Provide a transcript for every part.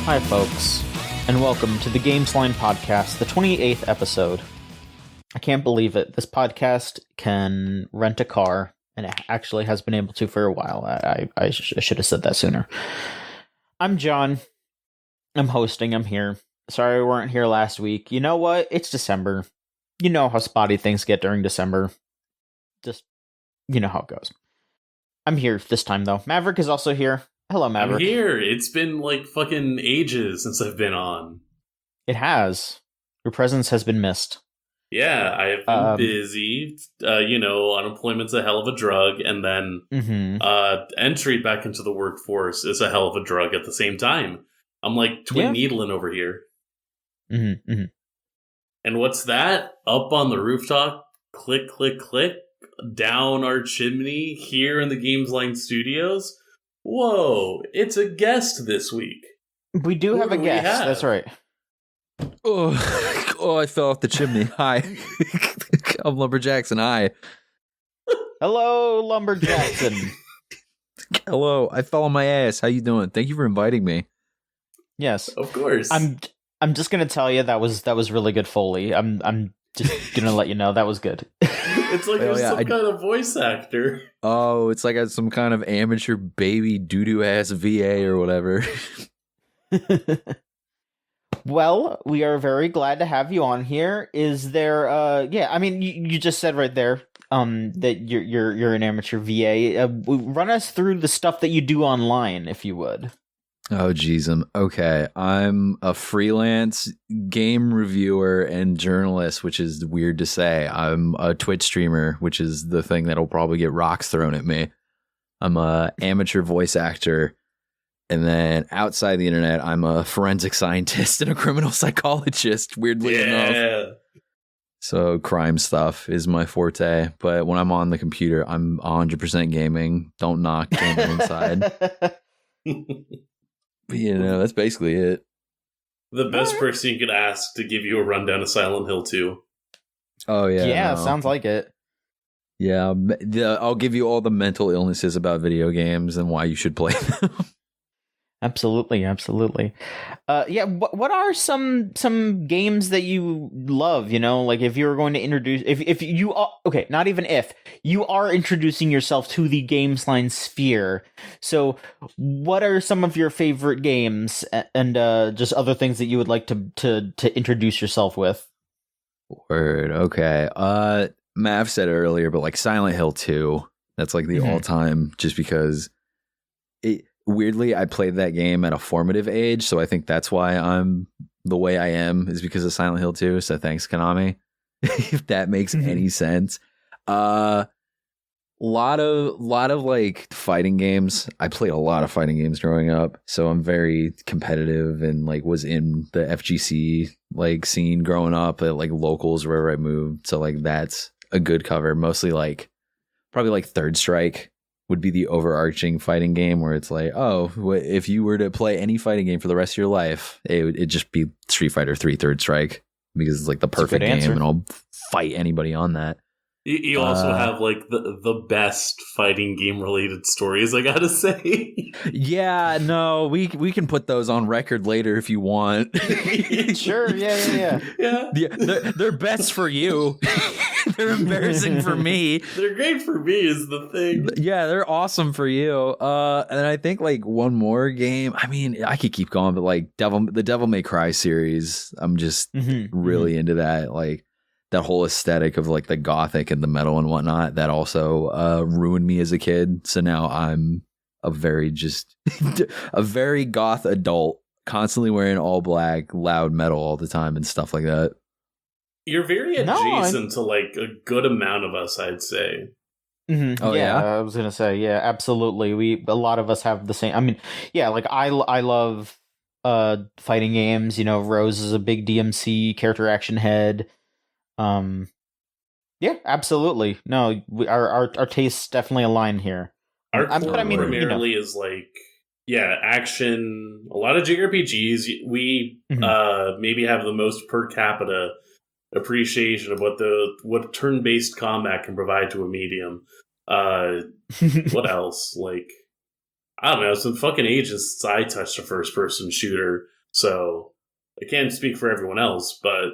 Hi, folks, and welcome to the Gamesline podcast, the 28th episode. I can't believe it. This podcast can rent a car, and it actually has been able to for a while. I should have said that sooner. I'm John. I'm hosting. I'm here. Sorry we weren't here last week. You know what? It's December. You know how spotty things get during December. Just, you know how it goes. I'm here this time, though. Maverick is also here. Hello, Maverick. I'm here. It's been like fucking ages since I've been on. It has. Your presence has been missed. Yeah, I've been busy. Unemployment's a hell of a drug, and then entry back into the workforce is a hell of a drug at the same time. I'm like twin needling over here. And what's that? Up on the rooftop, click, click, click, down our chimney here in the Gamesline studios. Whoa, it's a guest this week. We do have a guest, that's right. Oh, I fell off the chimney. Hi. I'm LumberJackson. Hi. Hello, LumberJackson. Hello, I fell on my ass. How you doing? Thank you for inviting me. Yes. Of course. I'm just gonna tell you that was really good Foley. I'm just gonna let you know that was good. It's like there's some kind of voice actor. Oh, it's like some kind of amateur baby doo-doo ass VA or whatever. Well, we are very glad to have you on here. Is there you just said right there that you're an amateur VA. Run us through the stuff that you do online, if you would. Oh, geez. Okay. I'm a freelance game reviewer and journalist, which is weird to say. I'm a Twitch streamer, which is the thing that'll probably get rocks thrown at me. I'm a amateur voice actor. And then outside the internet, I'm a forensic scientist and a criminal psychologist, weirdly enough. So crime stuff is my forte. But when I'm on the computer, I'm 100% gaming. Don't knock gaming inside. But, that's basically it. The best person you could ask to give you a rundown of Silent Hill 2. Oh, yeah. Yeah, sounds like it. Yeah, I'll give you all the mental illnesses about video games and why you should play them. Absolutely. What are some games that you love? Like if you were going to introduce, if you are, okay, not even if you are introducing yourself to the Gamesline sphere. So, what are some of your favorite games and just other things that you would like to introduce yourself with? Word. Okay. Mav said it earlier, but like Silent Hill 2, that's like the all-time, just because weirdly, I played that game at a formative age, so I think that's why I'm the way I am, is because of Silent Hill 2, so thanks, Konami. If that makes any sense. Lot of like fighting games. I played a lot of fighting games growing up, so I'm very competitive and like was in the FGC like scene growing up at like locals wherever I moved. So like that's a good cover. Mostly like probably like Third Strike would be the overarching fighting game where it's like, oh, if you were to play any fighting game for the rest of your life, it'd just be Street Fighter 3 Third Strike, because it's like the perfect game and I'll fight anybody on that. You also have like the best fighting game related stories, I gotta say. Yeah, no, we can put those on record later if you want. Sure, yeah. They're best for you. They're embarrassing for me. They're great for me is the thing. Yeah, they're awesome for you. And I think like one more game. I mean, I could keep going, but like the Devil May Cry series, I'm just really into that. Like that whole aesthetic of like the gothic and the metal and whatnot, that also ruined me as a kid. So now I'm a very goth adult, constantly wearing all black, loud metal all the time and stuff like that. You're very adjacent to like a good amount of us, I'd say. Oh yeah, I was gonna say, yeah, absolutely. A lot of us have the same. I mean, yeah, like I love fighting games. Rose is a big DMC character action head. Yeah, absolutely. No, our tastes definitely align here. Our core primarily is like, action. A lot of JRPGs. We maybe have the most per capita appreciation of what turn-based combat can provide to a medium. What else? Like I don't know. It's been fucking ages since I touched a first-person shooter, so I can't speak for everyone else, but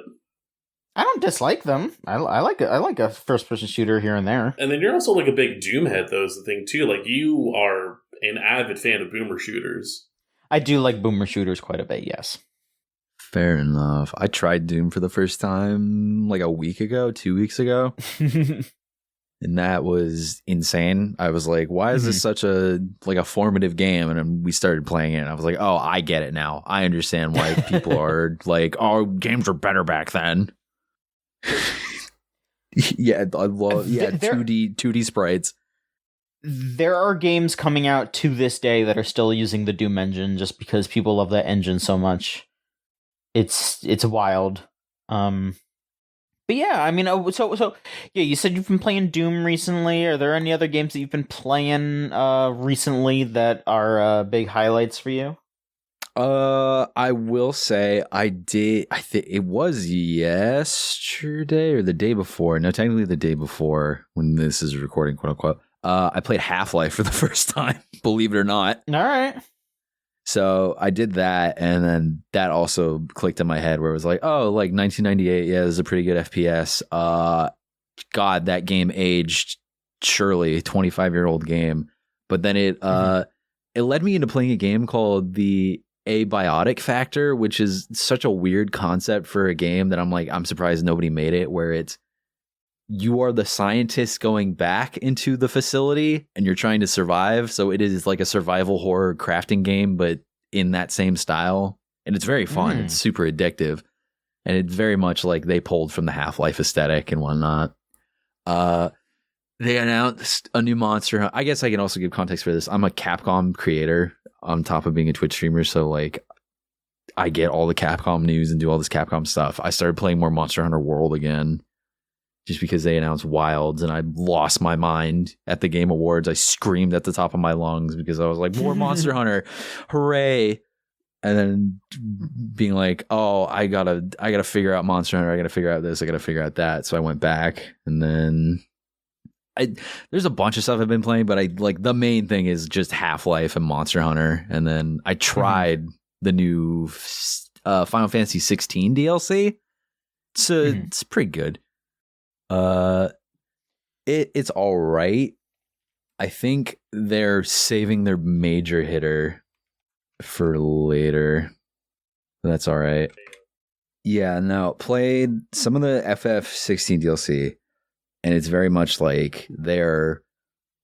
I don't dislike them. I like a first-person shooter here and there. And then you're also like a big Doom head, though, is the thing, too. Like, you are an avid fan of boomer shooters. I do like boomer shooters quite a bit, yes. Fair enough. I tried Doom for the first time like a week ago, 2 weeks ago. And that was insane. I was like, why is this such a formative game? And then we started playing it and I was like, oh, I get it now. I understand why people are like, oh, games were better back then. Yeah, I love 2D sprites. There are games coming out to this day that are still using the Doom engine just because people love that engine so much. It's wild. But yeah, I mean, so yeah, you said you've been playing Doom recently. Are there any other games that you've been playing recently that are big highlights for you? I will say I did. I think it was yesterday or the day before. No, technically the day before when this is recording, quote unquote. I played Half-Life for the first time, believe it or not. All right. So I did that, and then that also clicked in my head where it was like, oh, like 1998, yeah, this is a pretty good FPS. God, that game aged surely, a 25-year-old game. But then it led me into playing a game called the Abiotic Factor, which is such a weird concept for a game that I'm surprised nobody made it, where it's you are the scientists going back into the facility and you're trying to survive. So it is like a survival horror crafting game, but in that same style. And it's very fun. It's super addictive. And it's very much like they pulled from the Half-Life aesthetic and whatnot. They announced a new Monster. I guess I can also give context for this. I'm a Capcom creator on top of being a Twitch streamer. So like I get all the Capcom news and do all this Capcom stuff. I started playing more Monster Hunter World again. Just because they announced Wilds and I lost my mind at the Game Awards. I screamed at the top of my lungs because I was like, more Monster Hunter, hooray. And then being like, oh, I gotta figure out Monster Hunter. I gotta figure out this. I gotta figure out that. So I went back and then there's a bunch of stuff I've been playing, but the main thing is just Half-Life and Monster Hunter. And then I tried the new Final Fantasy 16 DLC. It's pretty good. It's all right. I think they're saving their major hitter for later. That's all right. Yeah, no, played some of the FF16 DLC, and it's very much like they're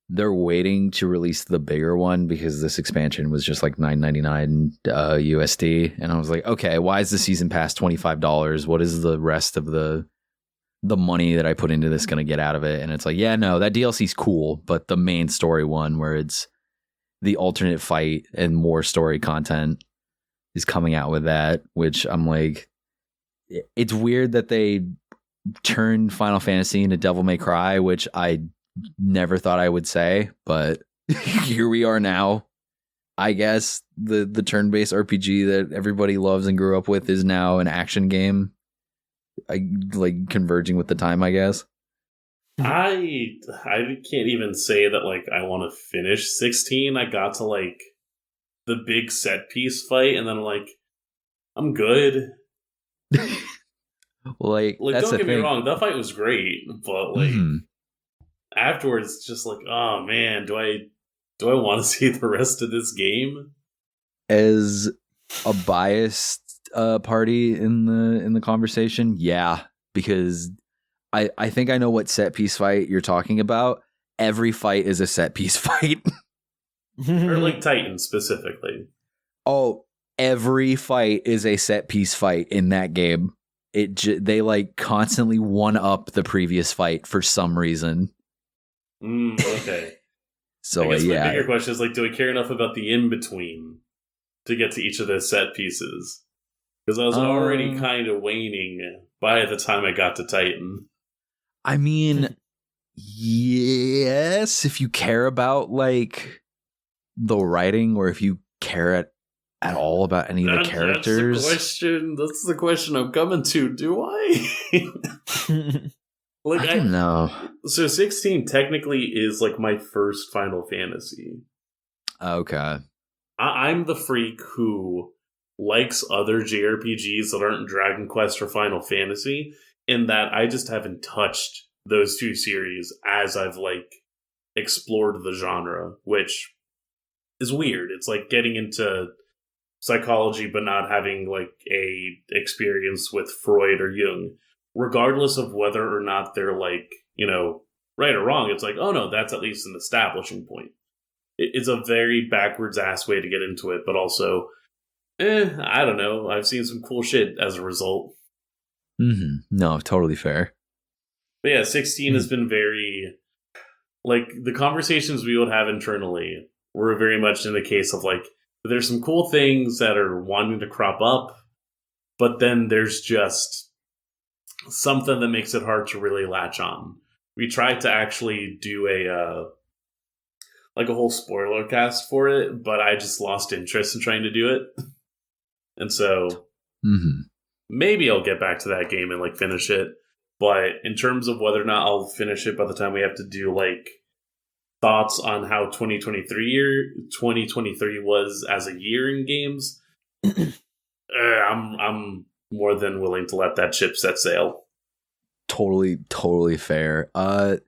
waiting to release the bigger one because this expansion was just like $9.99 USD, and I was like, okay, why is the season pass $25? What is the rest of the money that I put into this going to get out of it? And it's like, yeah, no, that DLC's cool, but the main story one where it's the alternate fight and more story content is coming out with that, which I'm like, it's weird that they turned Final Fantasy into Devil May Cry, which I never thought I would say, but here we are now. I guess the turn-based RPG that everybody loves and grew up with is now an action game. Like converging with the time, I guess. I can't even say that like I want to finish 16. I got to like the big set piece fight, and then I'm like, I'm good. like don't get me wrong, that fight was great, but like afterwards, it's just like, oh man, do I want to see the rest of this game? As a biased party in the conversation, yeah, because I think I know what set piece fight you're talking about. Every fight is a set piece fight. Or like Titan specifically. Oh, every fight is a set piece fight in that game. They like constantly one up the previous fight for some reason. Okay. So I guess my bigger question is like, do I care enough about the in between to get to each of those set pieces? Because I was already kind of waning by the time I got to Titan. I mean, yes, if you care about like the writing, or if you care at all about any of the characters. That's the question I'm coming to. Do I? Like, I don't know. So 16 technically is like my first Final Fantasy. Okay. I'm the freak who likes other JRPGs that aren't Dragon Quest or Final Fantasy, in that I just haven't touched those two series as I've explored the genre, which is weird. It's like getting into psychology but not having a experience with Freud or Jung, regardless of whether or not they're right or wrong. It's oh no, that's at least an establishing point. It's a very backwards ass way to get into it, but also I don't know, I've seen some cool shit as a result. No, totally fair. But yeah, 16 has been very the conversations we would have internally were very much in the case of there's some cool things that are wanting to crop up, but then there's just something that makes it hard to really latch on. We tried to actually do a whole spoiler cast for it, but I just lost interest in trying to do it. And so maybe I'll get back to that game and finish it. But in terms of whether or not I'll finish it by the time we have to do thoughts on how 2023 was as a year in games, I'm more than willing to let that ship set sail. Totally fair. I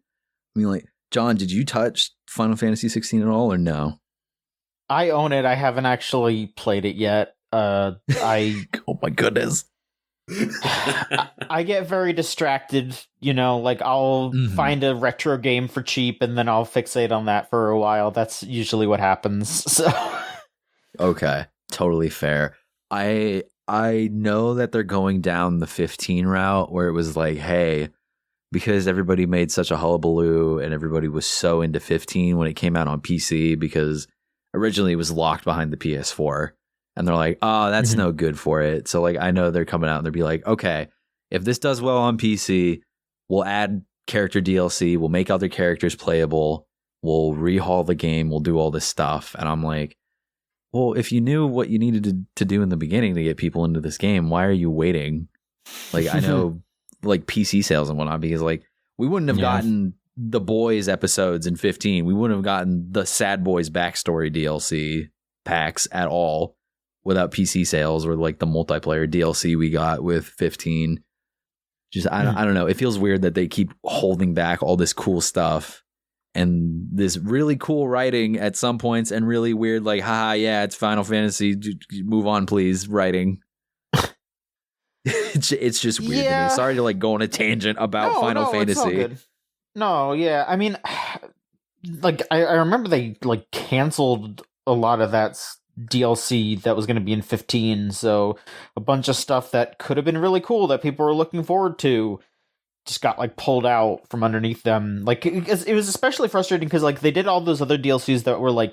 mean, John, did you touch Final Fantasy 16 at all, or no? I own it. I haven't actually played it yet. Oh my goodness. I get very distracted, I'll find a retro game for cheap and then I'll fixate on that for a while. That's usually what happens. So okay, totally fair. I know that they're going down the 15 route where it was hey, because everybody made such a hullabaloo and everybody was so into 15 when it came out on PC, because originally it was locked behind the PS4. And they're oh, that's no good for it. So I know they're coming out and they'll be okay, if this does well on PC, we'll add character DLC, we'll make other characters playable, we'll rehaul the game, we'll do all this stuff. And I'm well, if you knew what you needed to do in the beginning to get people into this game, why are you waiting? I know PC sales and whatnot, because we wouldn't have gotten the Boys episodes in 15. We wouldn't have gotten the Sad Boys backstory DLC packs at all without PC sales, or the multiplayer DLC we got with 15. Just I don't know. It feels weird that they keep holding back all this cool stuff and this really cool writing at some points, and really weird haha, yeah, it's Final Fantasy, move on please writing. It's just weird to me. Sorry to go on a tangent about Final Fantasy. It's all good. No, yeah. I mean, I remember they canceled a lot of that DLC that was going to be in 15, so a bunch of stuff that could have been really cool that people were looking forward to just got pulled out from underneath them. It was especially frustrating because they did all those other DLCs that were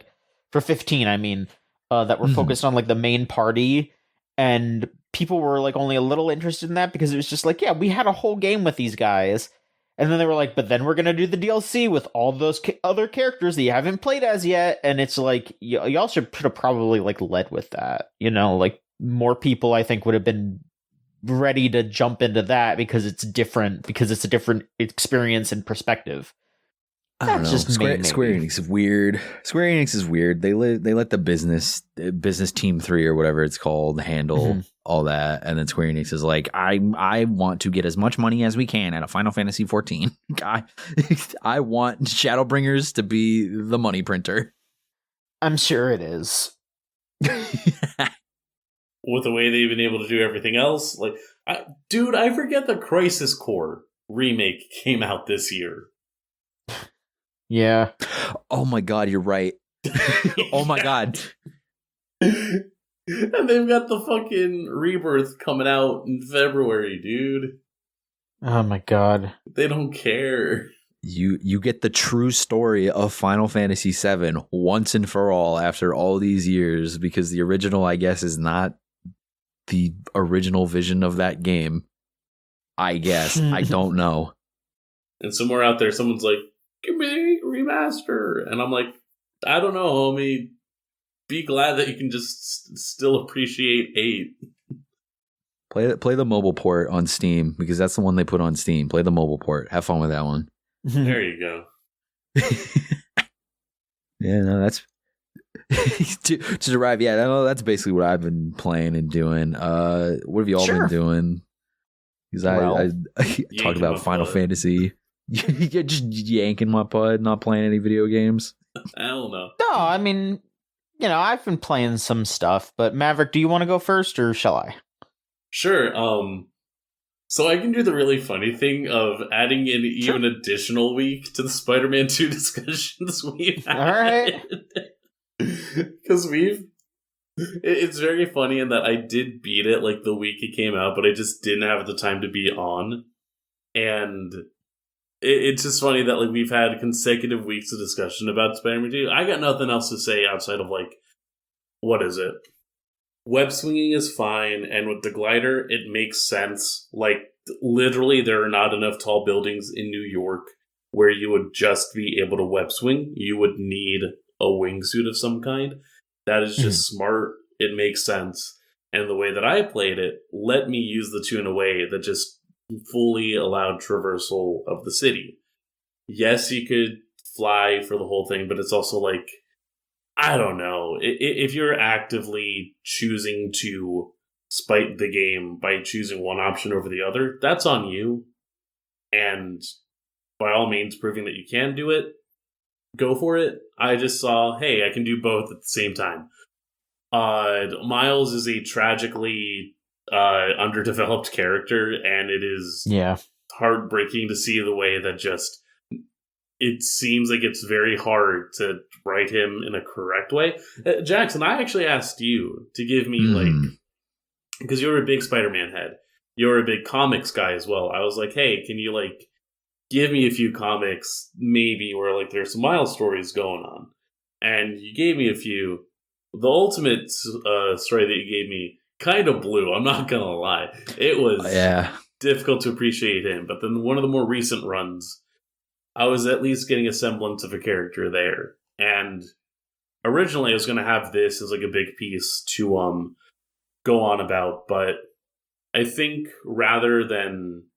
for 15, I mean, that were focused on the main party, and people were only a little interested in that because it was just yeah, we had a whole game with these guys. And then they were but then we're going to do the DLC with all those other characters that you haven't played as yet. And it's y'all should have probably led with that. More people, I think, would have been ready to jump into that because it's different, because it's a different experience and perspective. I don't know. Square Enix is weird. Square Enix is weird. They let the business team 3 or whatever it's called handle all that, and then Square Enix is I want to get as much money as we can out of Final Fantasy 14. I want Shadowbringers to be the money printer. I'm sure it is. With the way they've been able to do everything else, I forget the Crisis Core remake came out this year. Yeah. Oh my god, you're right. Oh my god. And they've got the fucking Rebirth coming out in February, dude. Oh my god. They don't care. You get the true story of Final Fantasy VII once and for all after all these years, because the original, I guess, is not the original vision of that game. I guess. I don't know. And somewhere out there, someone's give me remaster. And I'm I don't know, homie. Be glad that you can just still appreciate 8. Play the mobile port on Steam, because that's the one they put on Steam. Play the mobile port. Have fun with that one. There you go. Yeah, no, to arrive. Yeah, that's basically what I've been playing and doing. What have you all been doing? Because I talk about Final Fantasy. You're just yanking my pud, not playing any video games. Hell no. No, I mean, I've been playing some stuff, but Maverick, do you want to go first or shall I? Sure. So I can do the really funny thing of adding in even additional week to the Spider-Man 2 discussions we've had. All right. Because it's very funny in that I did beat it like the week it came out, but I just didn't have the time to be on. And it's just funny that like we've had consecutive weeks of discussion about Spider-Man 2. I got nothing else to say outside of like, what is it? Web swinging is fine, and with the glider, it makes sense. Like, literally, there are not enough tall buildings in New York where you would just be able to web swing. You would need a wingsuit of some kind. That is just smart. It makes sense. And the way that I played it let me use the 2 in a way that just fully allowed traversal of the city. Yes, you could fly for the whole thing, but it's also like, I don't know. If you're actively choosing to spite the game by choosing one option over the other, that's on you. And by all means, proving that you can do it, go for it. I just saw, hey, I can do both at the same time. Miles is a tragically underdeveloped character, and it is heartbreaking to see the way that just it seems like it's very hard to write him in a correct way. Jackson, I actually asked you to give me, like, because you're a big Spider-Man head. You're a big comics guy as well. I was like, hey, can you, like, give me a few comics, maybe, where, like, there's some Miles stories going on? And you gave me a few. The ultimate story that you gave me kind of blew, I'm not going to lie. It was difficult to appreciate him. But then one of the more recent runs, I was at least getting a semblance of a character there. And originally I was going to have this as like a big piece to go on about, but I think rather than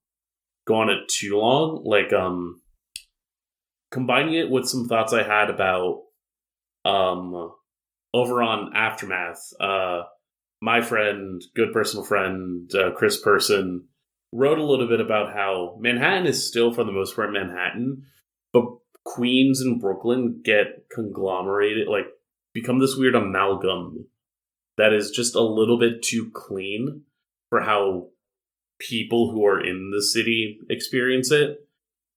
go on it too long, like combining it with some thoughts I had about over on Aftermath, my friend, good personal friend, Chris Person, wrote a little bit about how Manhattan is still, for the most part, Manhattan, but Queens and Brooklyn get conglomerated, like, become this weird amalgam that is just a little bit too clean for how people who are in the city experience it,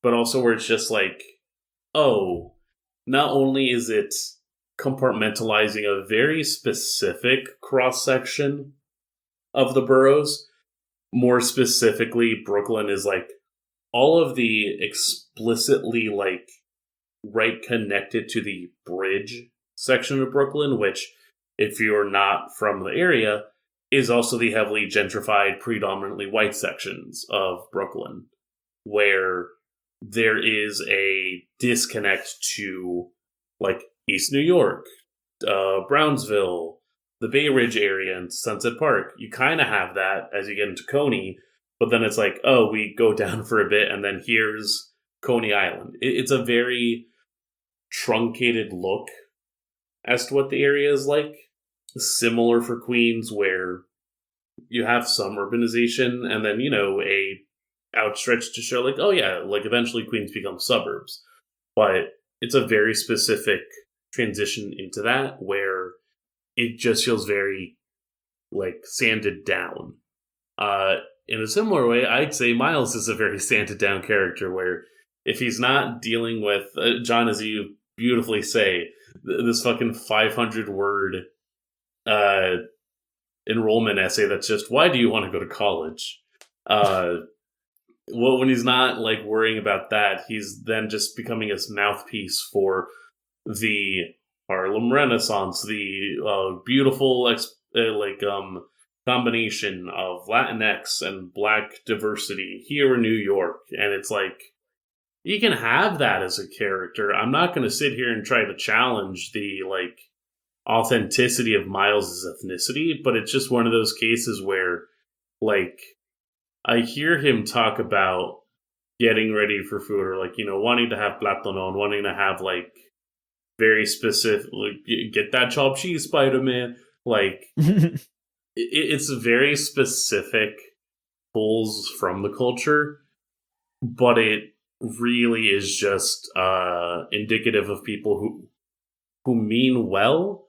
but also where it's just like, oh, not only is it compartmentalizing a very specific cross-section of the boroughs, more specifically, Brooklyn is like all of the explicitly like right connected to the bridge section of Brooklyn, which, if you're not from the area, is also the heavily gentrified, predominantly white sections of Brooklyn, where there is a disconnect to like East New York, Brownsville, the Bay Ridge area and Sunset Park. You kind of have that as you get into Coney, but then it's like, oh, we go down for a bit and then here's Coney Island. It's a very truncated look as to what the area is like. Similar for Queens, where you have some urbanization and then, a outstretched to show like, oh yeah, like eventually Queens becomes suburbs. But it's a very specific transition into that where it just feels very, like, sanded down. In a similar way, I'd say Miles is a very sanded down character where if he's not dealing with, John, as you beautifully say, this fucking 500-word enrollment essay that's just, why do you want to go to college? Well, when he's not, like, worrying about that, he's then just becoming his mouthpiece for the Harlem Renaissance, the beautiful combination of Latinx and Black diversity here in New York. And it's like, you can have that as a character. I'm not going to sit here and try to challenge the like authenticity of Miles' ethnicity, but it's just one of those cases where, like, I hear him talk about getting ready for food or, like, wanting to have plátano and wanting to have, like, very specific. Like, get that chopped cheese, Spider-Man. Like, it's very specific pulls from the culture, but it really is just indicative of people who mean well,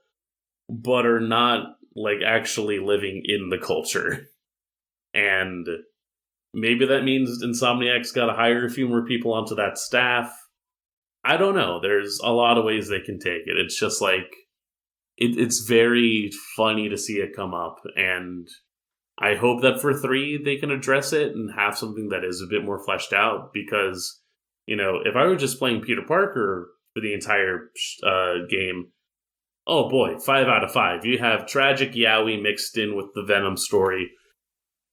but are not like actually living in the culture. And maybe that means Insomniac's got to hire a few more people onto that staff. I don't know. There's a lot of ways they can take it. It's just like, it's very funny to see it come up. And I hope that for 3, they can address it and have something that is a bit more fleshed out. Because, you know, if I were just playing Peter Parker for the entire game, oh boy, 5 out of 5. You have tragic Yowie mixed in with the Venom story.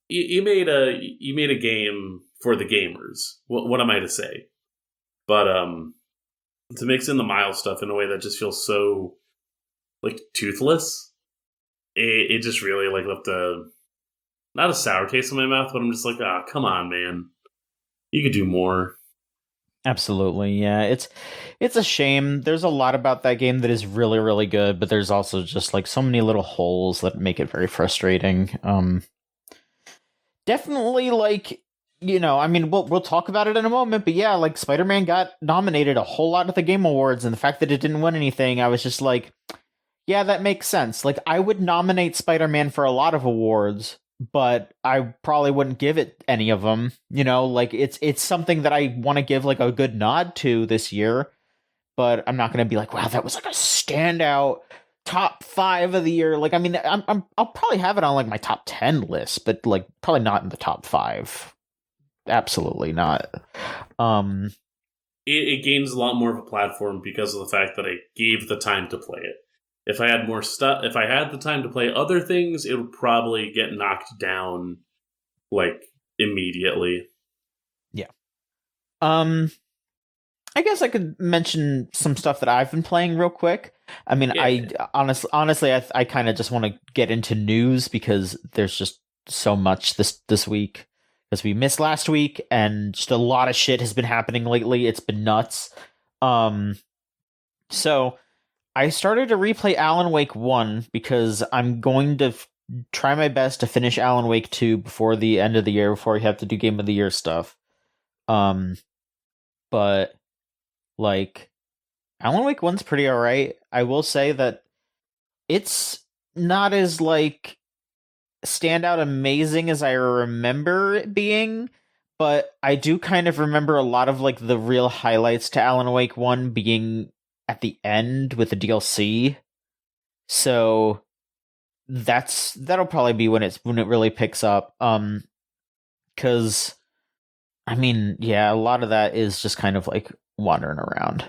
You made a game for the gamers. What am I to say? But to mix in the Miles stuff in a way that just feels so like toothless, it just really like left not a sour taste in my mouth, but I'm just like, come on, man, you could do more. Absolutely, yeah. It's a shame. There's a lot about that game that is really, really good, but there's also just like so many little holes that make it very frustrating. Definitely, like, you know, I mean, we'll talk about it in a moment, but yeah, like, Spider-Man got nominated a whole lot at the Game Awards, and the fact that it didn't win anything, I was just like, yeah, that makes sense. Like, I would nominate Spider-Man for a lot of awards, but I probably wouldn't give it any of them. You know, like, it's something that I want to give, like, a good nod to this year, but I'm not going to be like, wow, that was, like, a standout top 5 of the year. Like, I mean, I'll probably have it on, like, my top 10 list, but, like, probably not in the top 5. Absolutely not. It gains a lot more of a platform because of the fact that I gave the time to play it. If I had more stuff, if I had the time to play other things, it would probably get knocked down, like, immediately. Yeah. I guess I could mention some stuff that I've been playing real quick. I mean, yeah. I kind of just want to get into news because there's just so much this week. Because we missed last week, and just a lot of shit has been happening lately. It's been nuts. So I started to replay Alan Wake 1 because I'm going to try my best to finish Alan Wake 2 before the end of the year, before we have to do Game of the Year stuff. But, like, Alan Wake 1's pretty alright. I will say that it's not as, like, standout amazing as I remember it being, but I do kind of remember a lot of, like, the real highlights to Alan Wake 1 being at the end with the DLC. So that'll probably be when it really picks up. Cause I mean, yeah, a lot of that is just kind of like wandering around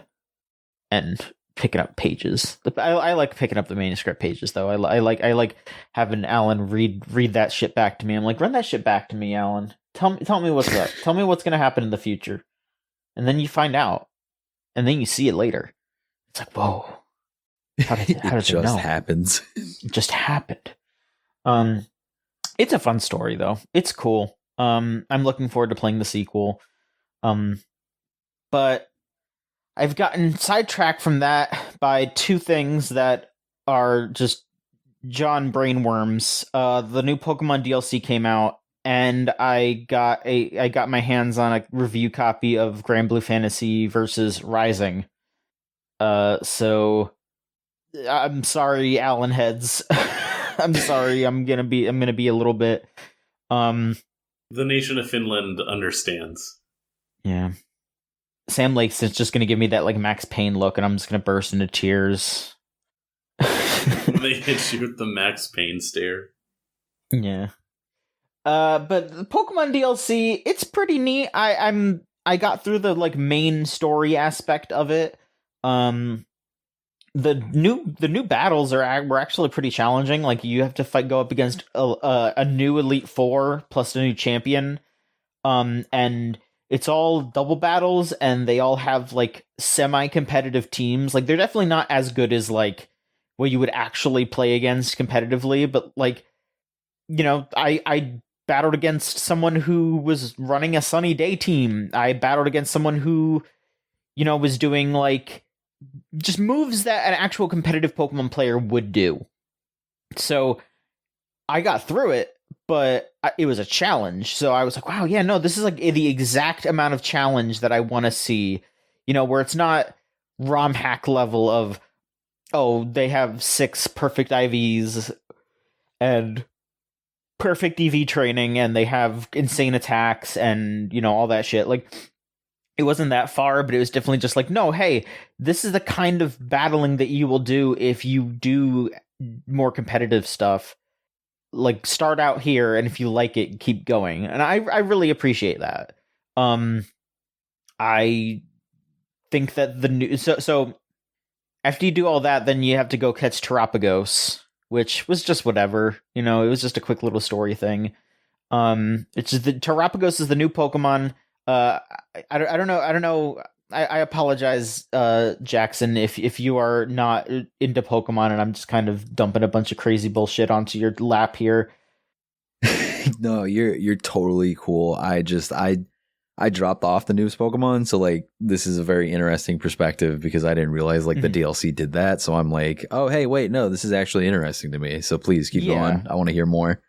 and picking up pages. I like picking up the manuscript pages though. I like having Alan read that shit back to me. I'm like, run that shit back to me, Alan. Tell me what's up. Tell me what's gonna happen in the future. And then you find out. And then you see it later. It's like, whoa. How does it just know? Happens. It just happened. It's a fun story though. It's cool. I'm looking forward to playing the sequel. But I've gotten sidetracked from that by 2 things that are just John brainworms. The new Pokemon DLC came out, and I got my hands on a review copy of Granblue Fantasy Versus Rising. So I'm sorry, Alan heads. I'm sorry. I'm gonna be a little bit. The nation of Finland understands. Yeah. Sam Lakes is just gonna give me that like Max Payne look, and I'm just gonna burst into tears. They hit you with the Max Payne stare. Yeah. But the Pokemon DLC, it's pretty neat. I got through the like main story aspect of it. The new battles were actually pretty challenging. Like you have to go up against a new Elite Four plus a new champion. And it's all double battles, and they all have like semi-competitive teams. Like they're definitely not as good as like what you would actually play against competitively, but like, you know, I battled against someone who was running a Sunny Day team. I battled against someone who, you know, was doing like just moves that an actual competitive Pokemon player would do. So I got through it, but it was a challenge. So I was like, wow, yeah, no, this is like the exact amount of challenge that I want to see, where it's not ROM hack level of, oh, they have 6 perfect IVs and perfect EV training and they have insane attacks and, all that shit. Like, it wasn't that far, but it was definitely just like, no, hey, this is the kind of battling that you will do if you do more competitive stuff. Like, start out here, and if you like it, keep going. And I really appreciate that. I think that the new... So after you do all that, then you have to go catch Terapagos, which was just whatever. It was just a quick little story thing. It's just Terapagos is the new Pokemon. I don't know. I apologize, Jackson, if you are not into Pokemon and I'm just kind of dumping a bunch of crazy bullshit onto your lap here. No, you're totally cool. I dropped off the newest Pokemon, so like this is a very interesting perspective because I didn't realize like the DLC did that. So I'm like, oh hey, wait, no, this is actually interesting to me. So please keep going. I want to hear more.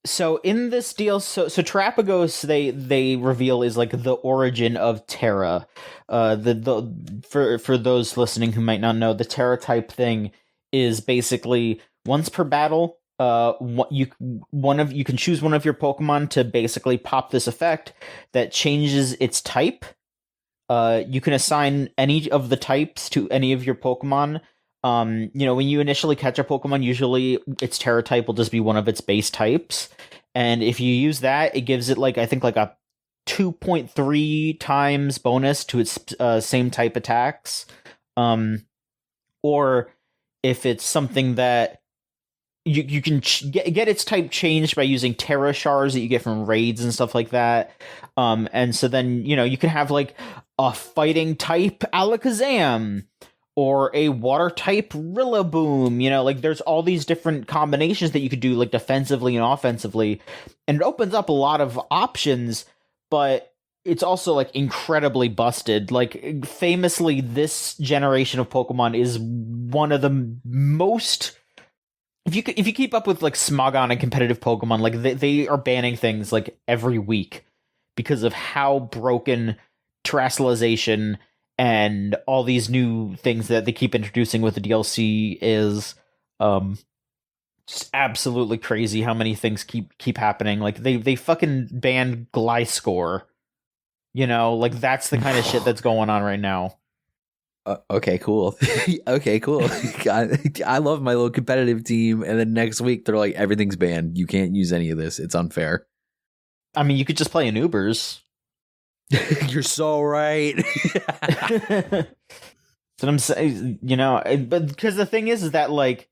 So in this deal, so Terapagos they reveal is like the origin of Terra. For those listening who might not know, the Terra type thing is basically once per battle, you can choose one of your Pokemon to basically pop this effect that changes its type. You can assign any of the types to any of your Pokemon. When you initially catch a Pokemon, usually its Terra type will just be one of its base types. And if you use that, it gives it I think a 2.3 times bonus to its same type attacks. Or if it's something that you can get its type changed by using Terra shards that you get from raids and stuff like that. And so then, you can have like a fighting type Alakazam, or a water type Rillaboom, there's all these different combinations that you could do, like, defensively and offensively, and it opens up a lot of options, but it's also, like, incredibly busted. Like, famously, this generation of Pokemon is one of the most... If you keep up with, like, Smogon and competitive Pokemon, like, they are banning things, like, every week because of how broken terrestrialization and all these new things that they keep introducing with the DLC is just absolutely crazy how many things keep happening. Like, they fucking banned Gliscor. Like, that's the kind of shit that's going on right now. Okay, cool. Okay, cool. I love my little competitive team, and then next week they're like, everything's banned. You can't use any of this. It's unfair. I mean, you could just play in Ubers. You're so right. So I'm saying, but because the thing is that like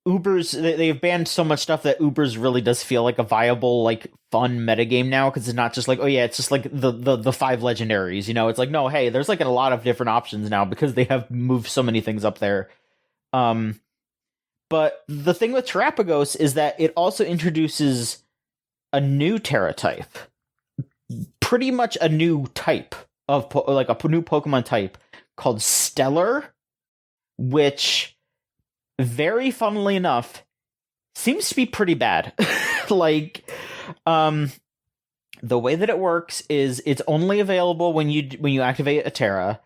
Ubers, they've banned so much stuff that Ubers really does feel like a viable, like, fun metagame now, because it's not just like, oh yeah, it's just like the 5 legendaries, it's like, no, hey, there's like a lot of different options now because they have moved so many things up there. But the thing with Terapagos is that it also introduces a new Terra type. Pretty much a new type of a new Pokemon type called Stellar, which, very funnily enough, seems to be pretty bad. Like, the way that it works is it's only available when you activate a Terra,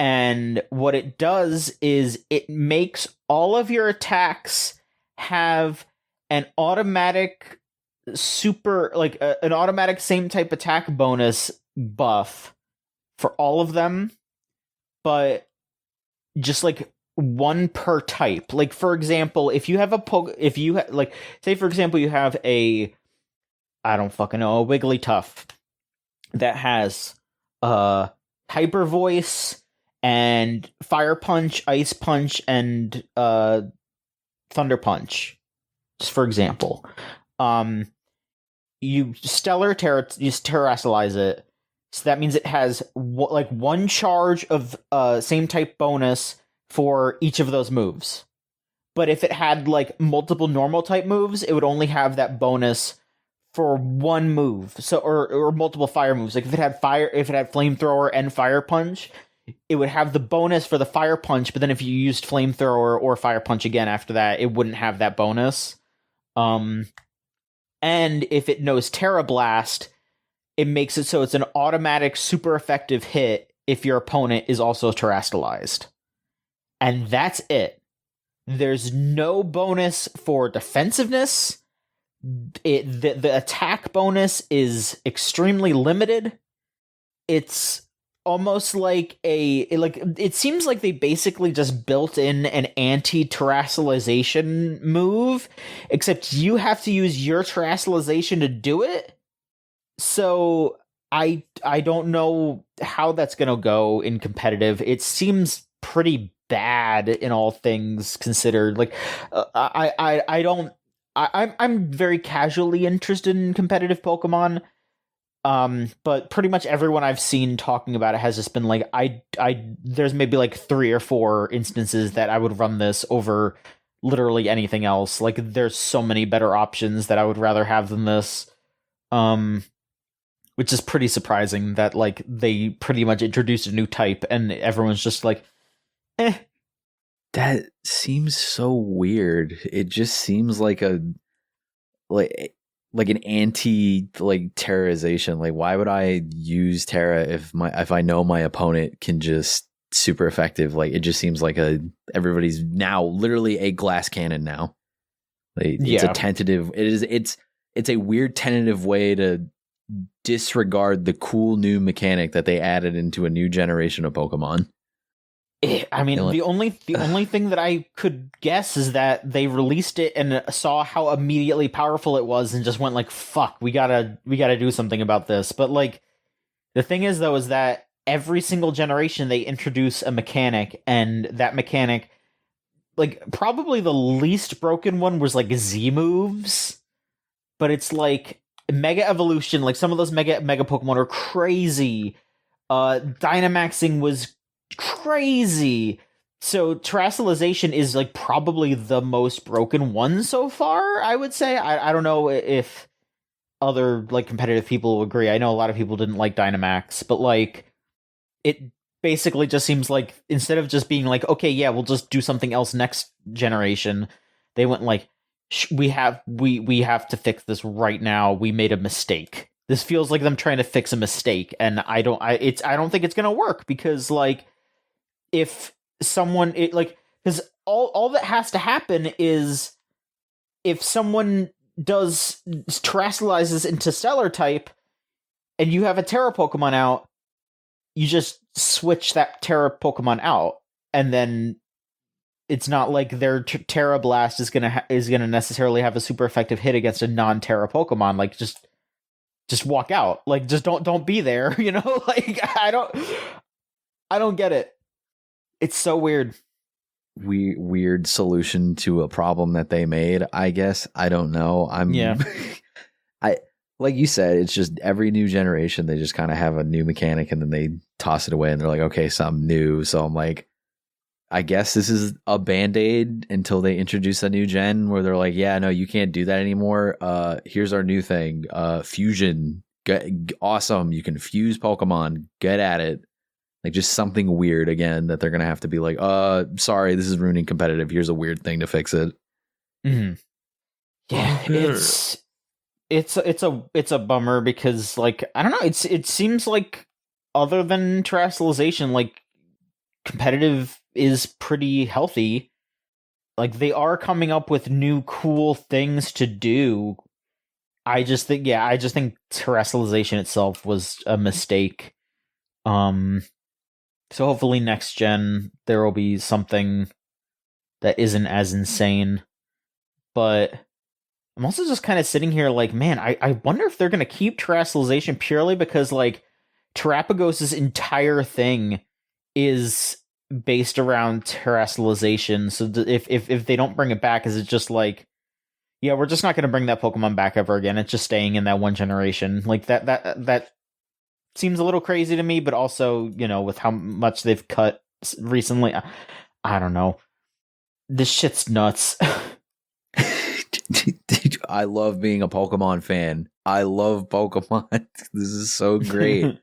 and what it does is it makes all of your attacks have an automatic an automatic same type attack bonus buff for all of them, but just like one per type. Like, for example, if you have say for example you have a, I don't fucking know, a Wigglytuff that has Hyper Voice and Fire Punch, Ice Punch, and Thunder Punch, just for example. You terrestrialize it, so that means it has one charge of same type bonus for each of those moves. But if it had like multiple normal type moves, it would only have that bonus for one move. So or multiple fire moves. Like if it had flamethrower and fire punch, it would have the bonus for the Fire Punch, but then if you used Flamethrower or Fire Punch again after that, it wouldn't have that bonus. And if it knows Terra Blast, it makes it so it's an automatic super effective hit if your opponent is also terastallized. And that's it. There's no bonus for defensiveness. The attack bonus is extremely limited. It's almost like it seems like they basically just built in an anti-terastallization move, except you have to use your terastallization to do it. So I don't know how that's gonna go in competitive. It seems pretty bad in all things considered. Like I'm very casually interested in competitive Pokemon. But pretty much everyone I've seen talking about it has just been like, there's maybe like 3 or 4 instances that I would run this over literally anything else. Like, there's so many better options that I would rather have than this. Which is pretty surprising that, like, they pretty much introduced a new type and everyone's just like, eh. That seems so weird. It just seems like an terrorization. Like, why would I use Terra if I know my opponent can just super effective? Like, it just seems like everybody's now literally a glass cannon now. Like, it's a tentative. It's a weird tentative way to disregard the cool new mechanic that they added into a new generation of Pokemon. I mean, the only thing that I could guess is that they released it and saw how immediately powerful it was and just went like, fuck, we gotta do something about this. But, like, the thing is, though, is that every single generation they introduce a mechanic, and that mechanic, like, probably the least broken one was like Z moves, but it's like Mega Evolution, like some of those mega Pokemon are crazy. Dynamaxing was crazy. So terastallization is like probably the most broken one so far, I would say. I don't know if other like competitive people will agree. I know a lot of people didn't like Dynamax, but like it basically just seems like instead of just being like, okay, yeah, we'll just do something else next generation, they went like, we have to fix this right now. We made a mistake. This feels like them trying to fix a mistake, and I don't think it's gonna work, because like if someone because all that has to happen is if someone does terastallizes into Stellar type, and you have a Terra Pokemon out, you just switch that Terra Pokemon out, and then it's not like their Terra Blast is gonna necessarily have a super effective hit against a non-Terra Pokemon. Like, just walk out. Like, just don't be there. You know, like I don't get it. It's so weird. Weird solution to a problem that they made, I guess. I don't know. Like you said, it's just every new generation they just kind of have a new mechanic and then they toss it away and they're like, okay, something new. So I'm like, I guess this is a band-aid until they introduce a new gen where they're like, yeah, no, you can't do that anymore. Here's our new thing. Fusion. Awesome. You can fuse Pokemon. Get at it. Like, just something weird again that they're going to have to be like, sorry, this is ruining competitive. Here's a weird thing to fix it. Mm-hmm. Yeah, it's a bummer because, like, I don't know, it seems like other than terastallization, like, competitive is pretty healthy. Like, they are coming up with new cool things to do. I just think terastallization itself was a mistake. So hopefully next gen there will be something that isn't as insane. But I'm also just kind of sitting here like, man, I wonder if they're going to keep terastallization purely because, like, Terrapagos's entire thing is based around terastallization. So if they don't bring it back, is it just like, yeah, we're just not going to bring that Pokemon back ever again. It's just staying in that one generation. Like, that seems a little crazy to me, but also, you know, with how much they've cut recently, I don't know. This shit's nuts. I love being a Pokemon fan. I love Pokemon. This is so great.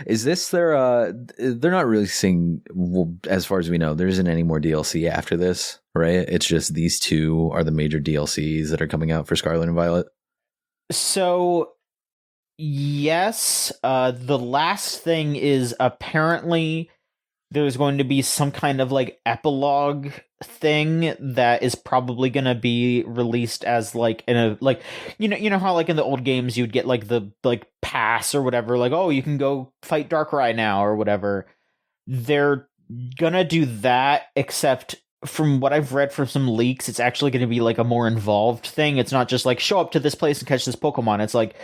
Is this their? They're not releasing. Well, as far as we know, there isn't any more DLC after this, right? It's just these two are the major DLCs that are coming out for Scarlet and Violet. So, yes, the last thing is apparently there's going to be some kind of like epilogue thing that is probably going to be released as like in a like you know how like in the old games you'd get like the like pass or whatever, like, oh, you can go fight Darkrai now or whatever. They're gonna do that, except from what I've read from some leaks, it's actually going to be like a more involved thing. It's not just like show up to this place and catch this Pokemon. It's like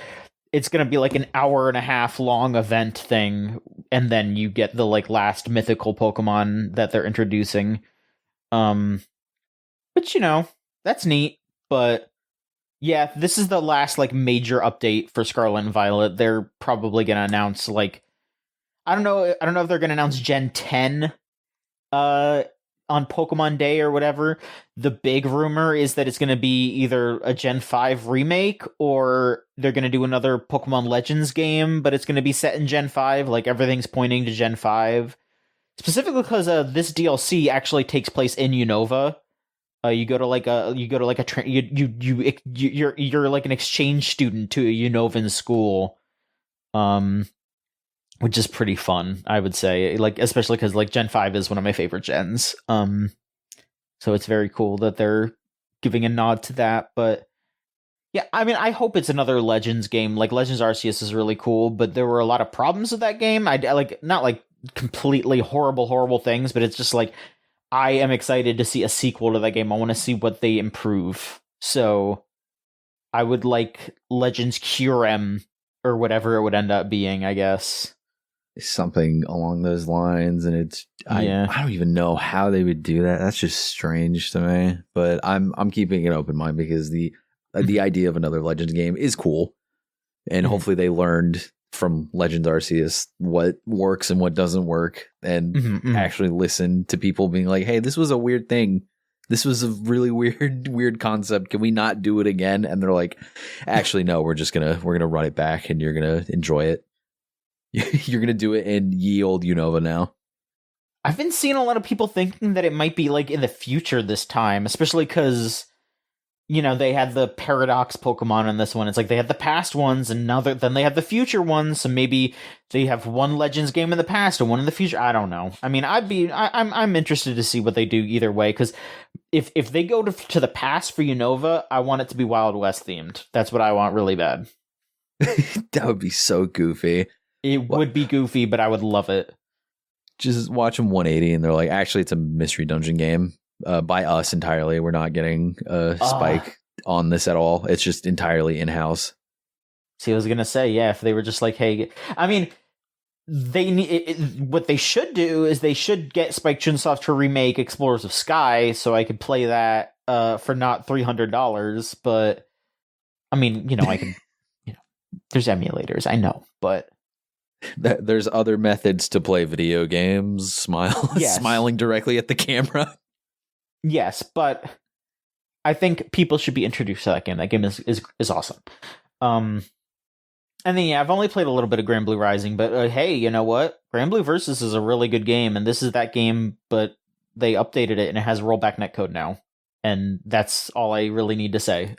it's going to be like an hour and a half long event thing, and then you get the like last mythical Pokemon that they're introducing. Which, you know, that's neat, but yeah, this is the last like major update for Scarlet and Violet. They're probably going to announce like I don't know if they're going to announce Gen 10 on Pokemon Day or whatever. The big rumor is that it's going to be either a Gen 5 remake or they're going to do another Pokemon Legends game, but it's going to be set in Gen 5. Like everything's pointing to Gen 5. Specifically because this DLC actually takes place in Unova. You're like an exchange student to a Unovan school, which is pretty fun, I would say. Like especially because like Gen 5 is one of my favorite gens. So it's very cool that they're giving a nod to that. But yeah, I mean, I hope it's another Legends game. Like Legends Arceus is really cool, but there were a lot of problems with that game. I like not like completely horrible things, but it's just like I am excited to see a sequel to that game. I want to see what they improve. So I would like Legends Curem or whatever it would end up being, I guess. Something along those lines, and it's I don't even know how they would do that. That's just strange to me. But I'm keeping an open mind because the idea of another Legends game is cool, and hopefully they learned from Legends Arceus what works and what doesn't work, and actually listen to people being like, hey, this was a weird thing. This was a really weird concept. Can we not do it again? And they're like, actually, no, we're gonna run it back and you're gonna enjoy it. You're gonna do it in ye old Unova now. I've been seeing a lot of people thinking that it might be like in the future this time, especially because you know, they had the Paradox Pokemon in this one. It's like they had the past ones, and now then they have the future ones. So maybe they have one Legends game in the past and one in the future. I don't know. I mean, I'm interested to see what they do either way. Because if they go to the past for Unova, I want it to be Wild West themed. That's what I want really bad. That would be so goofy. It would be goofy, but I would love it. Just watch them 180, and they're like, actually, it's a mystery dungeon game. By us entirely. We're not getting a Spike on this at all. It's just entirely in-house. See, I was gonna say, yeah, if they were just like, hey, I mean, they need what they should do is they should get Spike Chunsoft to remake Explorers of Sky, so I could play that for not $300. But I mean, you know, I can, you know, there's emulators, I know, but there's other methods to play video games. Smiling directly at the camera. Yes, but I think people should be introduced to that game. That game is awesome. And then, yeah, I've only played a little bit of Granblue Rising, but hey, you know what? Granblue Versus is a really good game, and this is that game, but they updated it, and it has rollback netcode now. And that's all I really need to say.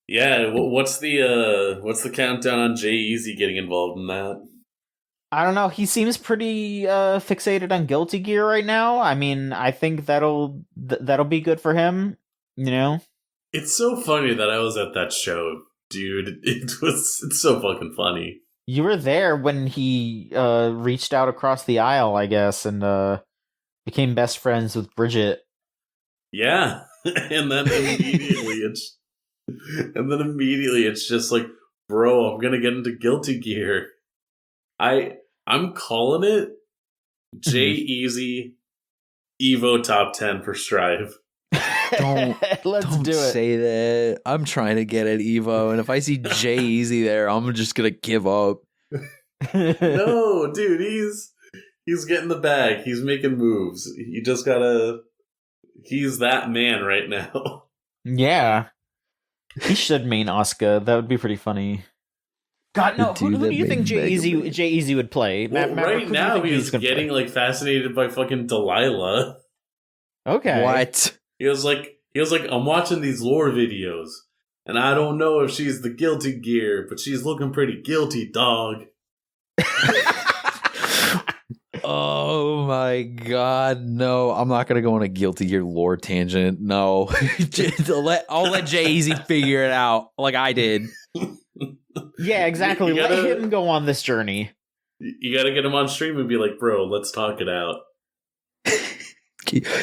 Yeah, what's the countdown on Jay Easy getting involved in that? I don't know. He seems pretty fixated on Guilty Gear right now. I mean, I think that'll be good for him. You know, it's so funny that I was at that show, dude. It's so fucking funny. You were there when he reached out across the aisle, I guess, and became best friends with Bridget. Yeah, and then immediately it's just like, bro, I'm gonna get into Guilty Gear. I'm calling it Jay Easy Evo top 10 for Strive. Don't do it. Say that. I'm trying to get at Evo, and if I see Jay Easy there, I'm just gonna give up. No, dude, he's getting the bag. He's making moves. You just gotta. He's that man right now. Yeah, he should main Asuka. That would be pretty funny. God, no. Who do you think Jay-Z would play? Well, right now, he's getting like fascinated by fucking Delilah. Okay. What? He was like, I'm watching these lore videos, and I don't know if she's the Guilty Gear, but she's looking pretty guilty, dog. Oh my god, no. I'm not going to go on a Guilty Gear lore tangent. No. I'll let Jay-Z figure it out like I did. Yeah, exactly. Let him go on this journey. You got to get him on stream and be like, bro, let's talk it out.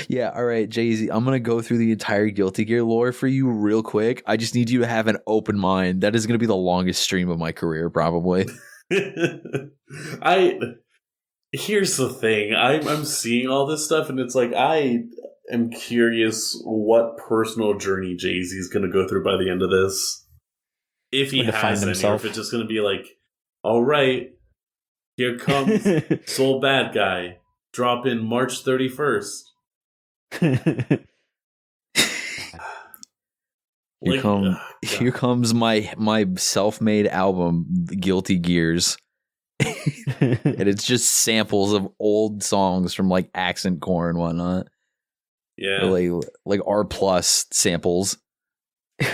Yeah, all right, Jay-Z, I'm going to go through the entire Guilty Gear lore for you real quick. I just need you to have an open mind. That is going to be the longest stream of my career, probably. Here's the thing. I'm seeing all this stuff, and it's like, I am curious what personal journey Jay-Z's going to go through by the end of this. If he has any, or if it's just going to be like, all right, here comes Soul Bad Guy. Drop in March 31st. Here comes my self-made album, Guilty Gears. And it's just samples of old songs from like Accent Core and whatnot. Yeah. Like R+ samples.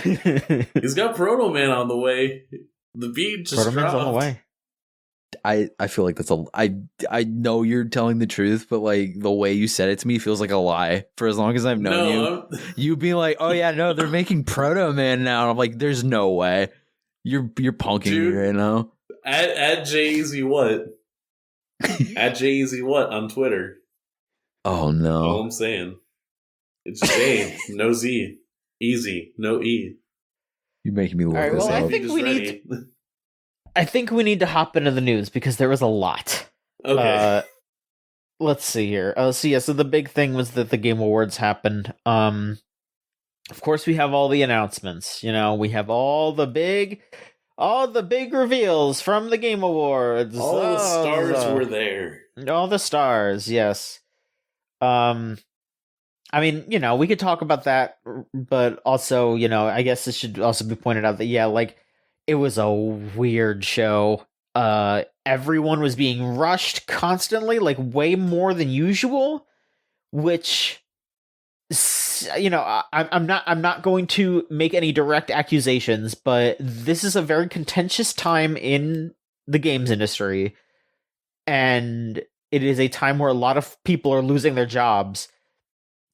He's got Proto Man on the way. The beat just dropped. On the way. I feel like that's I know you're telling the truth, but like the way you said it to me feels like a lie. For as long as I've known you being like, oh yeah, no, they're making Proto Man now. And I'm like, there's no way. You're punking me right now. At Jay-Z what? At Jay-Z what on Twitter? Oh no. All I'm saying. It's J, no Z. Easy, no E. You're making me look this up. I think we need to hop into the news because there was a lot. Okay. Let's see here. So the big thing was that the Game Awards happened. Of course, we have all the announcements. You know, we have all the big reveals from the Game Awards. All the stars were there. All the stars, yes. I mean, you know, we could talk about that, but also, you know, I guess it should also be pointed out that, yeah, like, it was a weird show. Everyone was being rushed constantly, like, way more than usual, which, you know, I'm not going to make any direct accusations, but this is a very contentious time in the games industry, and it is a time where a lot of people are losing their jobs.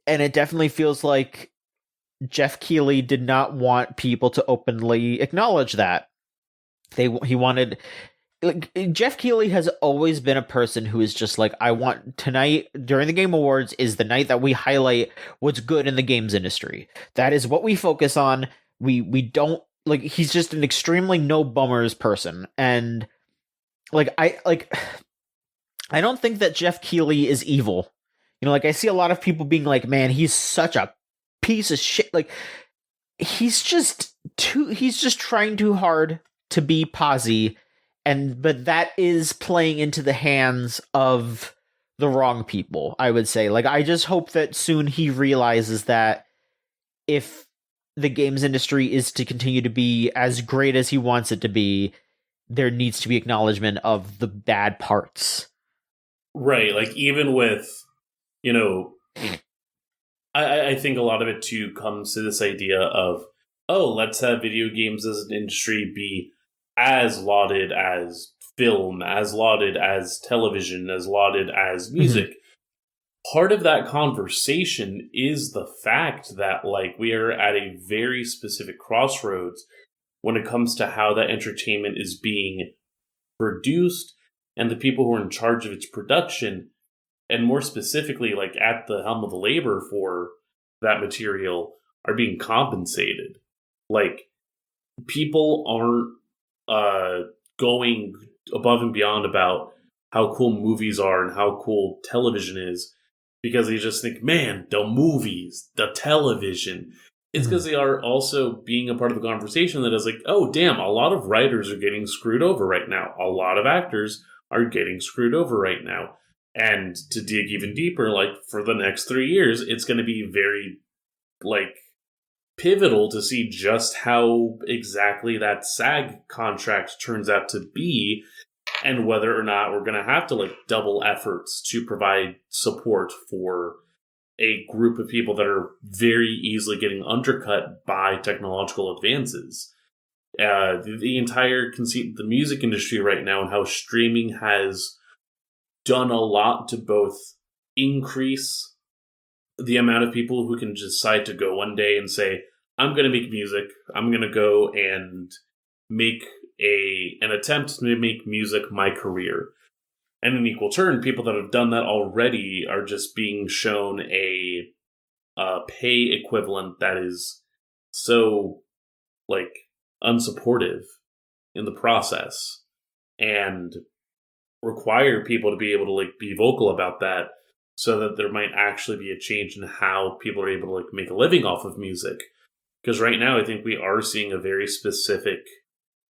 And it definitely feels like Jeff Keighley did not want people to openly acknowledge that. He wanted... Like, Jeff Keighley has always been a person who is just like, I want tonight, during the Game Awards, is the night that we highlight what's good in the games industry. That is what we focus on. We don't... Like, he's just an extremely no-bummers person. And, I don't think that Jeff Keighley is evil. You know, like, I see a lot of people being like, man, he's such a piece of shit. Like, he's just trying too hard to be posy, but that is playing into the hands of the wrong people, I would say. Like, I just hope that soon he realizes that if the games industry is to continue to be as great as he wants it to be, there needs to be acknowledgement of the bad parts. Right, like, even with... You know, I think a lot of it, too, comes to this idea of, oh, let's have video games as an industry be as lauded as film, as lauded as television, as lauded as music. Mm-hmm. Part of that conversation is the fact that, like, we are at a very specific crossroads when it comes to how that entertainment is being produced and the people who are in charge of its production. And more specifically, like, at the helm of the labor for that material are being compensated. Like, people aren't going above and beyond about how cool movies are and how cool television is because they just think, man, the movies, the television. It's because they are also being a part of the conversation that is like, oh, damn, a lot of writers are getting screwed over right now. A lot of actors are getting screwed over right now. And to dig even deeper, like, for the next 3 years, it's going to be very, like, pivotal to see just how exactly that SAG contract turns out to be, and whether or not we're going to have to like double efforts to provide support for a group of people that are very easily getting undercut by technological advances. The entire conceit of the music industry right now and how streaming has done a lot to both increase the amount of people who can decide to go one day and say, I'm going to make music. I'm going to go and make an attempt to make music my career. And in equal turn, people that have done that already are just being shown a pay equivalent that is so, like, unsupportive in the process, and require people to be able to, like, be vocal about that so that there might actually be a change in how people are able to, like, make a living off of music. Because right now, I think we are seeing a very specific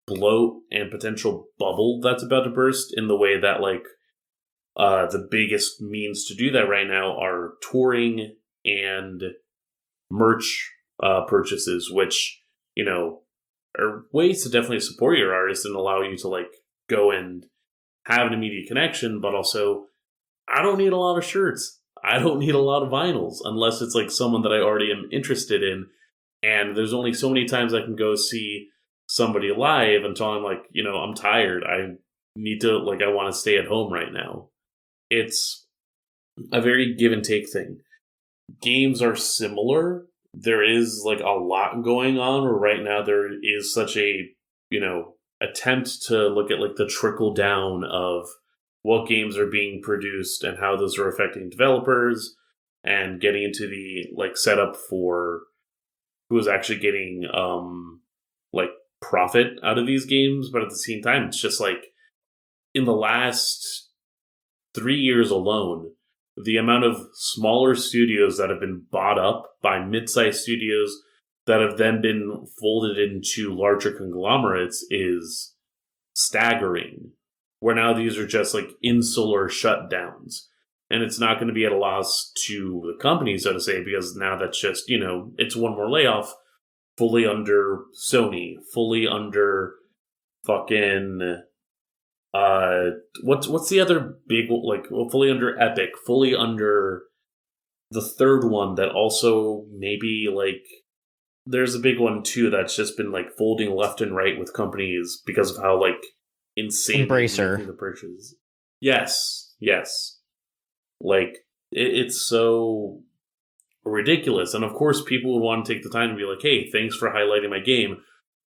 bloat and potential bubble that's about to burst, in the way that, like, the biggest means to do that right now are touring and merch purchases, which, you know, are ways to definitely support your artist and allow you to, like, go and have an immediate connection. But also, I don't need a lot of shirts. I don't need a lot of vinyls unless it's like someone that I already am interested in. And there's only so many times I can go see somebody live until I'm like, you know, I'm tired. I need to, like, I want to stay at home right now. It's a very give and take thing. Games are similar. There is, like, a lot going on where right now there is such a, you know, attempt to look at, like, the trickle down of what games are being produced and how those are affecting developers, and getting into the, like, setup for who is actually getting, like, profit out of these games. But at the same time, it's just like, in the last 3 years alone, the amount of smaller studios that have been bought up by mid-sized studios that have then been folded into larger conglomerates is staggering. Where now these are just like insular shutdowns. And it's not going to be at a loss to the company, so to say, because now that's just, you know, it's one more layoff, fully under Sony, fully under fucking... what's the other big, like, well, fully under Epic, fully under the third one that also maybe, like, there's a big one too that's just been, like, folding left and right with companies because of how, like, insane Embracer. The purchase. Yes. Like, it's so ridiculous. And of course, people would want to take the time to be like, hey, thanks for highlighting my game.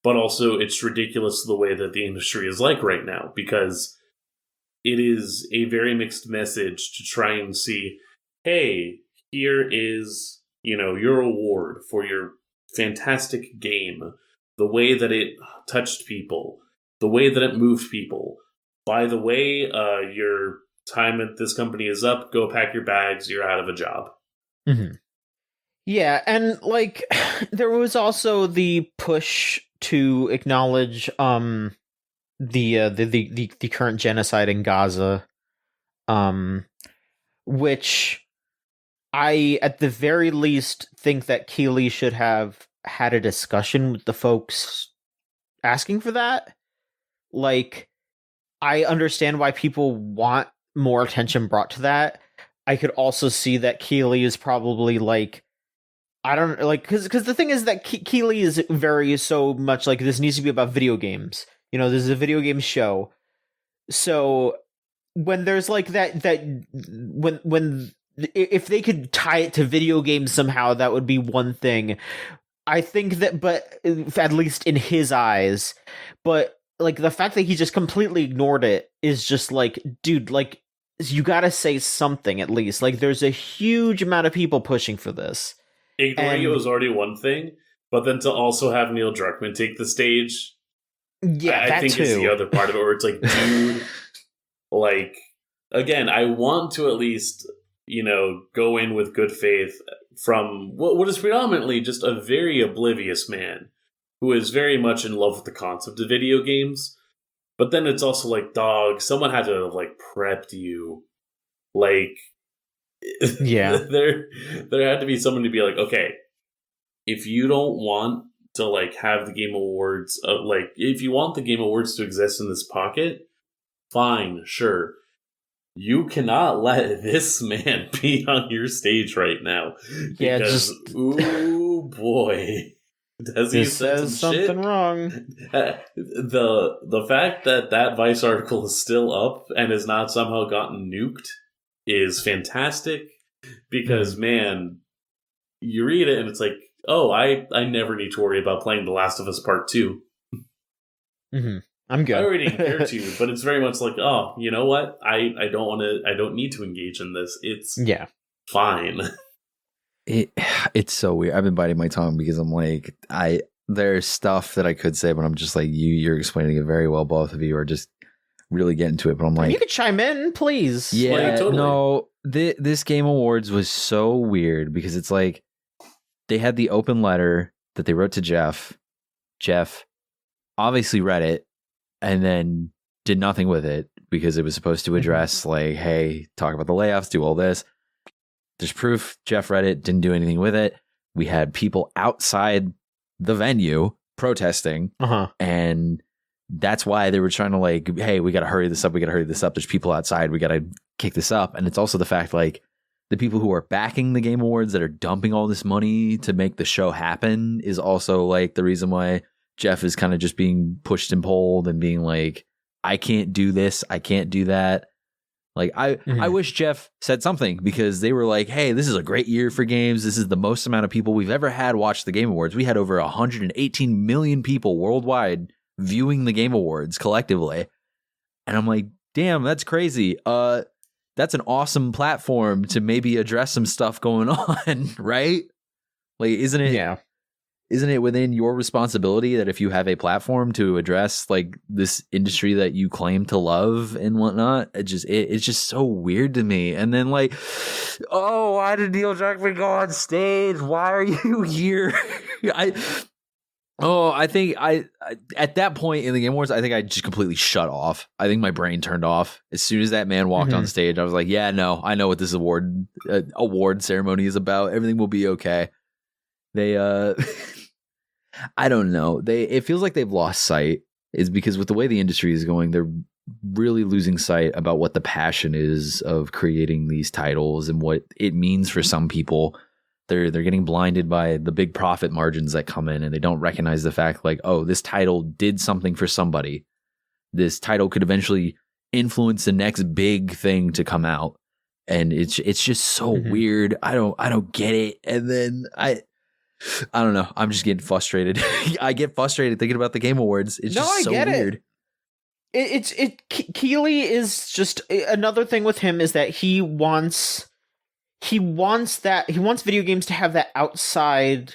But also, it's ridiculous the way that the industry is like right now, because it is a very mixed message to try and see, hey, here is, you know, your award for your fantastic game, the way that it touched people, the way that it moved people. By the way, your time at this company is up, go pack your bags, you're out of a job. Mm-hmm. Yeah, and, like, there was also the push to acknowledge the current genocide in Gaza, which I, at the very least, think that Keighley should have had a discussion with the folks asking for that. Like, I understand why people want more attention brought to that. I could also see that Keighley is probably, like, I don't, like, because the thing is that Keighley is very so much like, this needs to be about video games. You know, this is a video game show. So when there's like that when if they could tie it to video games somehow, that would be one thing. I think that, but at least in his eyes, but like the fact that he just completely ignored it is just like, dude, like, you gotta say something at least. Like, there's a huge amount of people pushing for this. Ignoring it was already one thing, but then to also have Neil Druckmann take the stage, yeah, I think is the other part of it, where it's like, dude, like, again, I want to at least, you know, go in with good faith from what is predominantly just a very oblivious man who is very much in love with the concept of video games. But then it's also like, dog, someone had to, like, prep you. Like, yeah, there had to be someone to be like, okay, if you don't want to like have the Game Awards, like if you want the Game Awards to exist in this pocket, fine, sure. You cannot let this man be on your stage right now. Yeah, because, ooh boy, does he say something wrong? The fact that Vice article is still up and has not somehow gotten nuked is fantastic. Because man, you read it and it's like, oh, I never need to worry about playing The Last of Us Part 2. Mm-hmm. I'm good. I already care to, but it's very much like, oh, you know what? I don't need to engage in this. It's fine. It's so weird. I've been biting my tongue because I'm like, there's stuff that I could say, but I'm just like, you're explaining it very well. Both of you are just really getting to it, but I'm like, you could chime in, please. Yeah, like, totally. No, this Game Awards was so weird because it's like they had the open letter that they wrote to Jeff. Jeff obviously read it and then did nothing with it because it was supposed to address like, hey, talk about the layoffs, do all this. There's proof Jeff read it, didn't do anything with it. We had people outside the venue protesting, and that's why they were trying to like, hey, we got to hurry this up. There's people outside. We got to kick this up. And it's also the fact like the people who are backing the Game Awards that are dumping all this money to make the show happen is also like the reason why Jeff is kind of just being pushed and pulled and being like, I can't do this. I can't do that. Like, I wish Jeff said something because they were like, hey, this is a great year for games. This is the most amount of people we've ever had watch the Game Awards. We had over 118 million people worldwide viewing the Game Awards collectively. And I'm like, damn, that's crazy. That's an awesome platform to maybe address some stuff going on, right? Like, isn't it? Yeah. Isn't it within your responsibility that if you have a platform to address like this industry that you claim to love and whatnot? It's just so weird to me. And then like, oh, why did Neil Druckmann go on stage? Why are you here? I think at that point in the Game Awards, I think I just completely shut off. I think my brain turned off as soon as that man walked on stage. I was like, yeah, no, I know what this award ceremony is about. Everything will be okay. They I don't know. It feels like they've lost sight. Is because with the way the industry is going, they're really losing sight about what the passion is of creating these titles and what it means for some people. They're getting blinded by the big profit margins that come in, and they don't recognize the fact like, oh, this title did something for somebody. This title could eventually influence the next big thing to come out. And it's just so weird. I don't get it. And then I don't know. I'm just getting frustrated. I get frustrated thinking about the Game Awards. It's just so weird. Keighley is just another thing with him is that he wants video games to have that outside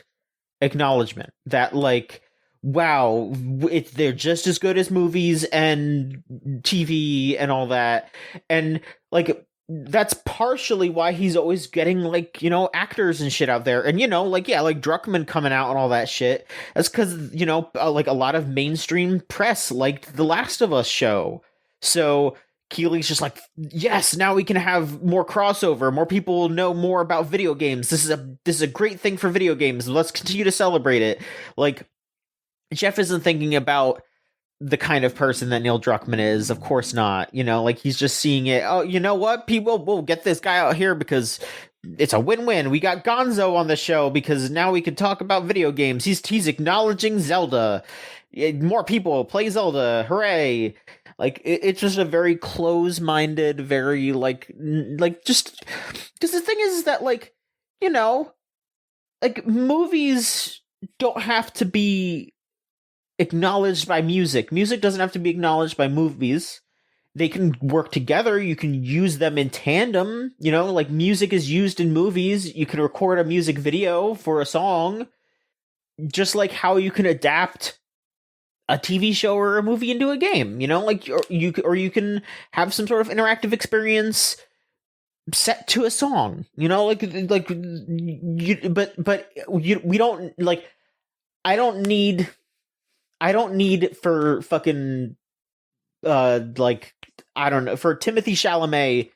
acknowledgement that like, wow, they're just as good as movies and TV and all that. And like, that's partially why he's always getting like, you know, actors and shit out there. And, you know, like, yeah, like Druckmann coming out and all that shit. That's because, you know, like a lot of mainstream press liked the Last of Us show. So Keighley's just like, yes, now we can have more crossover. More people know more about video games. This is a great thing for video games. Let's continue to celebrate it. Like, Jeff isn't thinking about the kind of person that Neil Druckmann is. Of course not. You know, like he's just seeing it. Oh, you know what? People will get this guy out here because it's a win-win. We got Gonzo on the show because now we can talk about video games. He's acknowledging Zelda. More people play Zelda. Hooray. Like it's just a very close-minded, very like just because the thing is that like, you know, like movies don't have to be acknowledged by music. Music doesn't have to be acknowledged by movies. They can work together. You can use them in tandem. You know, like music is used in movies. You can record a music video for a song, just like how you can adapt a TV show or a movie into a game. You know, like or you can have some sort of interactive experience set to a song. You know, we don't like. I don't need for fucking like, I don't know, for Timothée Chalamet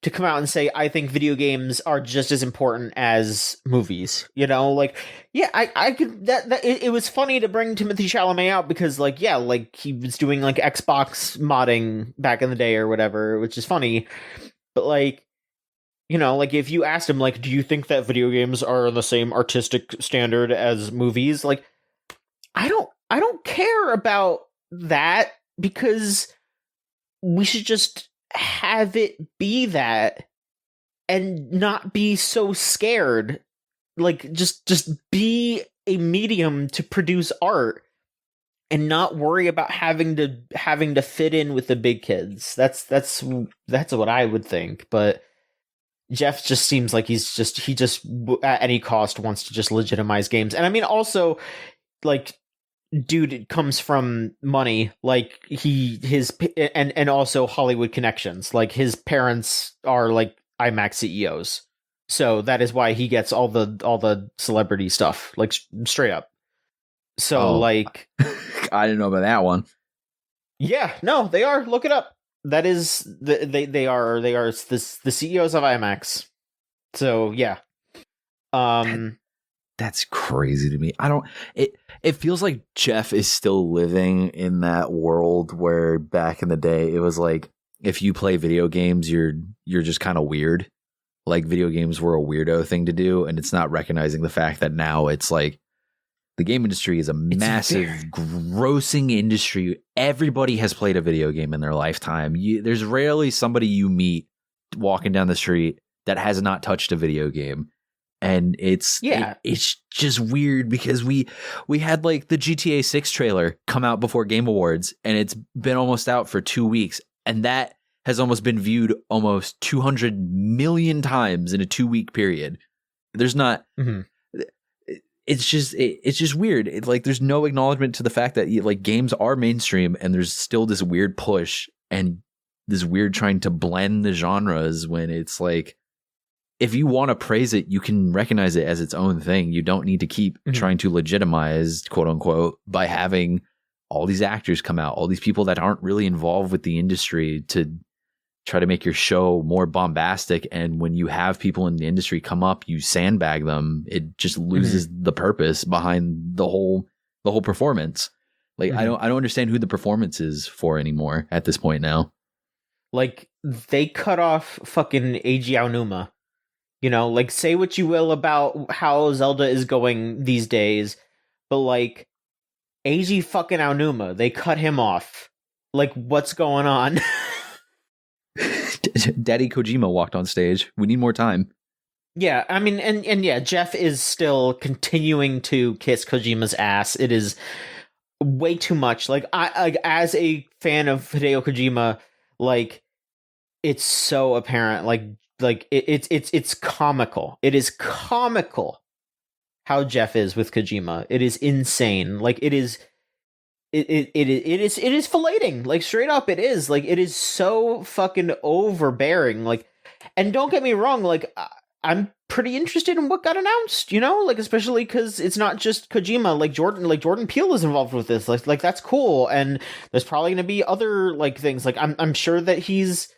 to come out and say, I think video games are just as important as movies, you know, like, yeah, I could, it was funny to bring Timothée Chalamet out because, like, yeah, like, he was doing, like, Xbox modding back in the day or whatever, which is funny, but, like, you know, like, if you asked him, like, do you think that video games are the same artistic standard as movies? Like, I don't care about that, because we should just have it be that and not be so scared. Like, just be a medium to produce art and not worry about having to fit in with the big kids. That's what I would think. But Jeff just seems like he just at any cost wants to just legitimize games. And I mean, also, like, dude comes from money, like and also Hollywood connections. Like, his parents are like IMAX CEOs, so that is why he gets all the celebrity stuff, like, straight up. So like, I didn't know about that one. Yeah, no, they are. Look it up. That is they are the CEOs of IMAX. So yeah, that's crazy to me. It feels like Jeff is still living in that world where back in the day it was like, if you play video games, you're just kind of weird. Like, video games were a weirdo thing to do, and it's not recognizing the fact that now it's like the game industry is a massive grossing industry. Everybody has played a video game in their lifetime. There's rarely somebody you meet walking down the street that has not touched a video game. And it's just weird because we had like the GTA 6 trailer come out before Game Awards, and it's been almost out for 2 weeks, and that has almost been viewed almost 200 million times in a 2-week period. There's not it's just weird. It's like there's no acknowledgement to the fact that, like, games are mainstream, and there's still this weird push and this weird trying to blend the genres, when it's like, if you want to praise it, you can recognize it as its own thing. You don't need to keep trying to legitimize, quote unquote, by having all these actors come out, all these people that aren't really involved with the industry, to try to make your show more bombastic. And when you have people in the industry come up, you sandbag them. It just loses the purpose behind the whole performance. Like, I don't understand who the performance is for anymore at this point now. Like, they cut off fucking Eiji Aonuma. You know, like, say what you will about how Zelda is going these days, but, like, Eiji fucking Aonuma, they cut him off. Like, what's going on? Daddy Kojima walked on stage. We need more time. Yeah, I mean, and yeah, Jeff is still continuing to kiss Kojima's ass. It is way too much. Like, I as a fan of Hideo Kojima, like, it's so apparent. Like it's comical. It is comical how Jeff is with Kojima. It is insane. Like, it is filleting. Like, straight up, it is. Like, it is so fucking overbearing. Like, and don't get me wrong, like, I'm pretty interested in what got announced, you know, like, especially because it's not just Kojima. Like, Jordan Peele is involved with this. Like that's cool. And there's probably going to be other, like, things. Like, I'm sure that he's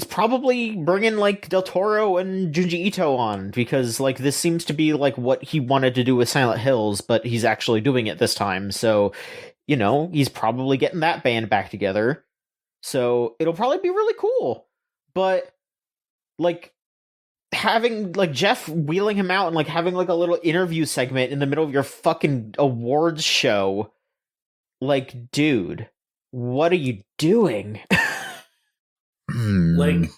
probably bringing, like, Del Toro and Junji Ito on, because, like, this seems to be, like, what he wanted to do with Silent Hills, but he's actually doing it this time. So, you know, he's probably getting that band back together. So it'll probably be really cool. But, like, having, like, Jeff wheeling him out and, like, having, like, a little interview segment in the middle of your fucking awards show, like, dude, what are you doing? Like,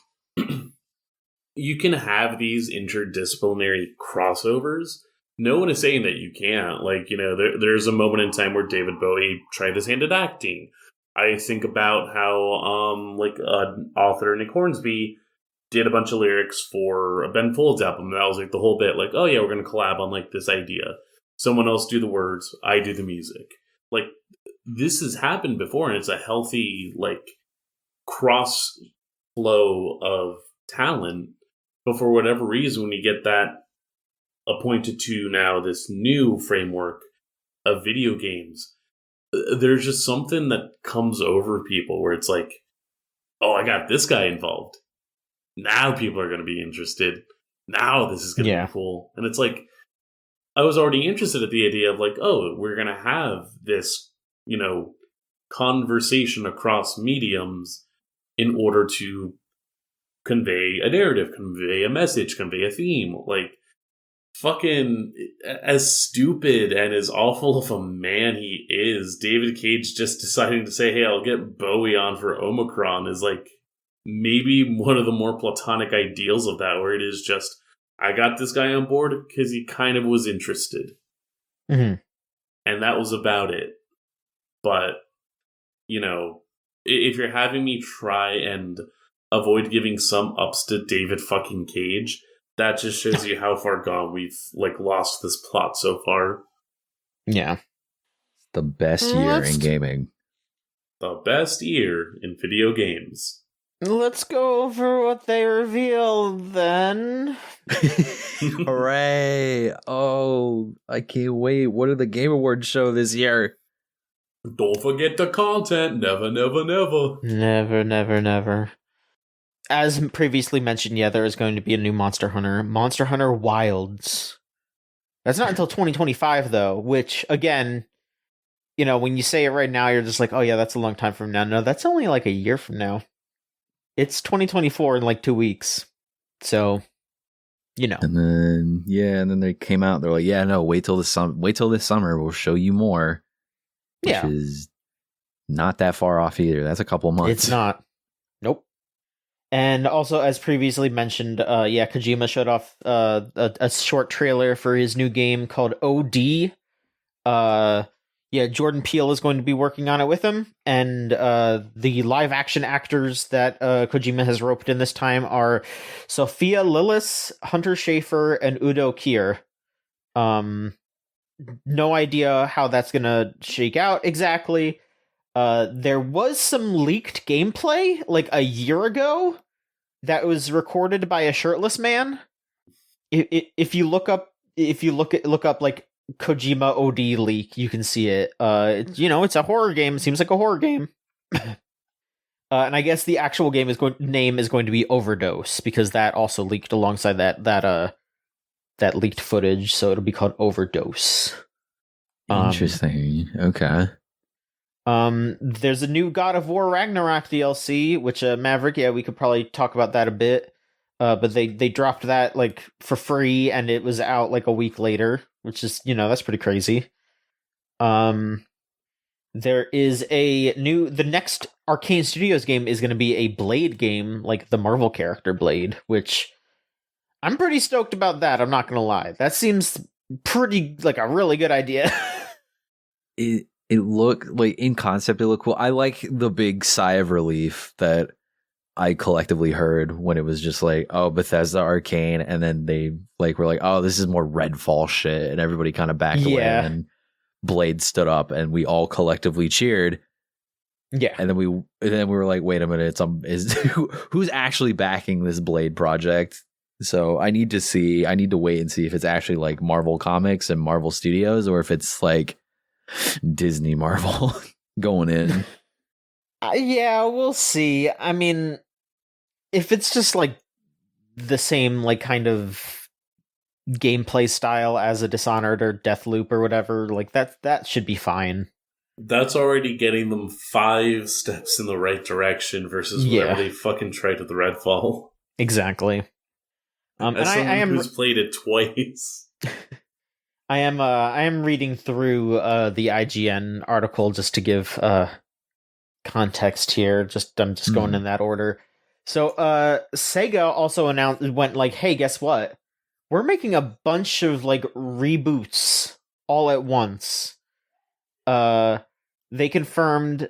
you can have these interdisciplinary crossovers. No one is saying that you can't. Like, you know, there's a moment in time where David Bowie tried his hand at acting. I think about how, like, an author, Nick Hornsby, did a bunch of lyrics for a Ben Folds album. And that was, like, the whole bit. Like, oh, yeah, we're going to collab on, like, this idea. Someone else do the words. I do the music. Like, this has happened before, and it's a healthy, like, cross flow of talent. But for whatever reason, when you get that appointed to now this new framework of video games, there's just something that comes over people where it's like, oh, I got this guy involved. Now people are going to be interested. Now this is going to be cool. And it's like, I was already interested at the idea of like, oh, we're going to have this, conversation across mediums in order to convey a narrative, convey a message, convey a theme. Like, fucking, as stupid and as awful of a man he is, David Cage just deciding to say, hey, I'll get Bowie on for Omicron is like maybe one of the more platonic ideals of that, where it is just, I got this guy on board because he kind of was interested. Mm-hmm. And that was about it. But, if you're having me try and avoid giving some ups to David fucking Cage, that just shows you how far gone we've, lost this plot so far. Yeah. The best year in gaming. The best year in video games. Let's go over what they revealed, then. Hooray! Oh, I can't wait. What did the Game Awards show this year? Don't forget the content. Never, never, never. Never, never, never. As previously mentioned, there is going to be a new Monster Hunter. Monster Hunter Wilds. That's not until 2025, though, which, again, when you say it right now, you're just like, oh yeah, that's a long time from now. No, that's only like a year from now. It's 2024 in 2 weeks. So, And then they came out. They're like, yeah, no, wait till this summer. We'll show you more. Which is not that far off either. That's a couple months. It's not. Nope. And also, as previously mentioned, Kojima showed off a short trailer for his new game called OD. Jordan Peele is going to be working on it with him, and the live-action actors that Kojima has roped in this time are Sophia Lillis, Hunter Schafer, and Udo Kier. No idea how that's gonna shake out exactly. There was some leaked gameplay a year ago that was recorded by a shirtless man. If you look up Kojima OD leak, you can see it. It's a horror game. It seems like a horror game. And I guess the actual game name is going to be Overdose, because that also leaked alongside that leaked footage, so it'll be called Overdose. Interesting. Okay. There's a new God of War Ragnarok DLC, which Maverick, we could probably talk about that a bit. But they dropped that for free, and it was out a week later, which is that's pretty crazy. There is the next Arcane Studios game is going to be a Blade game, like the Marvel character Blade, which I'm pretty stoked about that. I'm not going to lie. That seems pretty a really good idea. It looked in concept, it looked cool. I like the big sigh of relief that I collectively heard when it was just Bethesda Arcane, and then they were like, oh, this is more Redfall shit, and everybody kind of backed away, and Blade stood up, and we all collectively cheered. Yeah, and then we were like, wait a minute, who's actually backing this Blade project? So I need to wait and see if it's actually Marvel Comics and Marvel Studios, or if it's Disney Marvel going in. We'll see. I mean, if it's just the same kind of gameplay style as a Dishonored or Deathloop or whatever, that should be fine. That's already getting them 5 steps in the right direction versus whatever they fucking tried with the Redfall. Exactly. And I am who's played it twice. I am reading through the IGN article just to give context here. I'm just going in that order. So Sega also went hey, guess what? We're making a bunch of reboots all at once. They confirmed,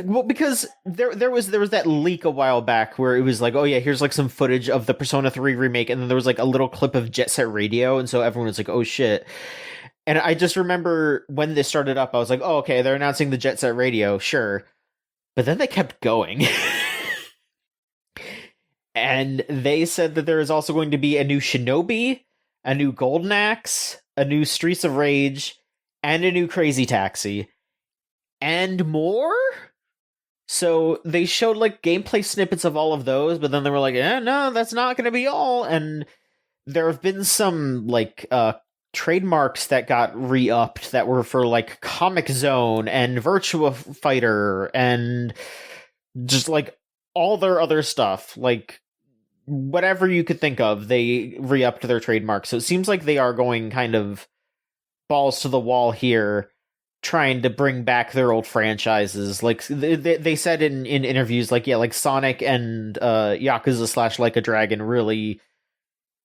well, because there was that leak a while back where it was oh yeah, here's some footage of the Persona 3 remake, and then there was a little clip of Jet Set Radio, and so everyone was oh shit. And I just remember when this started up, I was oh okay, they're announcing the Jet Set Radio, sure. But then they kept going. And they said that there is also going to be a new Shinobi, a new Golden Axe, a new Streets of Rage, and a new Crazy Taxi. And more? So they showed like gameplay snippets of all of those, but then they were like, no, that's not going to be all. And there have been some like trademarks that got re-upped that were for like Comic Zone and Virtua Fighter and just like all their other stuff. Like whatever you could think of, they re-upped their trademarks. So it seems like they are going kind of balls to the wall here, trying to bring back their old franchises. Like they said in interviews, like, yeah, like Sonic and Yakuza / Like a Dragon really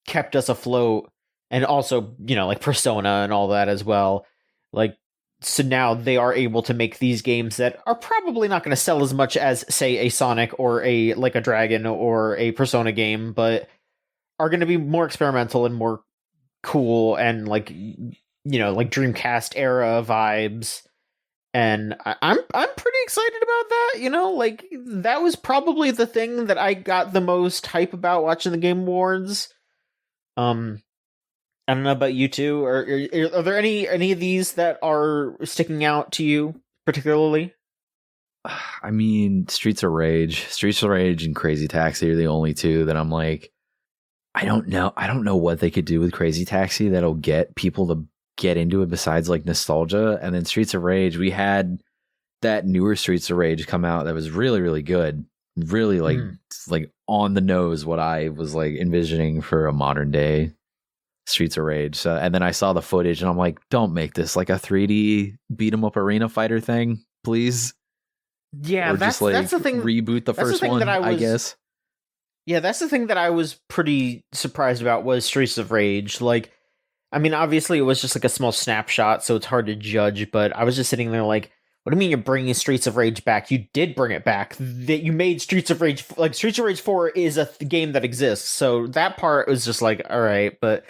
kept us afloat, and also, you know, like Persona and all that as well. Like, so now they are able to make these games that are probably not going to sell as much as, say, a Sonic or a Like a Dragon or a Persona game, but are going to be more experimental and more cool and like, you know, like Dreamcast era vibes. And I'm pretty excited about that, you know, like that was probably the thing that I got the most hype about watching the Game Awards. I don't know about you two, or are there any of these that are sticking out to you particularly? I mean, Streets of Rage, and Crazy Taxi are the only two that I'm like, I don't know what they could do with Crazy Taxi that'll get people to get into it besides like nostalgia. And then Streets of Rage, we had that newer Streets of Rage come out that was really, really good. Really like on the nose what I was like envisioning for a modern day Streets of Rage. So, and then I saw the footage and I'm like, don't make this like a 3D beat 'em up arena fighter thing, please. Yeah, or that's the thing. Reboot the first one, I guess. Yeah, that's the thing that I was pretty surprised about was Streets of Rage. Like, I mean, obviously it was just like a small snapshot, so it's hard to judge, but I was just sitting there like, what do you mean you're bringing Streets of Rage back? You did bring it back. That you made Streets of Rage, like Streets of Rage 4 is a game that exists. So that part was just like, all right, but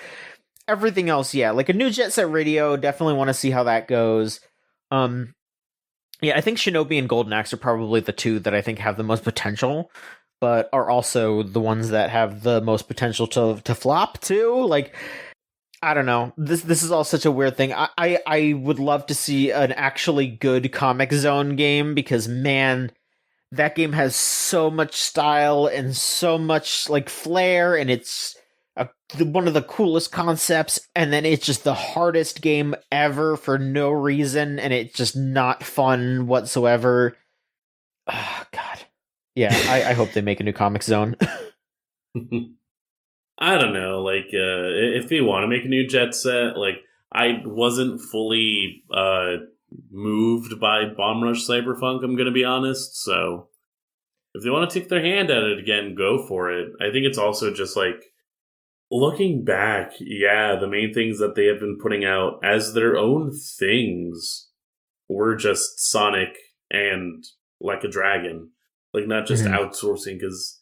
everything else, yeah, like a new Jet Set Radio, definitely want to see how that goes. Yeah, I think Shinobi and Golden Axe are probably the two that I think have the most potential, but are also the ones that have the most potential to flop too. Like, I don't know. This is all such a weird thing. I would love to see an actually good Comic Zone game, because man, that game has so much style and so much like flair, and it's one of the coolest concepts, and then it's just the hardest game ever for no reason, and it's just not fun whatsoever. Oh, God. Yeah, I hope they make a new Comic Zone. I don't know, like, if they want to make a new Jet Set, like, I wasn't fully moved by Bomb Rush Cyberpunk, I'm going to be honest, so if they want to take their hand at it again, go for it. I think it's also just, like, looking back, yeah, the main things that they have been putting out as their own things were just Sonic and Like a Dragon. Like, not just outsourcing, because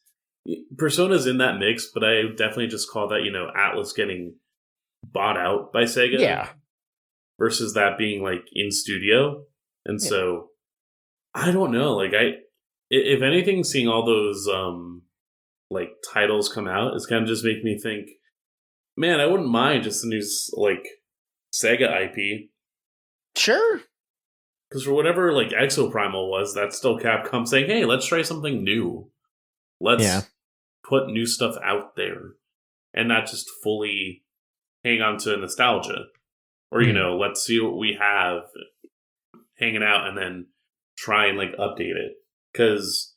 Persona's in that mix, but I definitely just call that, you know, Atlas getting bought out by Sega. Yeah. Versus that being, like, in studio. And so, I don't know. Like, if anything, seeing all those, like, titles come out is kind of just make me think, man, I wouldn't mind just a new, like, Sega IP. Sure. Because for whatever, like, Exoprimal was, that's still Capcom saying, hey, let's try something new. Let's put new stuff out there. And not just fully hang on to nostalgia. Or, you know, let's see what we have hanging out and then try and, like, update it. Because,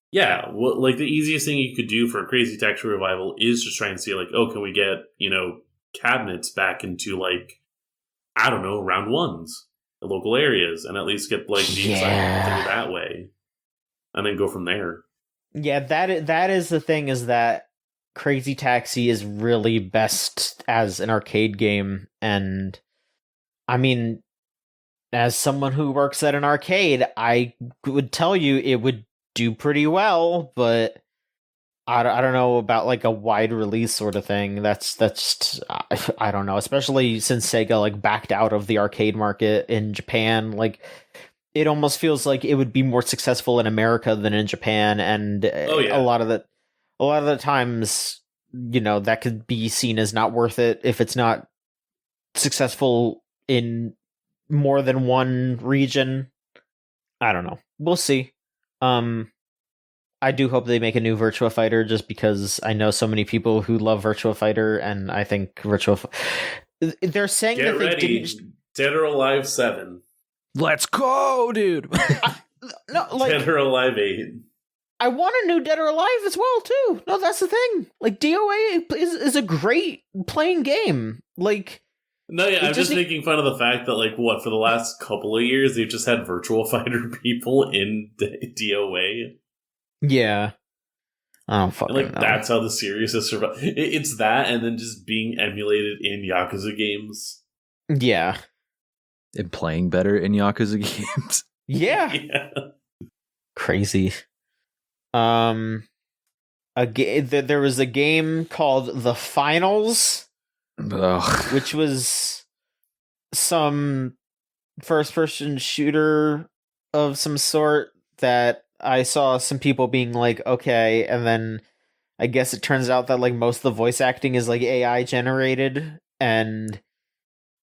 yeah, like, the easiest thing you could do for a Crazy Taxi Revival is just try and see, like, oh, can we get, you know, cabinets back into, like, I don't know, round ones, the local areas, and at least get, like, the excitement through that way. And then go from there. Yeah, that is the thing, is that Crazy Taxi is really best as an arcade game, and I mean, as someone who works at an arcade, I would tell you it would do pretty well, but I don't know about like a wide release sort of thing. That's I don't know, especially since Sega like backed out of the arcade market in Japan. Like, it almost feels like it would be more successful in America than in Japan, and a lot of the times, you know, that could be seen as not worth it if it's not successful in more than one region. I don't know. We'll see. I do hope they make a new Virtua Fighter, just because I know so many people who love Virtua Fighter, and I think they're saying Get that they ready. didn't. Dead or Alive 7. Let's go, dude. No, like, Dead or Alive 8. I want a new Dead or Alive as well too. No, that's the thing. Like, DOA is a great playing game. Like, no, yeah, I'm just making fun of the fact that, like, for the last couple of years, they've just had Virtual Fighter people in DOA. Yeah. I don't fucking know. That's how the series has survived. It's that, and then just being emulated in Yakuza games. Yeah. And playing better in Yakuza games. Yeah. Crazy. There was a game called The Finals, which was some first-person shooter of some sort that I saw some people being like, okay, and then I guess it turns out that, like, most of the voice acting is, like, AI generated, and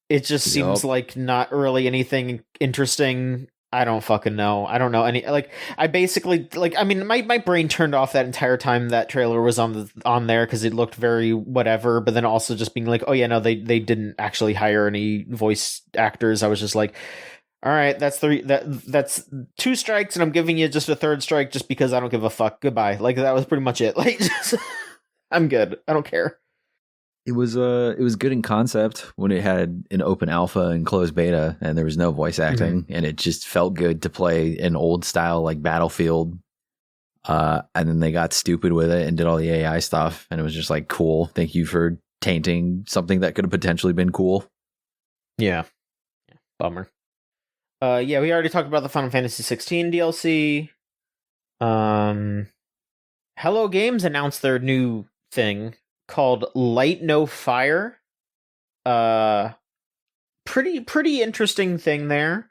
it just seems like not really anything interesting. I don't fucking know. I don't know any, like, I basically, like, I mean, my brain turned off that entire time that trailer was on there, because it looked very whatever, but then also just being like, oh yeah, no, they didn't actually hire any voice actors. I was just like, all right, that's 2 strikes, and I'm giving you just a 3rd strike just because I don't give a fuck. Goodbye. Like, that was pretty much it. Like, I'm good. I don't care. It was good in concept when it had an open alpha and closed beta, and there was no voice acting, and it just felt good to play an old style like Battlefield. And then they got stupid with it and did all the AI stuff, and it was just like, cool. Thank you for tainting something that could have potentially been cool. Yeah. Bummer. Yeah, we already talked about the Final Fantasy 16 DLC. Hello Games announced their new thing called Light No Fire. Pretty interesting thing there.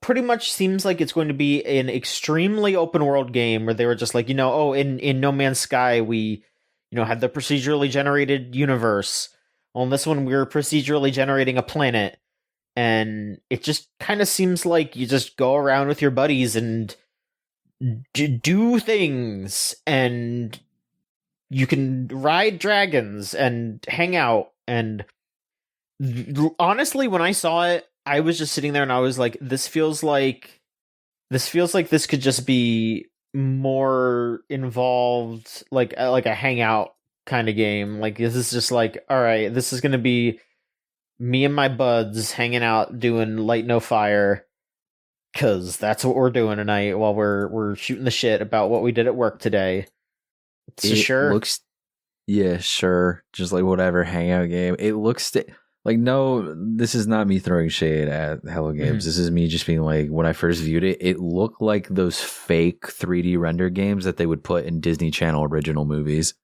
Pretty much seems like it's going to be an extremely open world game where they were just like, in No Man's Sky we, had the procedurally generated universe. Well, in this one we're procedurally generating a planet, and it just kind of seems like you just go around with your buddies and do things, and you can ride dragons and hang out. And honestly, when I saw it, I was just sitting there and I was like, this feels like this could just be more involved, like a hangout kind of game. Like, this is just like, all right, this is going to be me and my buds hanging out doing Light No Fire, because that's what we're doing tonight while we're shooting the shit about what we did at work today. So sure. Looks, yeah, sure. Just like whatever hangout game. It looks like, no, this is not me throwing shade at Hello Games. This is me just being like, when I first viewed it, it looked like those fake 3D render games that they would put in Disney Channel original movies.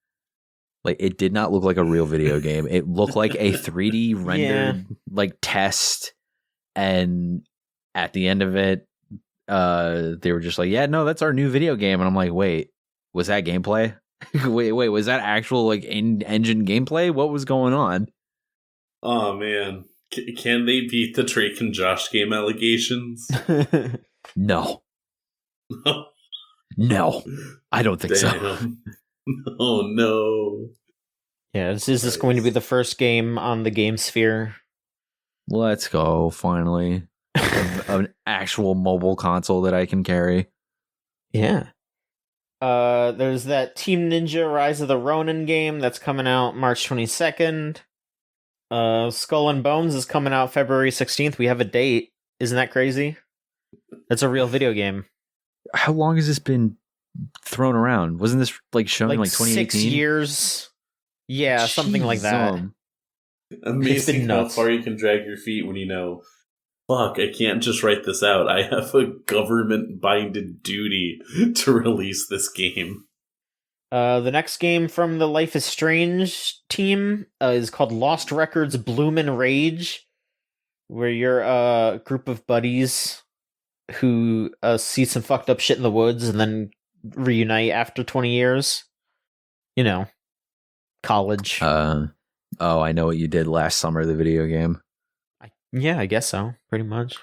Like, it did not look like a real video game. It looked like a 3D rendered like test, and at the end of it, they were just like, yeah, no, that's our new video game. And I'm like, wait, was that gameplay? wait, was that actual like in-engine gameplay? What was going on? Oh man, can they beat the Drake and Josh game allegations? No, no, I don't think so. Oh no. Yeah, is this going to be the first game on the Game Sphere? Let's go, finally. An actual mobile console that I can carry. Yeah. There's that Team Ninja Rise of the Ronin game that's coming out March 22nd. Skull and Bones is coming out February 16th. We have a date. Isn't that crazy? That's a real video game. How long has this been thrown around? Wasn't this like shown in like 2018? 6 years. Yeah, something like that. Amazing how far you can drag your feet when fuck, I can't just write this out. I have a government-binded duty to release this game. The next game from the Life is Strange team is called Lost Records Bloom and Rage, where you're a group of buddies who see some fucked up shit in the woods and then reunite after 20 years. College. Oh, I know what you did last summer, the video game. Yeah, I guess so. Pretty much.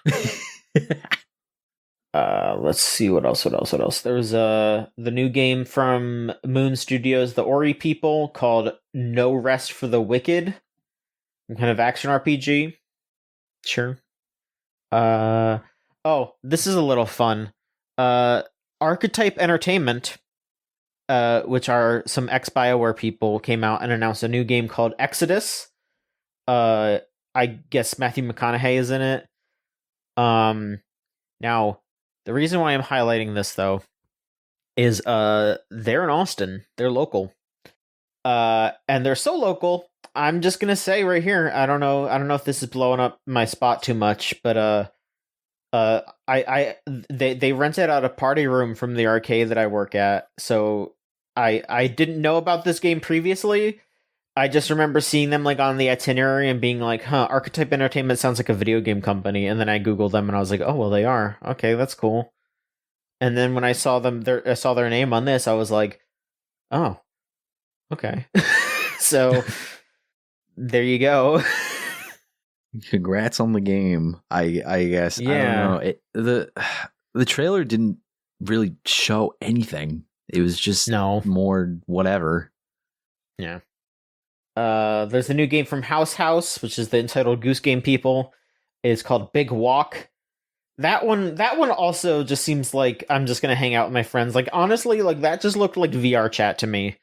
Let's see what else. There's the new game from Moon Studios, the Ori people, called No Rest for the Wicked. Some kind of action RPG. Sure. Oh, this is a little fun. Archetype Entertainment, which are some ex-BioWare people, came out and announced a new game called Exodus. I guess Matthew McConaughey is in it. Now, the reason why I'm highlighting this, though, is they're in Austin. They're local. And they're so local, I'm just gonna say right here, I don't know if this is blowing up my spot too much, but they rented out a party room from the arcade that I work at, so I didn't know about this game previously. I just remember seeing them like on the itinerary and being like, huh, Archetype Entertainment sounds like a video game company. And then I Googled them and I was like, oh, well, they are. Okay, that's cool. And then when I saw I saw their name on this, I was like, oh, okay. So there you go. Congrats on the game. I guess. Yeah. I don't know. The trailer didn't really show anything. It was just more whatever. Yeah. There's a new game from House, which is the Entitled Goose Game people. It's called Big Walk. That one also just seems like I'm just gonna hang out with my friends. Like, honestly, like that just looked like VR chat to me.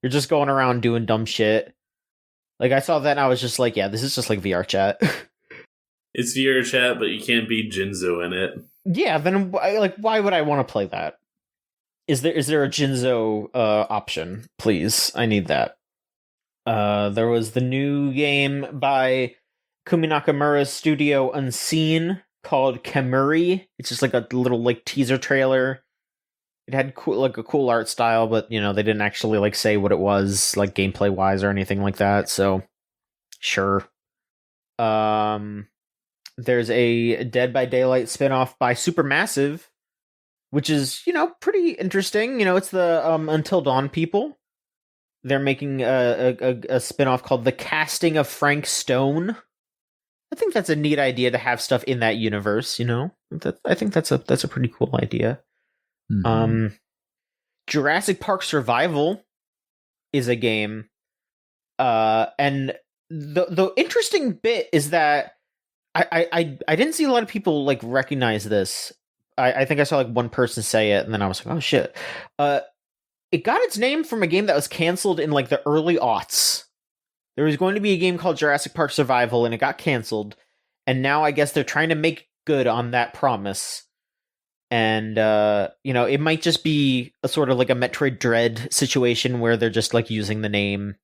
You're just going around doing dumb shit. Like, I saw that and I was just like, yeah, this is just like VR chat. It's VR chat, but you can't be Jinzo in it. Yeah, then why would I want to play that? Is there a Jinzo option? Please, I need that. There was the new game by Kumi Nakamura's studio Unseen called Kamuri. It's just like a little like teaser trailer. It had a cool art style, but they didn't actually like say what it was like gameplay wise or anything like that. So sure. There's a Dead by Daylight spinoff by Supermassive, which is pretty interesting. It's the Until Dawn people. They're making a spinoff called The Casting of Frank Stone. I think that's a neat idea to have stuff in that universe. I think that's a pretty cool idea. Mm-hmm. Jurassic Park Survival is a game, and the interesting bit is that I didn't see a lot of people like recognize this. I think I saw like one person say it, and then I was like, oh shit. It got its name from a game that was canceled in like the early aughts. There was going to be a game called Jurassic Park Survival, and it got canceled. And now I guess they're trying to make good on that promise. And, it might just be a sort of like a Metroid Dread situation where they're just like using the name.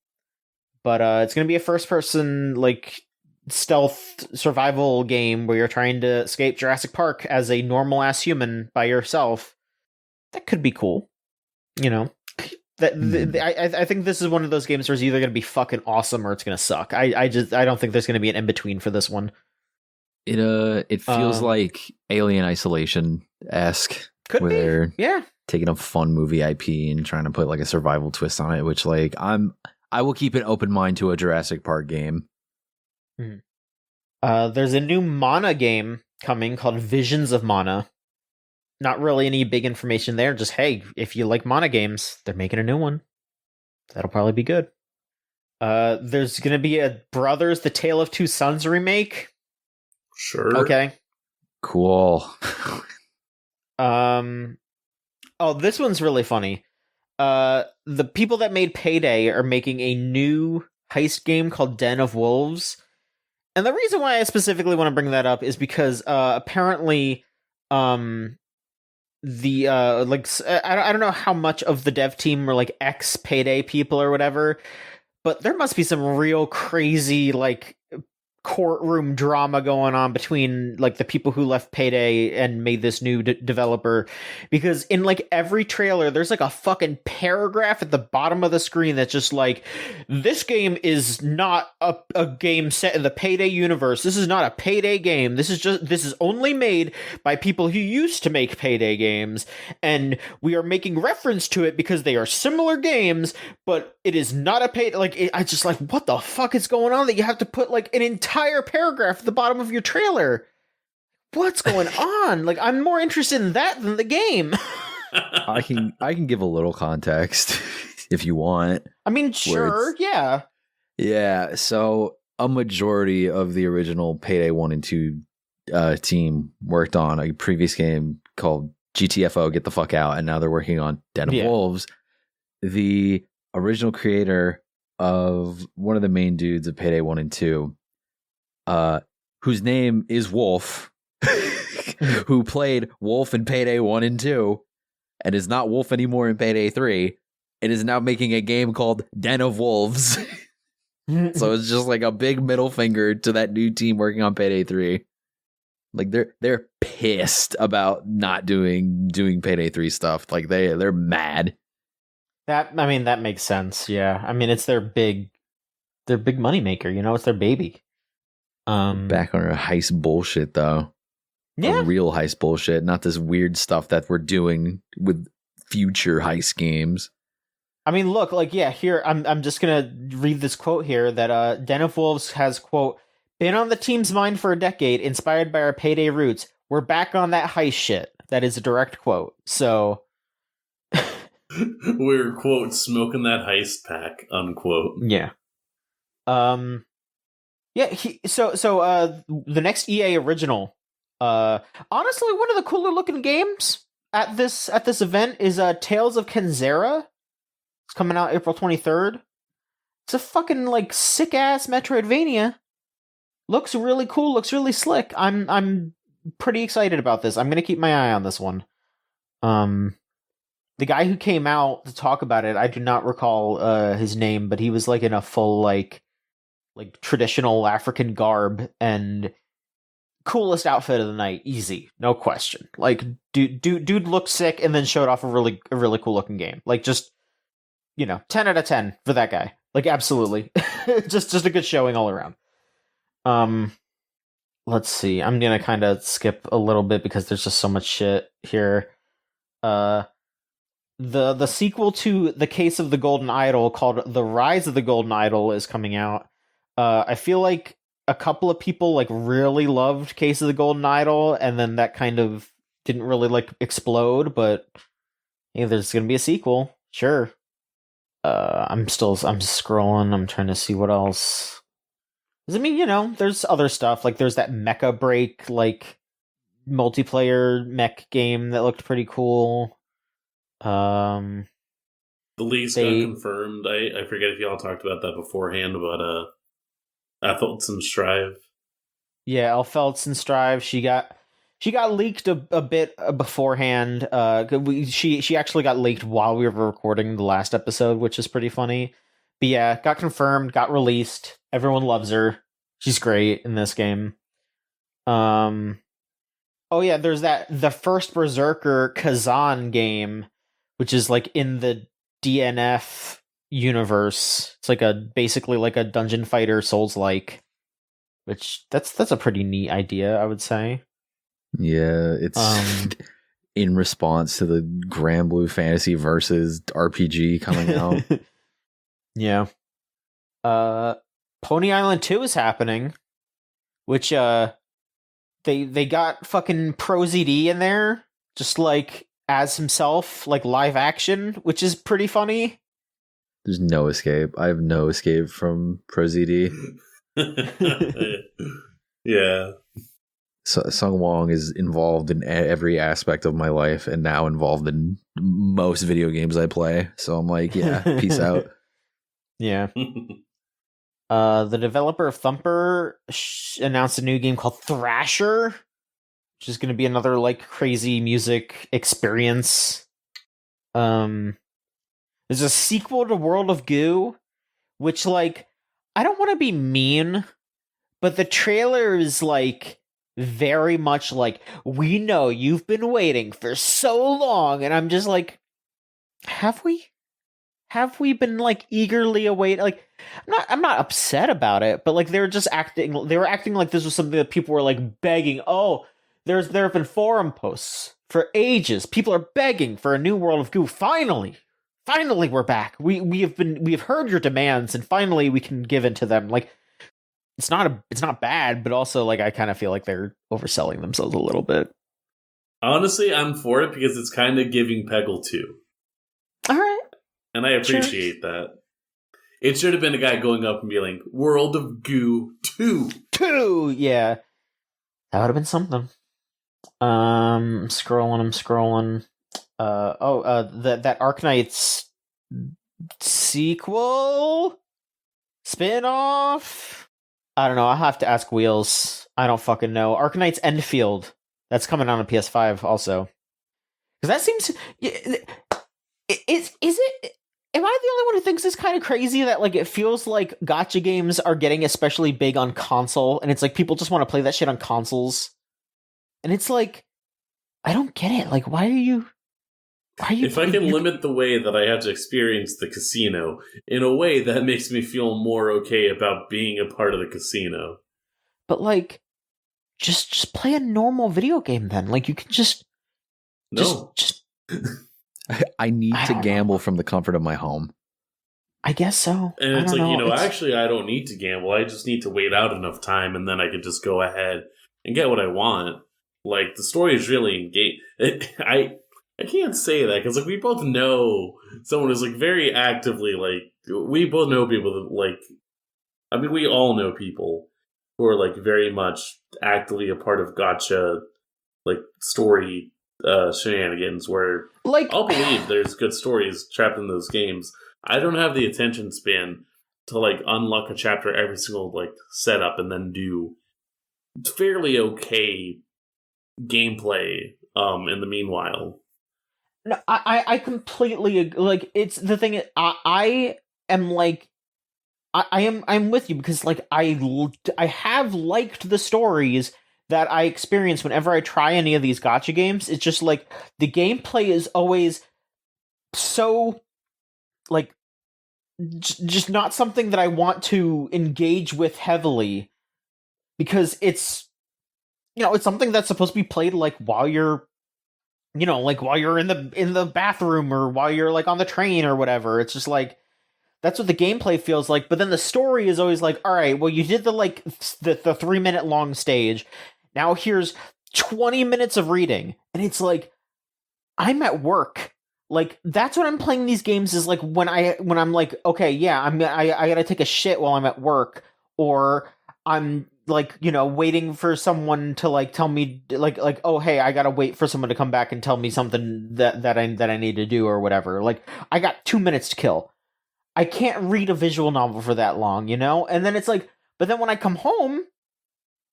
But it's going to be a first-person like stealth survival game where you're trying to escape Jurassic Park as a normal-ass human by yourself. That could be cool. I think this is one of those games where it's either going to be fucking awesome or it's going to suck. I don't think there's going to be an in-between for this one. It feels like Alien Isolation-esque. Could be, they're yeah. Taking a fun movie IP and trying to put like a survival twist on it, which like I will keep an open mind to a Jurassic Park game. There's a new Mana game coming called Visions of Mana. Not really any big information there. Just, hey, if you like Mana games, they're making a new one. That'll probably be good. There's going to be a Brothers, The Tale of Two Sons remake. Sure. Okay. Cool. Oh, this one's really funny. The people that made Payday are making a new heist game called Den of Wolves. And the reason why I specifically want to bring that up is because apparently the I don't know how much of the dev team were like ex Payday people or whatever, but there must be some real crazy like courtroom drama going on between like the people who left Payday and made this new developer, because in like every trailer there's like a fucking paragraph at the bottom of the screen that's just like, this game is not a game set in the Payday universe. This is not a Payday game. This is only made by people who used to make Payday games, and we are making reference to it because they are similar games, but it is not a Payday. Like, I just like, what the fuck is going on that you have to put like an entire paragraph at the bottom of your trailer? what's going on? Like, I'm more interested in that than the game. I can give a little context if you want. I mean, sure, yeah. Yeah, so a majority of the original Payday 1 and 2 team worked on a previous game called GTFO, Get the Fuck Out, and now they're working on Den of Wolves. The original creator of one of the main dudes of Payday 1 and 2, whose name is Wolf, who played Wolf in Payday 1 and 2, and is not Wolf anymore in Payday 3, and is now making a game called Den of Wolves. So it's just like a big middle finger to that new team working on Payday 3. Like they're pissed about not doing Payday 3 stuff. Like they're mad. That makes sense. Yeah. I mean, it's their big moneymaker, you know, it's their baby. Back on our heist bullshit though. Yeah. Real heist bullshit, not this weird stuff that we're doing with future heist games. I mean, look, like, yeah, here, I'm just gonna read this quote here that Den of Wolves has, quote, been on the team's mind for a decade, inspired by our Payday roots. We're back on that heist shit. That is a direct quote. So we're, quote, smoking that heist pack, unquote. Yeah. Yeah, so the next EA original, honestly, one of the cooler looking games at this event is Tales of Kenzera. It's coming out April 23rd. It's a fucking, like, sick-ass Metroidvania. Looks really cool, looks really slick. I'm pretty excited about this. I'm gonna keep my eye on this one. The guy who came out to talk about it, I do not recall his name, but he was, like, in a full, like traditional African garb, and coolest outfit of the night, easy, no question. Like, dude looked sick, and then showed off a really cool looking game. Like, just, you know, 10 out of 10 for that guy. Like, absolutely. just a good showing all around. Let's see. I'm gonna kind of skip a little bit because there's just so much shit here. The sequel to The Case of the Golden Idol, called The Rise of the Golden Idol, is coming out. I feel like a couple of people, like, really loved Case of the Golden Idol, and then that kind of didn't really, like, explode, but hey, there's gonna be a sequel. Sure. I'm scrolling. I'm trying to see what else. I mean, you know, there's other stuff. Like, there's that Mecha Break, like, multiplayer mech game that looked pretty cool. The lease got confirmed. I forget if y'all talked about that beforehand, but Elfeltz and Strive. Yeah, Elfeltz and Strive. She got leaked a bit beforehand. She actually got leaked while we were recording the last episode, which is pretty funny. But yeah, got confirmed, got released. Everyone loves her. She's great in this game. Oh yeah, there's the first Berserker Kazan game, which is, like, in the DNF universe. It's like basically like a dungeon fighter Souls-like, which that's a pretty neat idea, I would say. Yeah, it's in response to the Granblue Fantasy Versus RPG coming out. Yeah. Pony Island 2 is happening, which they got fucking ProZD in there, just, like, as himself, like, live action, which is pretty funny. There's no escape. I have no escape from ProZD. Yeah. Sung Wong is involved in every aspect of my life, and now involved in most video games I play. So I'm like, yeah, peace out. Yeah. The developer of Thumper announced a new game called Thrasher, which is going to be another, like, crazy music experience. There's a sequel to World of Goo, which, like, I don't want to be mean, but the trailer is, like, very much like, we know you've been waiting for so long, and I'm just like, have we been, like, eagerly awaiting? Like, I'm not upset about it, but, like, they were acting like this was something that people were, like, begging. Oh, there have been forum posts for ages. People are begging for a new World of Goo. Finally we're back. We have heard your demands, and finally we can give in to them. Like, it's not bad, but also like I kind of feel like they're overselling themselves a little bit. Honestly, I'm for it because it's kind of giving Peggle 2. All right. And I appreciate that. It should have been a guy going up and being like, World of Goo 2. 2, yeah. That would have been something. I'm scrolling. That Arknights sequel? Spin-off? I don't know, I'll have to ask Wheels. I don't fucking know. Arknights Enfield. That's coming out on PS5 also. Because that seems... Is it... Am I the only one who thinks it's kind of crazy that, like, it feels like gacha games are getting especially big on console, and it's like people just want to play that shit on consoles? And it's like, I don't get it. Like, why are you... If I can limit the way that I have to experience the casino in a way that makes me feel more okay about being a part of the casino. But, like, just play a normal video game then. Like, you can just... No. Just I need to gamble from the comfort of my home. I guess so. And it's like, actually, I don't need to gamble. I just need to wait out enough time, and then I can just go ahead and get what I want. Like, the story is really engaged. I can't say that, because, like, we both know someone who's, like, very actively, like, we both know people that, like, I mean, we all know people who are, like, very much actively a part of gacha, like, story shenanigans where, like, I'll believe there's good stories trapped in those games. I don't have the attention span to, like, unlock a chapter every single, like, setup and then do fairly okay gameplay in the meanwhile. No, I completely, like, it's the thing. I am like, I'm with you because, like, I have liked the stories that I experience whenever I try any of these gacha games. It's just like the gameplay is always so, like, just not something that I want to engage with heavily, because it's, it's something that's supposed to be played like while you're, like while you're in the bathroom or while you're like on the train or whatever. It's just like, that's what the gameplay feels like. But then the story is always like, all right, well, you did the 3-minute long stage. Now here's 20 minutes of reading. And it's like, I'm at work. Like, that's when I'm playing these games, is like when I'm like, okay, yeah, I gotta take a shit while I'm at work, or I'm like, waiting for someone to like tell me like, oh, hey, I gotta wait for someone to come back and tell me something that I need to do or whatever. Like, I got 2 minutes to kill. I can't read a visual novel for that long, And then it's like, but then when I come home,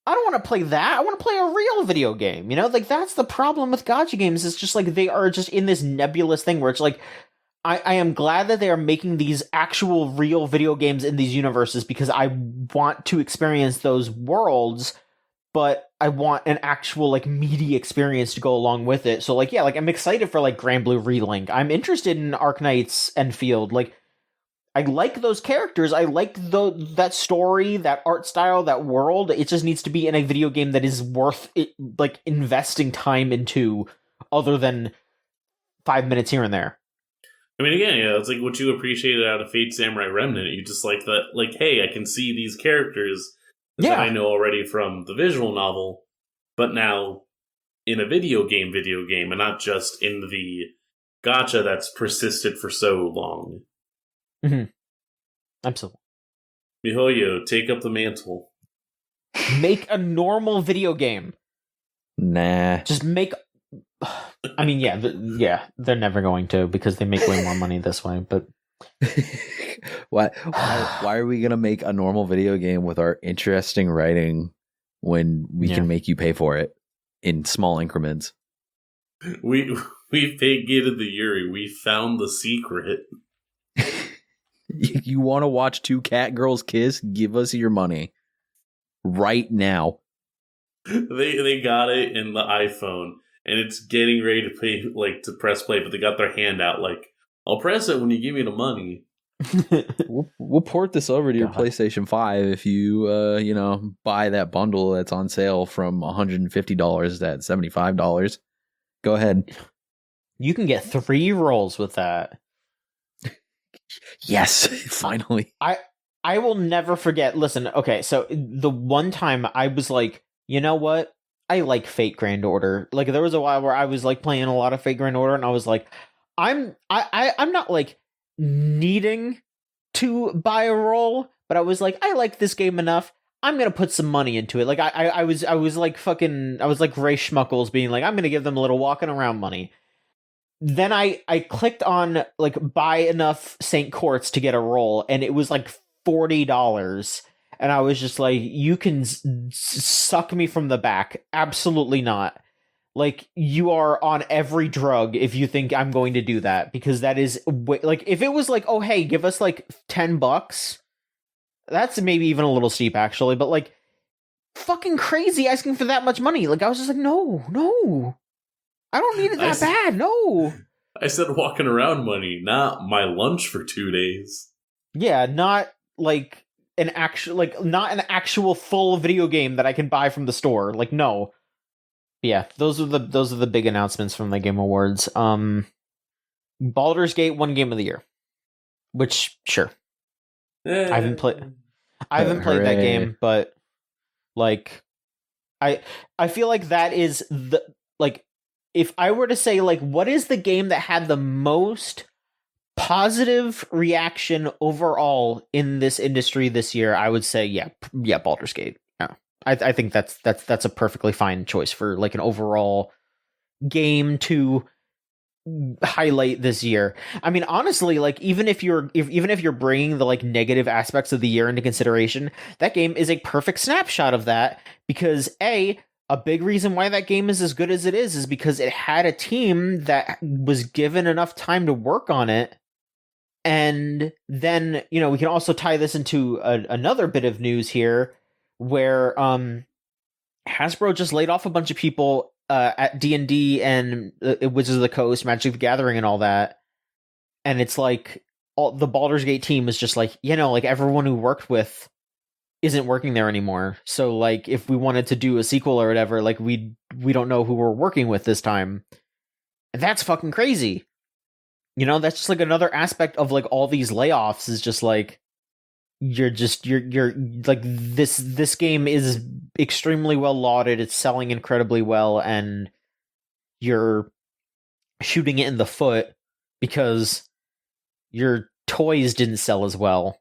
I don't want to play that. I want to play a real video game, Like, that's the problem with gacha games. It's just like they are just in this nebulous thing where it's like, I am glad that they are making these actual real video games in these universes, because I want to experience those worlds, but I want an actual, like, meaty experience to go along with it. So, like, yeah, like, I'm excited for, like, Granblue Relink. I'm interested in Arknights Enfield. Like, I like those characters. I like that story, that art style, that world. It just needs to be in a video game that is worth it, like, investing time into, other than 5 minutes here and there. I mean, again, it's like what you appreciated out of Fate Samurai Remnant. You just like that, like, hey, I can see these characters that I know already from the visual novel, but now in a video game, and not just in the gacha that's persisted for so long. Mm-hmm. Absolutely. MiHoYo, take up the mantle. Make a normal video game. Nah. Just make... I mean, they're never going to, because they make way more money this way, but... Why are we going to make a normal video game with our interesting writing when we can make you pay for it in small increments? We gated the Yuri. We found the secret. You want to watch two cat girls kiss? Give us your money right now. They got it in the iPhone, and it's getting ready to play, like, to press play, but they got their hand out like, I'll press it when you give me the money. We'll port this over to your PlayStation 5 if you buy that bundle that's on sale from $150 at $75. Go ahead. You can get 3 rolls with that. Yes, finally. I I will never forget. Listen, okay, so the one time I was like, you know what? I like Fate Grand Order. Like, there was a while where I was like playing a lot of Fate Grand Order, and I was like, I'm not like needing to buy a roll, but I was like, I like this game enough. I'm gonna put some money into it. Like I was like fucking, I was like Ray Schmuckles being like, I'm gonna give them a little walking around money. Then I clicked on like buy enough St. Courts to get a roll, and it was like $40. And I was just like, you can suck me from the back. Absolutely not. Like, you are on every drug if you think I'm going to do that, because that is like, if it was like, oh, hey, give us like $10, that's maybe even a little steep actually, but like, fucking crazy asking for that much money. Like, I was just like, no, I don't need it that bad. No. I said walking around money, not my lunch for 2 days. Yeah, not like not an actual full video game that I can buy from the store. Like, no. Yeah, those are the big announcements from the Game Awards. Baldur's Gate won Game of the Year, which sure. I haven't played that game, but like I feel like that is the, like, if I were to say like what is the game that had the most positive reaction overall in this industry this year, I would say yeah, Baldur's Gate. Yeah. I think that's a perfectly fine choice for like an overall game to highlight this year. I mean, honestly, like even if you're bringing the like negative aspects of the year into consideration, that game is a perfect snapshot of that, because a big reason why that game is as good as it is because it had a team that was given enough time to work on it. And then, you know, we can also tie this into another bit of news here, where Hasbro just laid off a bunch of people at D&D and Wizards of the Coast, Magic the Gathering, and all that. And it's like the Baldur's Gate team is just like, you know, like everyone who worked with isn't working there anymore. So like, if we wanted to do a sequel or whatever, like we don't know who we're working with this time. And that's fucking crazy. You know, that's just like another aspect of like all these layoffs is just like, you're like, this game is extremely well lauded. It's selling incredibly well, and you're shooting it in the foot because your toys didn't sell as well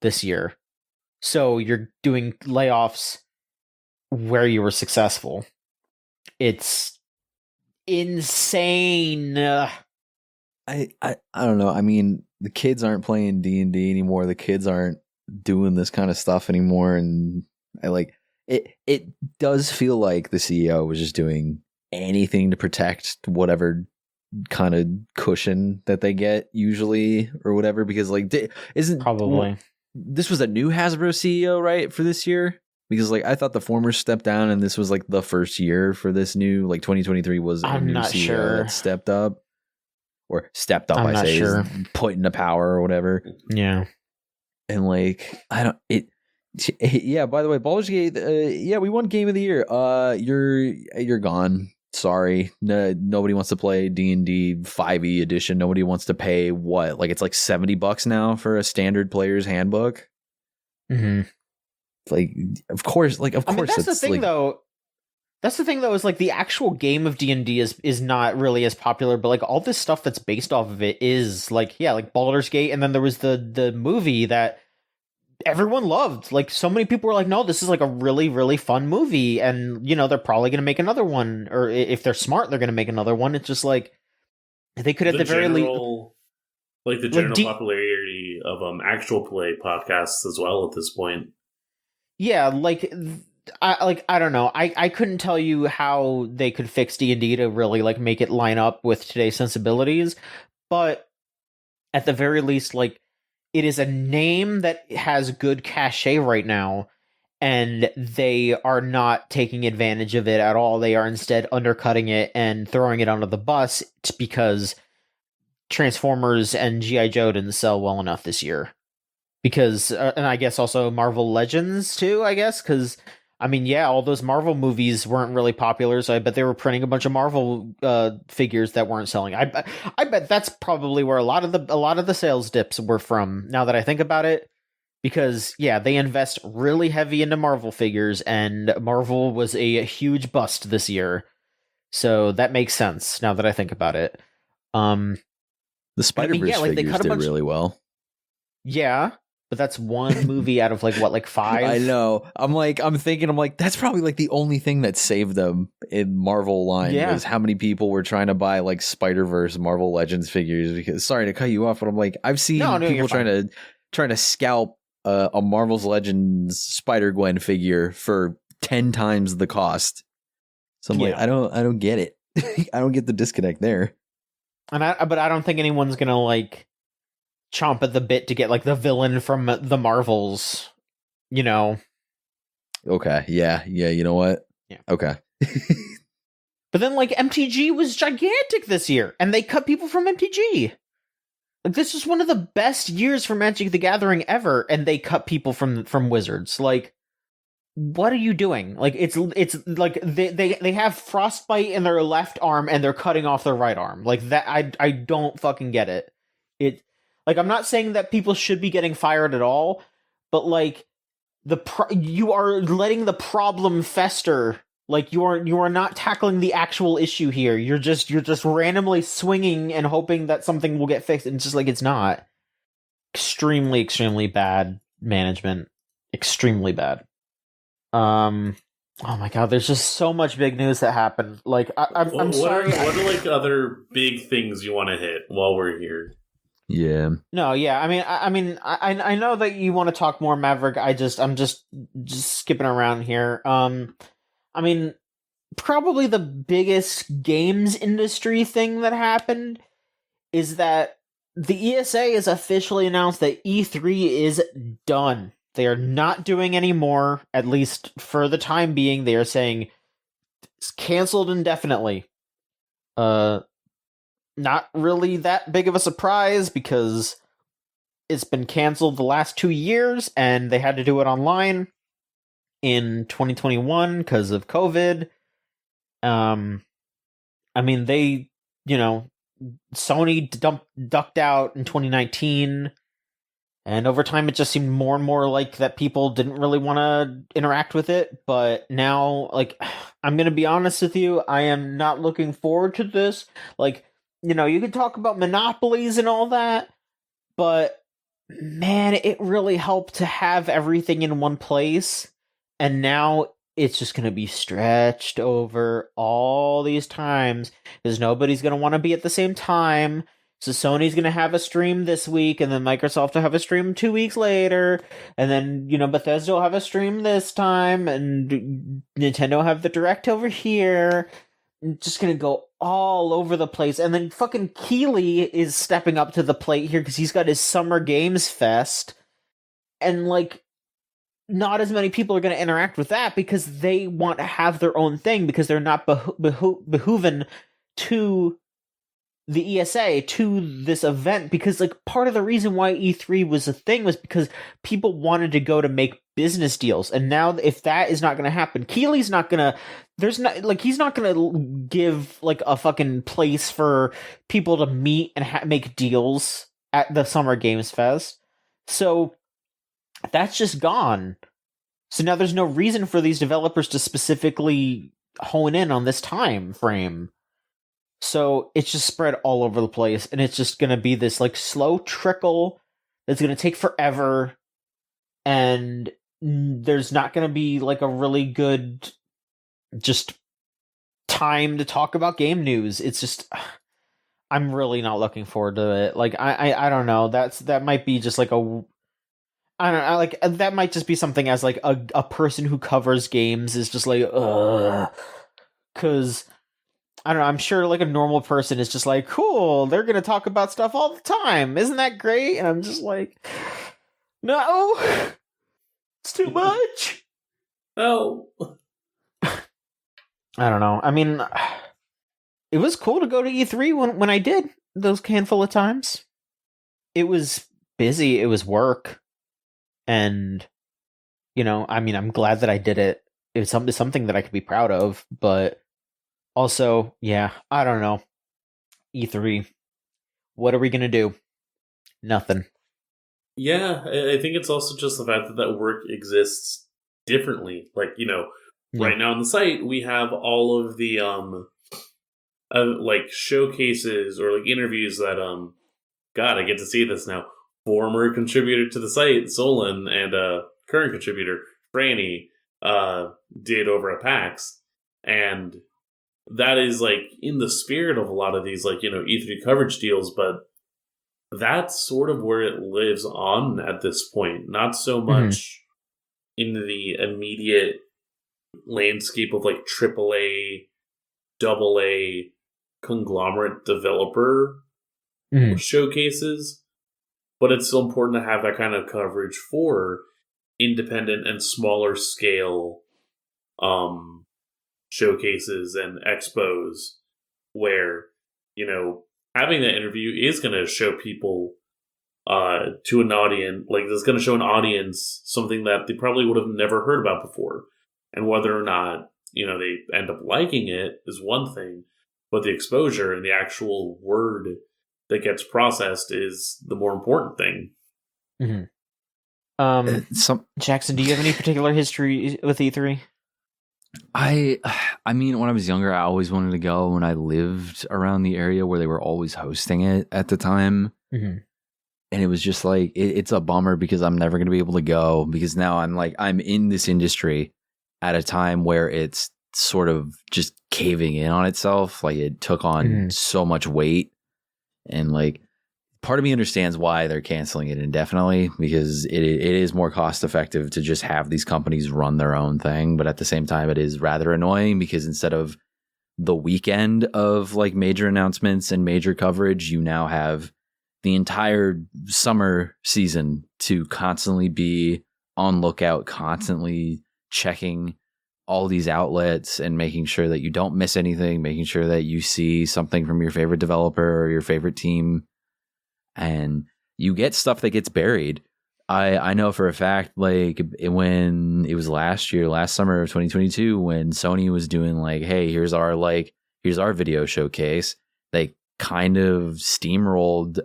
this year. So you're doing layoffs where you were successful. It's insane. I don't know. I mean, the kids aren't playing D&D anymore. The kids aren't doing this kind of stuff anymore, and I like it. It does feel like the CEO was just doing anything to protect whatever kind of cushion that they get usually or whatever, because like isn't probably this was a new Hasbro CEO, right, for this year? Because like I thought the former stepped down and this was like the first year for this new, like 2023 was a new CEO that stepped up. Or stepped up, I say, sure. Put into power or whatever. Yeah. And like, yeah, by the way, Baldur's Gate, yeah, we won Game of the Year. You're gone. Sorry. No, nobody wants to play D&D 5e edition. Nobody wants to pay what? Like, it's like $70 now for a standard player's handbook. Mm-hmm. Like, of course, that's the thing, though. That's the thing, though, is like the actual game of D&D is not really as popular, but like all this stuff that's based off of it is like, yeah, like Baldur's Gate, and then there was the movie that everyone loved. Like, so many people were like, no, this is like a really, really fun movie, and, you know, they're probably going to make another one, or if they're smart, they're going to make another one. It's just like, they could at the very least... Like the general popularity of actual play podcasts as well at this point. Yeah, like... I don't know. I couldn't tell you how they could fix D&D to really like make it line up with today's sensibilities, but at the very least, like, it is a name that has good cachet right now, and they are not taking advantage of it at all. They are instead undercutting it and throwing it under the bus because Transformers and G.I. Joe didn't sell well enough this year. Because, and I guess also Marvel Legends too, I guess, because... I mean, yeah, all those Marvel movies weren't really popular, so I bet they were printing a bunch of Marvel figures that weren't selling. I bet that's probably where a lot of the sales dips were from. Now that I think about it, Because, yeah, they invest really heavy into Marvel figures, and Marvel was a huge bust this year. So that makes sense now that I think about it. The Spider-Verse figures did really well. Yeah, but that's one movie out of like 5? I know. I'm thinking, that's probably like the only thing that saved them in Marvel line was how many people were trying to buy like Spider-Verse Marvel Legends figures. Because sorry to cut you off, but I'm like, I've seen people trying to scalp a Marvel's Legends Spider-Gwen figure for 10 times the cost. So I'm like, I don't get it. I don't get the disconnect there. But I don't think anyone's gonna like chomp at the bit to get like the villain from the Marvels, you know. Okay, yeah, you know what? Yeah. Okay. But then like MTG was gigantic this year, and they cut people from MTG. Like, this was one of the best years for Magic the Gathering ever, and they cut people from Wizards. Like, what are you doing? Like, it's like they have frostbite in their left arm and they're cutting off their right arm. Like, that I don't fucking get it. It, like, I'm not saying that people should be getting fired at all, but like you are letting the problem fester. Like, you are not tackling the actual issue here. You're just randomly swinging and hoping that something will get fixed, and it's just like, it's not. Extremely, extremely bad management. Extremely bad. Oh my god, there's just so much big news that happened. Like, I'm sorry. What are like other big things you want to hit while we're here? Yeah. No, yeah. I mean, I know that you want to talk more, Maverick. I'm just skipping around here. I mean, probably the biggest games industry thing that happened is that the ESA has officially announced that E3 is done. They are not doing any more, at least for the time being. They are saying it's canceled indefinitely. Not really that big of a surprise because it's been canceled the last 2 years and they had to do it online in 2021 because of COVID. I mean, they, Sony ducked out in 2019, and over time it just seemed more and more like that people didn't really want to interact with it. But now, like, I'm gonna be honest with you, I am not looking forward to this. Like, you can talk about monopolies and all that, but man, it really helped to have everything in one place. And now it's just going to be stretched over all these times because nobody's going to want to be at the same time. So Sony's going to have a stream this week, and then Microsoft will have a stream 2 weeks later, and then, Bethesda will have a stream this time, and Nintendo will have the Direct over here. It's just going to go all over the place. And then fucking Keighley is stepping up to the plate here because he's got his Summer Games Fest. And, like, not as many people are going to interact with that because they want to have their own thing because they're not behooven to the ESA, to this event. Because, like, part of the reason why E3 was a thing was because people wanted to go to make business deals. And now, if that is not going to happen, Keighley's not going to... he's not going to give, like, a fucking place for people to meet and make deals at the Summer Games Fest. So that's just gone. So now there's no reason for these developers to specifically hone in on this time frame. So it's just spread all over the place, and it's just going to be this, like, slow trickle that's going to take forever, and there's not going to be, like, a really good just time to talk about game news. It's just, I'm really not looking forward to it. Like, I don't know. That might be just like I don't know, like, that might just be something as, like, a person who covers games is just like, ugh. Because, I don't know, I'm sure, like, a normal person is just like, cool, they're going to talk about stuff all the time. Isn't that great? And I'm just like, no, it's too much. No. I don't know. I mean, it was cool to go to E3 when I did those handful of times. It was busy. It was work. And, I mean, I'm glad that I did it. It was something that I could be proud of. But also, yeah, I don't know. E3. What are we going to do? Nothing. Yeah, I think it's also just the fact that work exists differently. Like, right now on the site, we have all of the, like, showcases or, like, interviews that, God, I get to see this now. Former contributor to the site, Solon, and current contributor, Franny, did over at PAX. And that is, like, in the spirit of a lot of these, like, E3 coverage deals, but that's sort of where it lives on at this point. Not so much in the immediate landscape of, like, AAA, AA conglomerate developer showcases, but it's still important to have that kind of coverage for independent and smaller scale showcases and expos where, having that interview is going to show people to an audience, like, it's going to show an audience something that they probably would have never heard about before. And whether or not, they end up liking it is one thing, but the exposure and the actual word that gets processed is the more important thing. Jackson, do you have any particular history with E3? I mean, when I was younger, I always wanted to go when I lived around the area where they were always hosting it at the time. And it was just like, it's a bummer because I'm never going to be able to go, because now I'm in this industry at a time where it's sort of just caving in on itself. Like, it took on so much weight, and like, part of me understands why they're canceling it indefinitely, because it is more cost effective to just have these companies run their own thing. But at the same time, it is rather annoying because instead of the weekend of like major announcements and major coverage, you now have the entire summer season to constantly be on lookout, constantly checking all these outlets and making sure that you don't miss anything, making sure that you see something from your favorite developer or your favorite team. And you get stuff that gets buried. I know for a fact, like, when it was last summer of 2022, when Sony was doing like, hey, here's our video showcase, they kind of steamrolled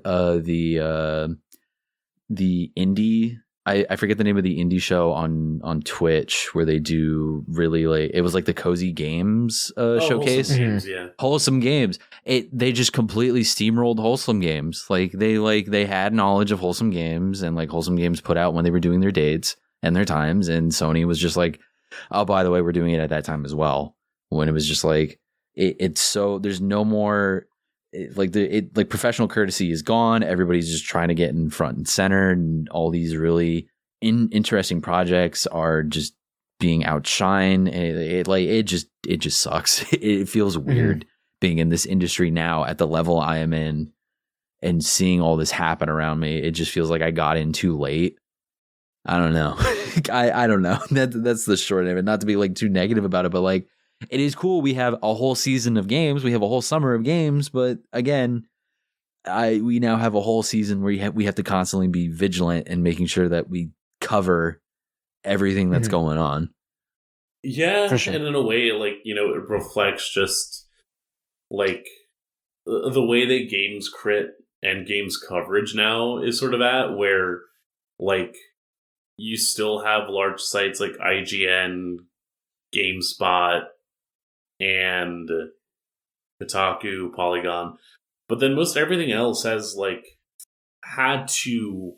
the indie. I forget the name of the indie show on Twitch where they do really, like, it was like the Cozy Games showcase. Wholesome Games, yeah. Wholesome Games. They just completely steamrolled Wholesome Games. They had knowledge of Wholesome Games, and like Wholesome Games put out when they were doing their dates and their times, and Sony was just like, oh, by the way, we're doing it at that time as well. When it was just like, it's so, there's no more, like professional courtesy is gone. Everybody's just trying to get in front and center, and all these really interesting projects are just being outshined. It just sucks. It feels weird being in this industry now at the level I am in and seeing all this happen around me. It just feels like I got in too late. I don't know. I don't know. That's the short of it. Not to be like too negative about it, but like, it is cool. We have a whole season of games. We have a whole summer of games. But again, we now have a whole season where we have to constantly be vigilant and making sure that we cover everything that's going on. Yeah, for sure. And in a way, like, it reflects just like the way that games crit and games coverage now is sort of at, where like you still have large sites like IGN, GameSpot, and Kotaku, Polygon, but then most everything else has like had to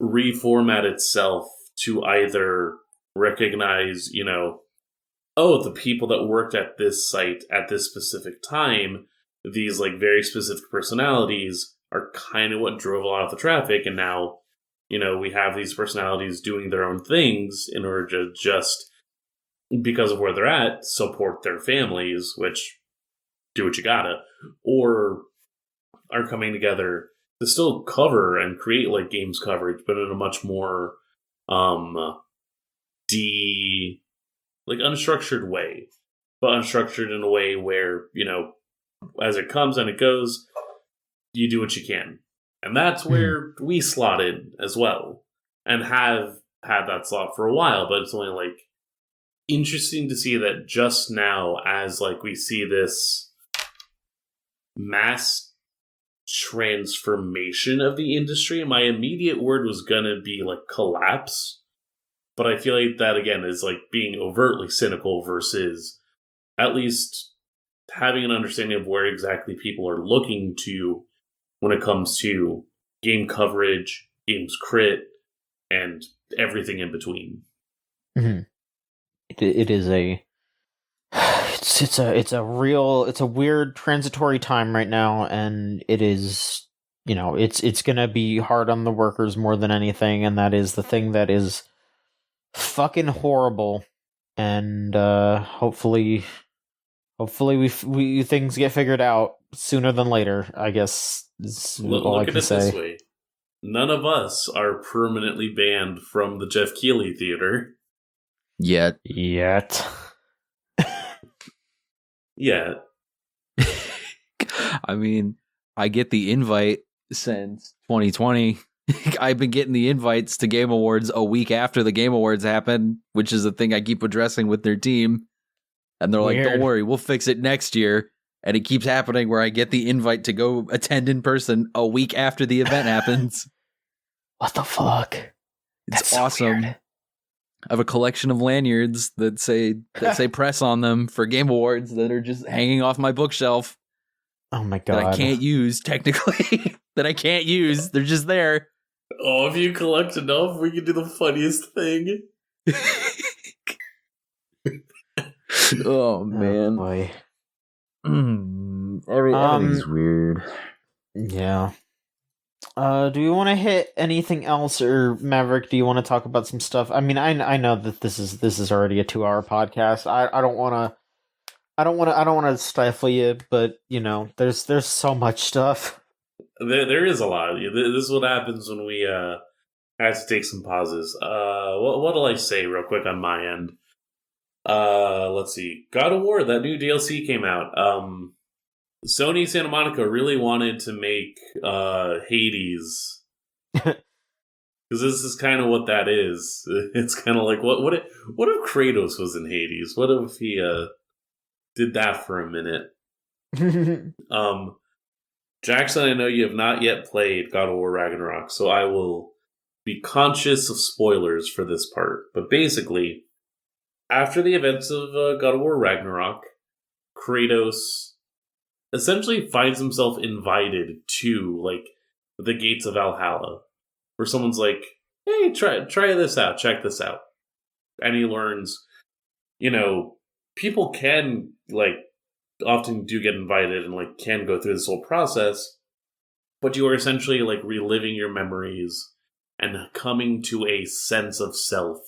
reformat itself to either recognize, the people that worked at this site at this specific time, these like very specific personalities are kind of what drove a lot of the traffic, and now, we have these personalities doing their own things in order to just, because of where they're at, support their families, which, do what you gotta, or are coming together to still cover and create like games coverage, but in a much more unstructured way, but unstructured in a way where, as it comes and it goes, you do what you can. And that's where we slotted as well, and have had that slot for a while, but it's only like interesting to see that just now, as like we see this mass transformation of the industry. My immediate word was gonna be like collapse, but I feel like that again is like being overtly cynical versus at least having an understanding of where exactly people are looking to when it comes to game coverage, games crit, and everything in between. Mm-hmm. It is a it's a weird transitory time right now, and it is, it's gonna be hard on the workers more than anything, and that is the thing that is fucking horrible. And hopefully we things get figured out sooner than later, I guess. Look at it this way. None of us are permanently banned from the Jeff Keighley Theater. Yet. Yeah. I mean, I get the invite since 2020. I've been getting the invites to Game Awards a week after the Game Awards happen, which is the thing I keep addressing with their team. And they're like, don't worry, we'll fix it next year. And it keeps happening where I get the invite to go attend in person a week after the event happens. What the fuck? It's awesome. So I have a collection of lanyards that say press on them for Game Awards that are just hanging off my bookshelf. Oh my god. That I can't use, technically. That I can't use. They're just there. Oh, if you collect enough, we can do the funniest thing. Oh, man. Boy. Everything's weird. Yeah. Do you want to hit anything else, or Maverick? Do you want to talk about some stuff? I mean, I know that this is already a 2-hour podcast. I don't want to stifle you, but there's so much stuff. There is a lot. This is what happens when we have to take some pauses. What'll I say real quick on my end? Let's see. God of War, that new DLC came out. Sony Santa Monica really wanted to make Hades, because this is kind of what that is. It's kind of like what if Kratos was in Hades? What if he did that for a minute? Jackson, I know you have not yet played God of War Ragnarok, so I will be conscious of spoilers for this part. But basically, after the events of God of War Ragnarok, Kratos essentially finds himself invited to the gates of Valhalla, where someone's like, "Hey, try this out, check this out," and he learns, people can often do get invited and can go through this whole process, but you are essentially reliving your memories and coming to a sense of self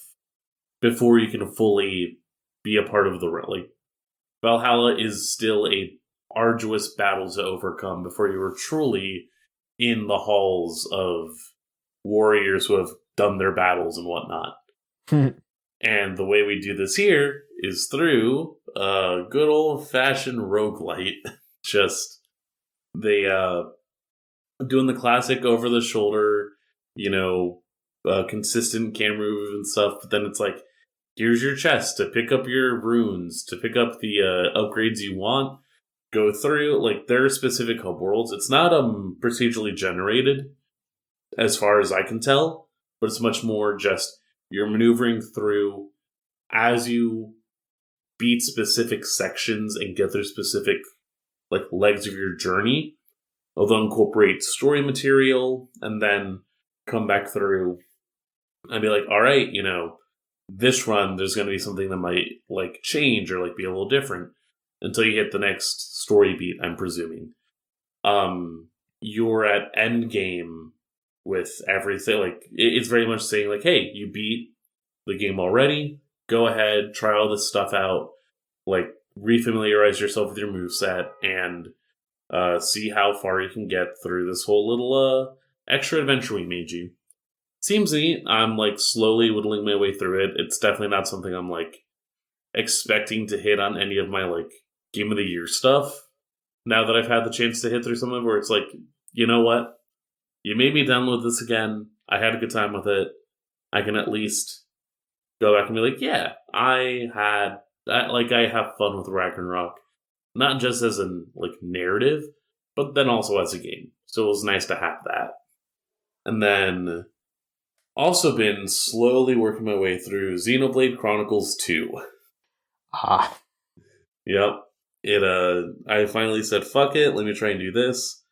before you can fully be a part of the Valhalla is still a arduous battle to overcome before you are truly in the halls of warriors who have done their battles and whatnot. And the way we do this here is through a good old-fashioned roguelite. Just, they, doing the classic over-the-shoulder, consistent camera move and stuff, but then it's here's your chest to pick up your runes, to pick up the upgrades you want, go through, there are specific hub worlds. It's not procedurally generated, as far as I can tell, but it's much more just you're maneuvering through as you beat specific sections and get through specific legs of your journey. They'll incorporate story material and then come back through and be like, all right, this run there's going to be something that might change or be a little different until you hit the next story beat, I'm presuming. You're at end game with everything. It's very much saying hey, you beat the game already, go ahead, try all this stuff out, refamiliarize yourself with your moveset and see how far you can get through this whole little extra adventure we made you. Seems neat. I'm slowly whittling my way through it. It's definitely not something I'm expecting to hit on any of my Game of the Year stuff. Now that I've had the chance to hit through some of it, where it's you know what? You made me download this again. I had a good time with it. I can at least go back and be yeah, I have fun with Ragnarok. Not just as an narrative, but then also as a game. So it was nice to have that. And then also been slowly working my way through Xenoblade Chronicles 2. Yep. I finally said, fuck it, let me try and do this.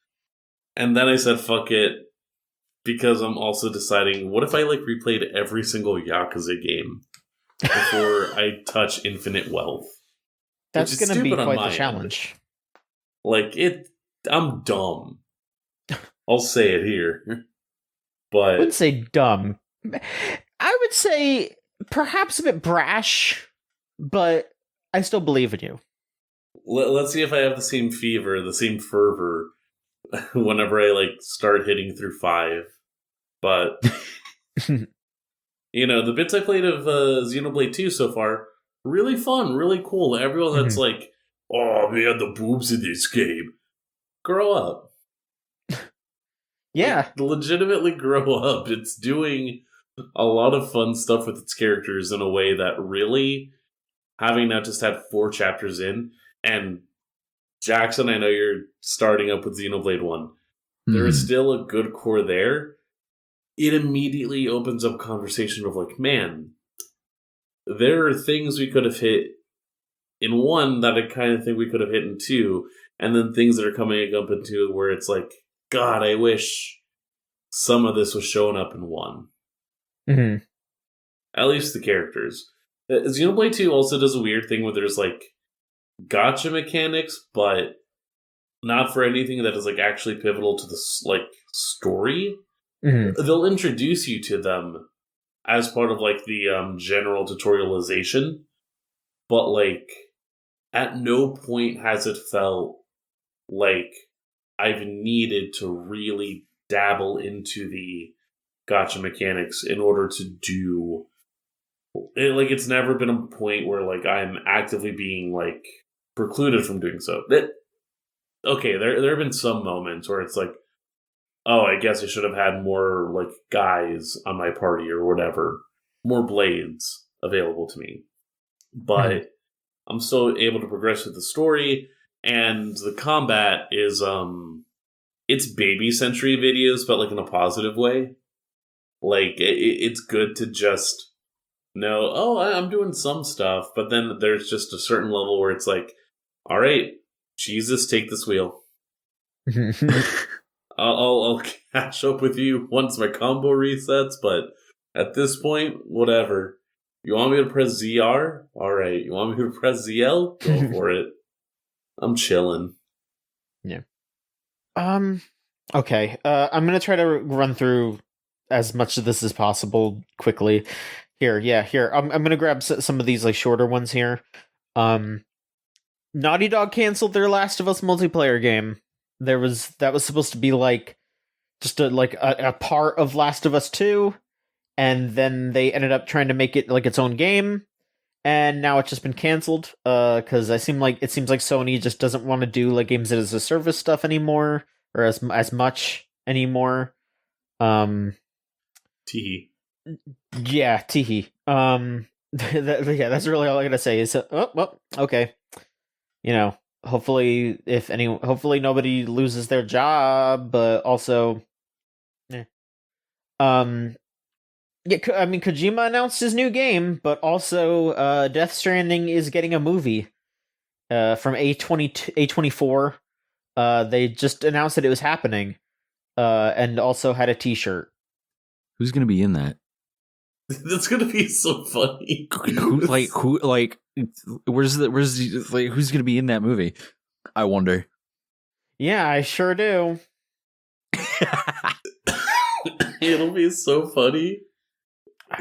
And then I said, fuck it, because I'm also deciding, what if I replayed every single Yakuza game before I touch Infinite Wealth? That's going to be quite the challenge. I'm dumb. I'll say it here. But I wouldn't say dumb. I would say perhaps a bit brash, but I still believe in you. Let's see if I have the same fever, the same fervor whenever I start hitting through 5. But the bits I played of Xenoblade 2 so far, really fun, really cool. Everyone that's oh man, the boobs in this game. Grow up. Yeah. Legitimately grow up. It's doing a lot of fun stuff with its characters in a way that really, having not just had 4 chapters in, and Jackson, I know you're starting up with Xenoblade 1. There is still a good core there. It immediately opens up conversation of man, there are things we could have hit in 1 that I kind of think we could have hit in 2, and then things that are coming up in 2 where it's God, I wish some of this was showing up in 1. Mm-hmm. At least the characters. Xenoblade 2 also does a weird thing where there's gacha mechanics, but not for anything that is actually pivotal to the story. Mm-hmm. They'll introduce you to them as part of the general tutorialization, but at no point has it felt like I've needed to really dabble into the gacha mechanics in order to do it. It's never been a point where I'm actively being precluded from doing so. Okay, there have been some moments where it's oh, I guess I should have had more guys on my party or whatever, more blades available to me. But I'm still able to progress with the story, and the combat is it's baby century videos, but in a positive way. It's good to just know, oh, I'm doing some stuff, but then there's just a certain level where it's all right, Jesus, take this wheel. I'll catch up with you once my combo resets, but at this point, whatever. You want me to press ZR? Alright. You want me to press ZL? Go for it. I'm chilling. Yeah. Okay. I'm gonna try to run through as much of this as possible quickly. Here. I'm gonna grab some of these shorter ones here. Naughty Dog canceled their Last of Us multiplayer game. That was supposed to be just a part of Last of Us 2, and then they ended up trying to make it its own game, and now it's just been canceled because it seems like Sony just doesn't want to do games as a service stuff anymore, or as much anymore. Teehee. Yeah, teehee. That's really all I gotta say is okay. Hopefully nobody loses their job, but also, Kojima announced his new game, but also, Death Stranding is getting a movie, from A24. They just announced that it was happening, and also had a t-shirt. Who's gonna be in that? That's gonna be so funny. Who's gonna be in that movie? I wonder. Yeah, I sure do. It'll be so funny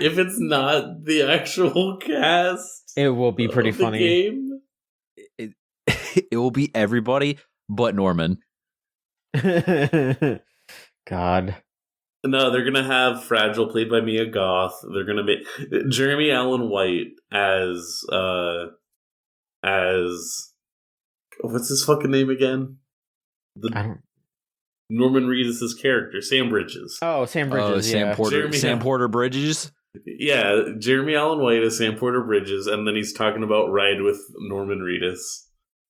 if it's not the actual cast. It will be pretty funny. Game. It will be everybody but Norman. God. No, they're gonna have Fragile played by Mia Goth. They're gonna make Jeremy Allen White as what's his fucking name again? Norman Reedus' character, Sam Bridges. Oh, Sam Bridges. Sam Porter Bridges. Yeah, Jeremy Allen White as Sam Porter Bridges, and then he's talking about Ride with Norman Reedus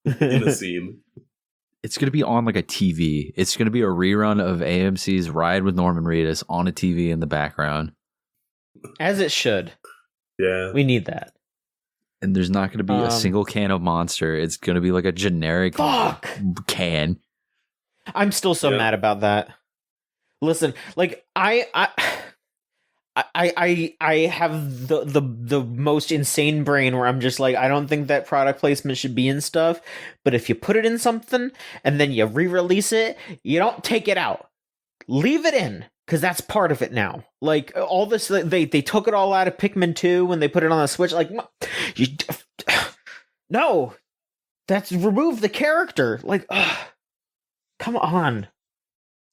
in a scene. It's going to be on like a TV. It's going to be a rerun of AMC's Ride with Norman Reedus on a TV in the background. As it should. Yeah. We need that. And there's not going to be a single can of Monster. It's going to be like a generic can. I'm still so mad about that. Listen, like I have the most insane brain where I'm just like, I don't think that product placement should be in stuff, but if you put it in something and then you re-release it, you don't take it out. Leave it in, because that's part of it now. Like, all this, they took it all out of Pikmin 2 when they put it on the Switch. Like, no, that's remove the character. Like, come on.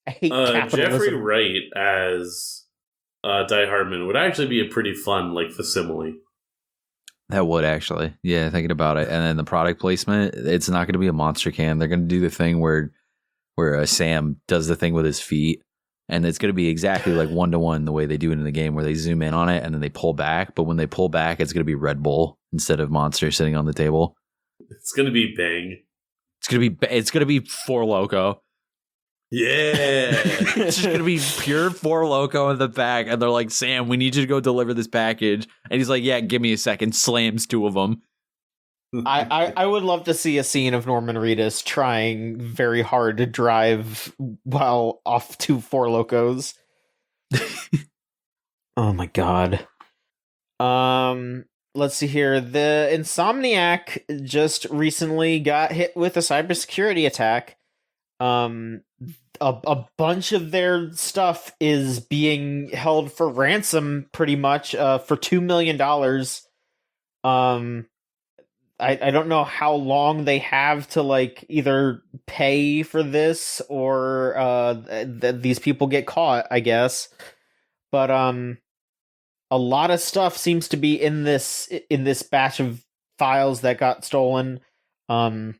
I hate capitalism. Jeffrey Wright as Die Hardman would actually be a pretty fun, like, facsimile. That would actually. Yeah, thinking about it. And then the product placement, it's not going to be a monster can. They're going to do the thing where Sam does the thing with his feet. And it's going to be exactly like 1-to-1 the way they do it in the game, where they zoom in on it and then they pull back. But when they pull back, it's going to be Red Bull instead of Monster sitting on the table. It's going to be Bang. It's going to be Four Loko. Yeah. It's just going to be pure Four Loko in the back. And they're like, Sam, we need you to go deliver this package. And he's like, yeah, give me a second. Slams 2 of them. I would love to see a scene of Norman Reedus trying very hard to drive while off 2 Four Locos. Oh my god. Let's see here. The Insomniac just recently got hit with a cybersecurity attack. A bunch of their stuff is being held for ransom, pretty much, for $2 million. I don't know how long they have to, like, either pay for this or these people get caught, I guess. But a lot of stuff seems to be in this batch of files that got stolen. A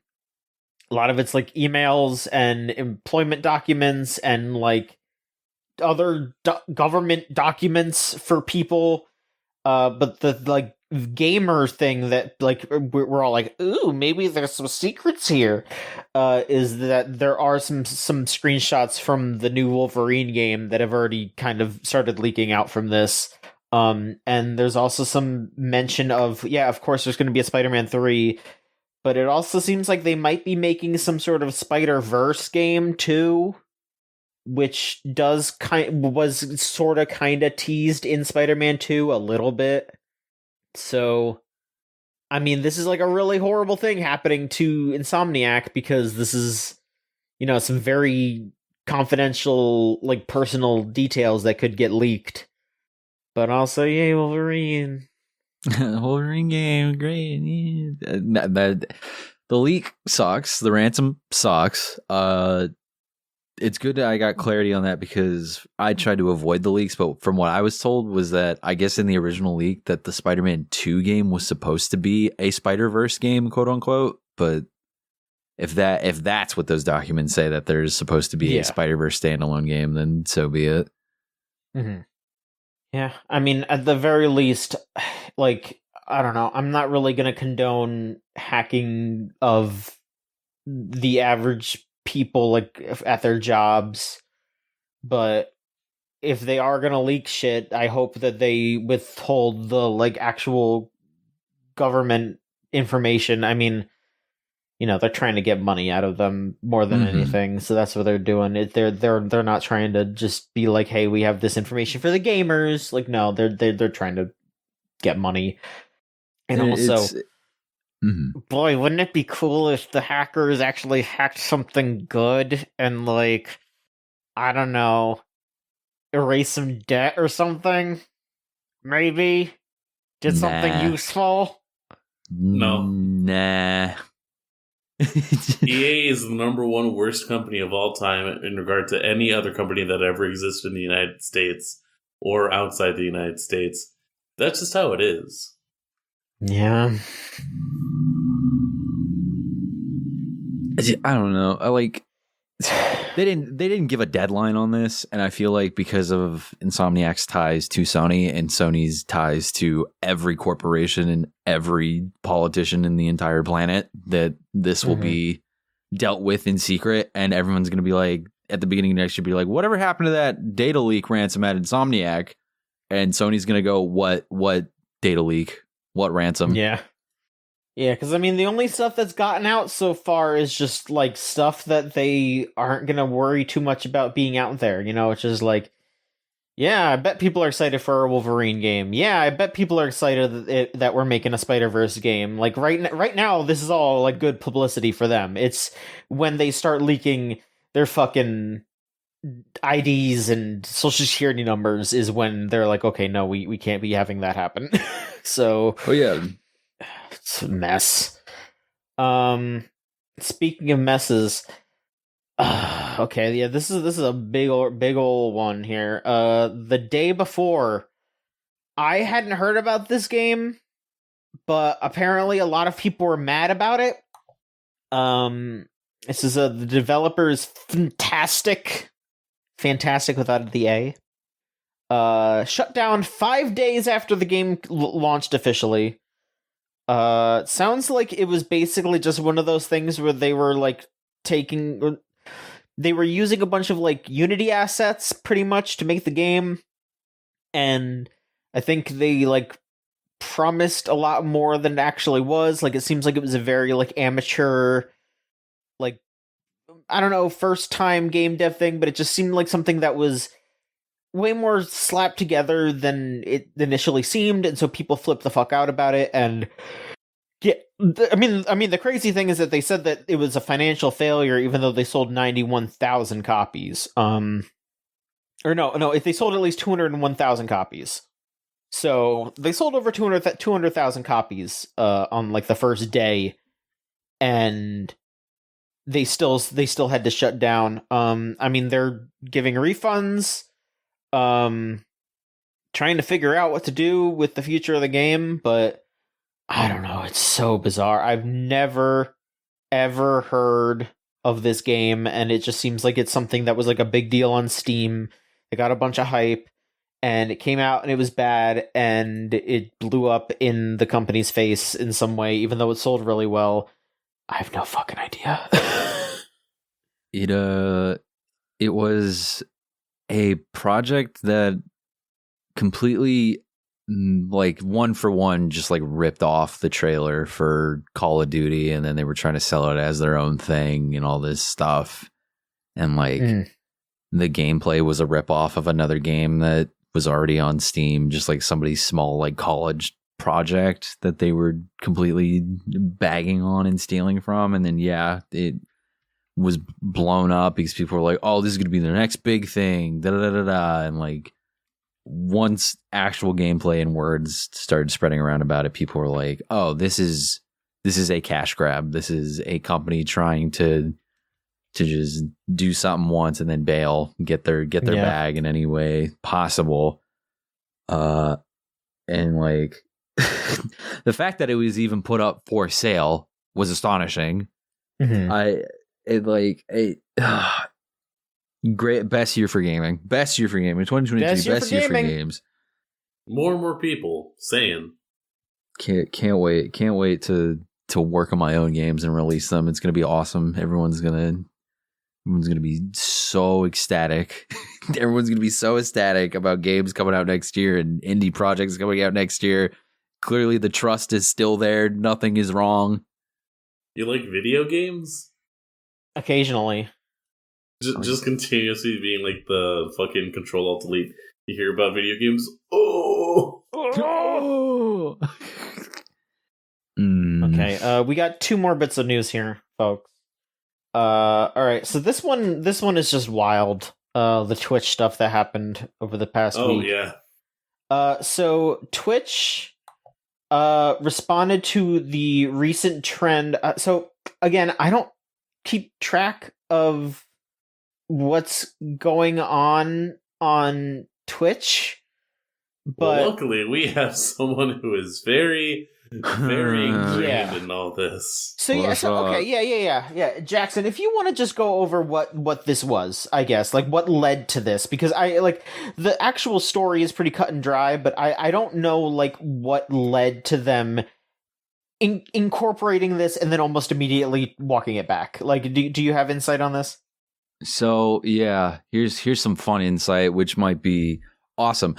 lot of it's like emails and employment documents and like other government documents for people. But the like gamer thing that like we're all like, ooh, maybe there's some secrets here, is that there are some screenshots from the new Wolverine game that have already kind of started leaking out from this. And there's also some mention of, yeah, of course there's going to be a Spider-Man 3, but it also seems like they might be making some sort of Spider-Verse game too, which was sort of kind of teased in Spider-Man 2 a little bit. So, I mean, this is like a really horrible thing happening to Insomniac, because this is, you know, some very confidential, like, personal details that could get leaked. But also, yay, Wolverine. Wolverine game, great. Yeah. The leak sucks. The ransom sucks. It's good that I got clarity on that, because I tried to avoid the leaks, but from what I was told was that, I guess in the original leak, that the Spider-Man 2 game was supposed to be a Spider-Verse game, quote unquote. But if that's what those documents say, that there's supposed to be a Spider-Verse standalone game, then so be it. Mm-hmm. Yeah, I mean, at the very least, like, I don't know, I'm not really going to condone hacking of the average people, like, at their jobs, but if they are going to leak shit, I hope that they withhold the, like, actual government information. I mean, you know, they're trying to get money out of them more than anything, so that's what they're doing. They're not trying to just be like, hey, we have this information for the gamers. Like, no, they're trying to get money. And also, boy, wouldn't it be cool if the hackers actually hacked something good and, like, I don't know, erase some debt or something? Maybe? Did something useful? No. Nah. EA is the #1 worst company of all time in regard to any other company that ever existed in the United States or outside the United States. That's just how it is. Yeah. I don't know. They didn't give a deadline on this, and I feel like because of Insomniac's ties to Sony and Sony's ties to every corporation and every politician in the entire planet, that this will be dealt with in secret, and everyone's going to be like, at the beginning of next year, be like, whatever happened to that data leak ransom at Insomniac? And Sony's going to go, what data leak? What ransom? Yeah. Yeah, because, I mean, the only stuff that's gotten out so far is just, like, stuff that they aren't going to worry too much about being out there, you know? It's just like, yeah, I bet people are excited for a Wolverine game. Yeah, I bet people are excited that we're making a Spider-Verse game. Like, right now, this is all, like, good publicity for them. It's when they start leaking their fucking IDs and social security numbers is when they're like, okay, no, we can't be having that happen. So... Oh, yeah. It's a mess. Speaking of messes, okay, yeah, this is a big old one here. The day before, I hadn't heard about this game, but apparently a lot of people were mad about it. This is the developer's fantastic without the A. Shut down 5 days after the game launched officially. Sounds like it was basically just one of those things where they were like they were using a bunch of like Unity assets pretty much to make the game, and I think they like promised a lot more than it actually was. Like, it seems like it was a very like amateur, like, I don't know, first time game dev thing, but it just seemed like something that was way more slapped together than it initially seemed, and so people flipped the fuck out about it. And yeah, I mean, the crazy thing is that they said that it was a financial failure, even though they sold 91,000 copies. Or no, if they sold at least 201,000 copies. So they sold over 200,000 copies on like the first day, and they still had to shut down. I mean, they're giving refunds. Trying to figure out what to do with the future of the game, but I don't know, it's so bizarre. I've never ever heard of this game, and it just seems like it's something that was like a big deal on Steam. It got a bunch of hype, and it came out and it was bad, and it blew up in the company's face in some way, even though it sold really well. I have no fucking idea. It was a project that completely, like, one for one, just like ripped off the trailer for Call of Duty, and then they were trying to sell it as their own thing and all this stuff. And like the gameplay was a rip off of another game that was already on Steam, just like somebody's small like college project that they were completely bagging on and stealing from. And then it was blown up because people were like, oh, this is going to be the next big thing, and like once actual gameplay and words started spreading around about it, people were like, oh, this is a cash grab. This is a company trying to just do something once and then bail, get their bag in any way possible. And like the fact that it was even put up for sale was astonishing. Mm-hmm. Great, best year for gaming. 2023, best year for games. More and more people saying, can't wait to work on my own games and release them. It's gonna be awesome. Everyone's gonna be so ecstatic. Everyone's gonna be so ecstatic about games coming out next year and indie projects coming out next year. Clearly, the trust is still there. Nothing is wrong. You like video games? Occasionally. Just continuously being like the fucking Control-Alt-Delete. You hear about video games? Oh! Okay, we got two more bits of news here, folks. Alright, so this one is just wild. The Twitch stuff that happened over the past week. Oh, yeah. So Twitch responded to the recent trend. So, again, I don't keep track of what's going on Twitch, but well, luckily we have someone who is very ingrained in all this. So yeah, Jackson, if you want to just go over what this was, I guess, like what led to this, because I like the actual story is pretty cut and dry, but I don't know like what led to them incorporating this and then almost immediately walking it back. Like, do you have insight on this? So yeah, here's some fun insight, which might be awesome.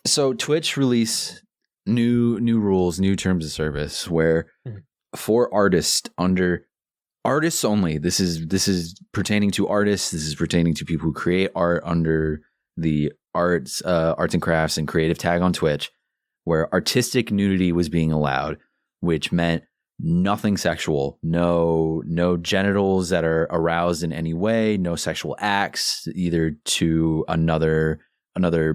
So Twitch released new rules, new terms of service, where for artists only. This is pertaining to artists. This is pertaining to people who create art under the arts and crafts and creative tag on Twitch, where artistic nudity was being allowed, which meant nothing sexual, no genitals that are aroused in any way, no sexual acts either to another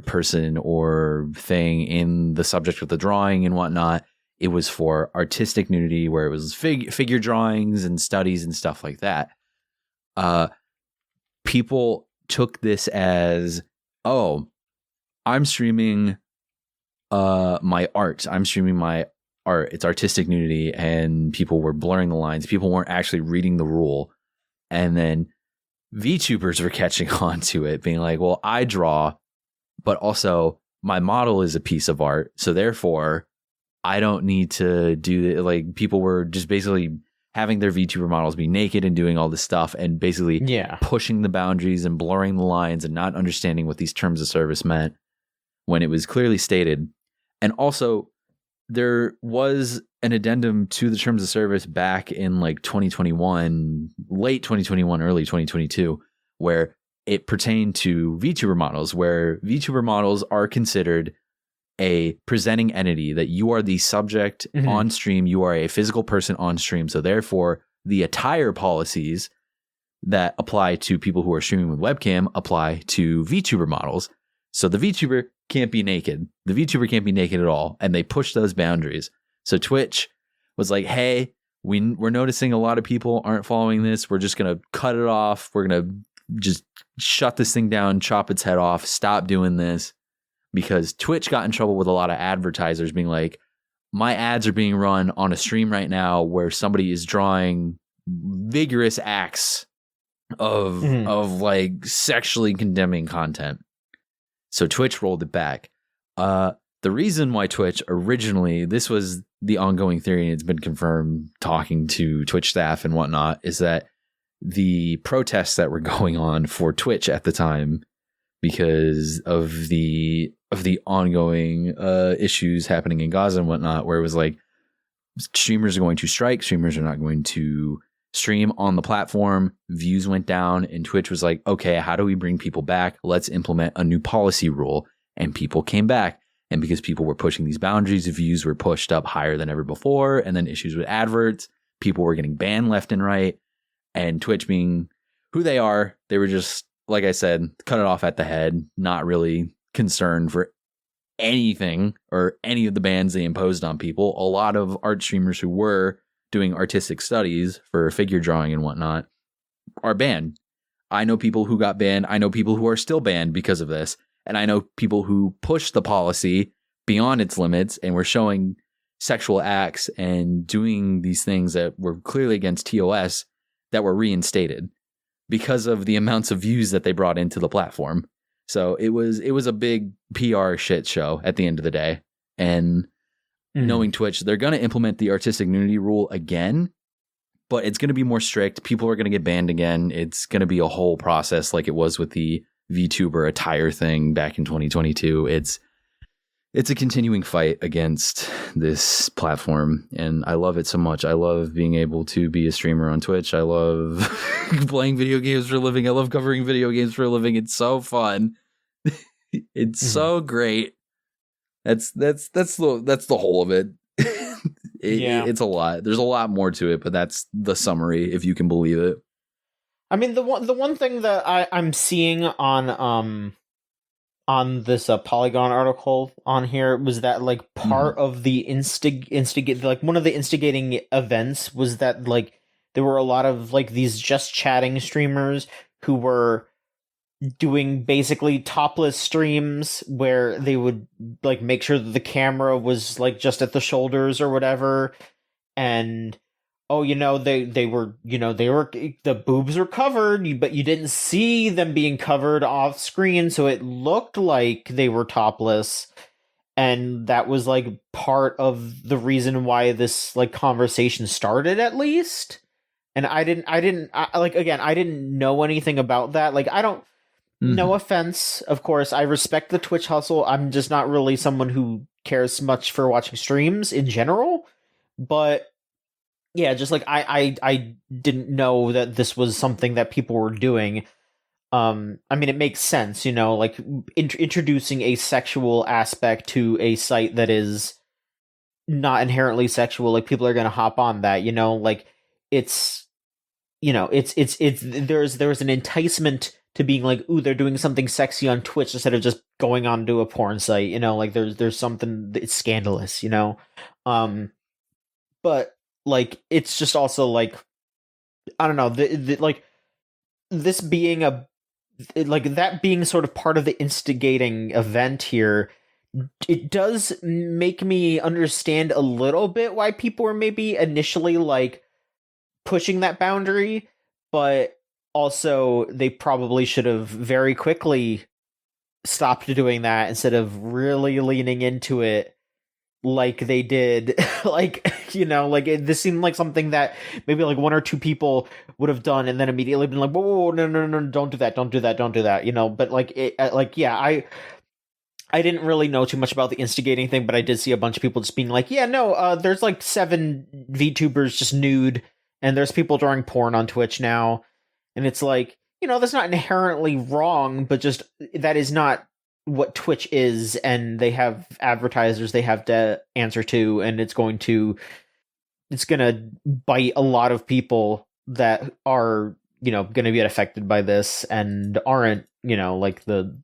person or thing in the subject of the drawing and whatnot. It was for artistic nudity, where it was figure drawings and studies and stuff like that. People took this as, oh, I'm streaming my art. I'm streaming my art. It's artistic nudity, and people were blurring the lines. People weren't actually reading the rule. And then VTubers were catching on to it, being like, well, I draw, but also my model is a piece of art. So therefore, I don't need to do it. Like, people were just basically having their VTuber models be naked and doing all this stuff and basically pushing the boundaries and blurring the lines and not understanding what these terms of service meant when it was clearly stated. And also, there was an addendum to the terms of service back in like 2021, late 2021, early 2022, where it pertained to VTuber models, where VTuber models are considered a presenting entity, that you are the subject on stream. You are a physical person on stream. So therefore, the attire policies that apply to people who are streaming with webcam apply to VTuber models. So the VTuber can't be naked. The VTuber can't be naked at all. And they push those boundaries. So Twitch was like, hey, we're noticing a lot of people aren't following this. We're just going to cut it off. We're going to just shut this thing down, chop its head off, stop doing this. Because Twitch got in trouble with a lot of advertisers being like, my ads are being run on a stream right now where somebody is drawing vigorous acts of like sexually condemning content. So Twitch rolled it back. The reason why Twitch originally, this was the ongoing theory, and it's been confirmed talking to Twitch staff and whatnot, is that the protests that were going on for Twitch at the time, because of the ongoing issues happening in Gaza and whatnot, where it was like, streamers are going to strike, streamers are not going to stream on the platform, views went down, and Twitch was like, okay, how do we bring people back? Let's implement a new policy rule. And people came back. And because people were pushing these boundaries, views were pushed up higher than ever before. And then issues with adverts, people were getting banned left and right. And Twitch, being who they are, they were just, like I said, cut it off at the head, not really concerned for anything or any of the bans they imposed on people. A lot of art streamers who were doing artistic studies for figure drawing and whatnot are banned. I know people who got banned. I know people who are still banned because of this. And I know people who pushed the policy beyond its limits and were showing sexual acts and doing these things that were clearly against TOS that were reinstated because of the amounts of views that they brought into the platform. So it was a big PR shit show at the end of the day. And knowing Twitch, they're going to implement the artistic nudity rule again, but it's going to be more strict. People are going to get banned again. It's going to be a whole process like it was with the VTuber attire thing back in 2022. It's a continuing fight against this platform, and I love it so much. I love being able to be a streamer on Twitch. I love playing video games for a living. I love covering video games for a living. It's so fun. It's so great. That's the whole of it. It's a lot. There's a lot more to it, but that's the summary, if you can believe it. I mean, the one thing that I'm seeing on this Polygon article on here was that like part of the instigate like one of the instigating events was that like there were a lot of like these just chatting streamers who were doing basically topless streams where they would like make sure that the camera was like just at the shoulders or whatever, and they were the boobs were covered, but you didn't see them being covered off screen, so it looked like they were topless. and that was like part of the reason why this like conversation started, at least. And I didn't know anything about that. Like, I don't, no offense, of course, I respect the Twitch hustle. I'm just not really someone who cares much for watching streams in general. But yeah, just like I didn't know that this was something that people were doing. I mean, it makes sense, like introducing a sexual aspect to a site that is not inherently sexual. Like, people are going to hop on that, like it's, there's an enticement to being like, ooh, they're doing something sexy on Twitch instead of just going on to a porn site, like there's something, it's scandalous, but like, it's just also like, I don't know, like this being that being sort of part of the instigating event here, it does make me understand a little bit why people were maybe initially like pushing that boundary, but also they probably should have very quickly stopped doing that instead of really leaning into it like they did. Like, this seemed like something that maybe like one or two people would have done and then immediately been like, whoa, no, don't do that, but like, I didn't really know too much about the instigating thing, but I did see a bunch of people just being like, yeah, no, there's like 7 VTubers just nude, and there's people drawing porn on Twitch now. And it's like, that's not inherently wrong, but just that is not what Twitch is, and they have advertisers they have to answer to, and it's going to bite a lot of people that are, going to get affected by this and aren't, that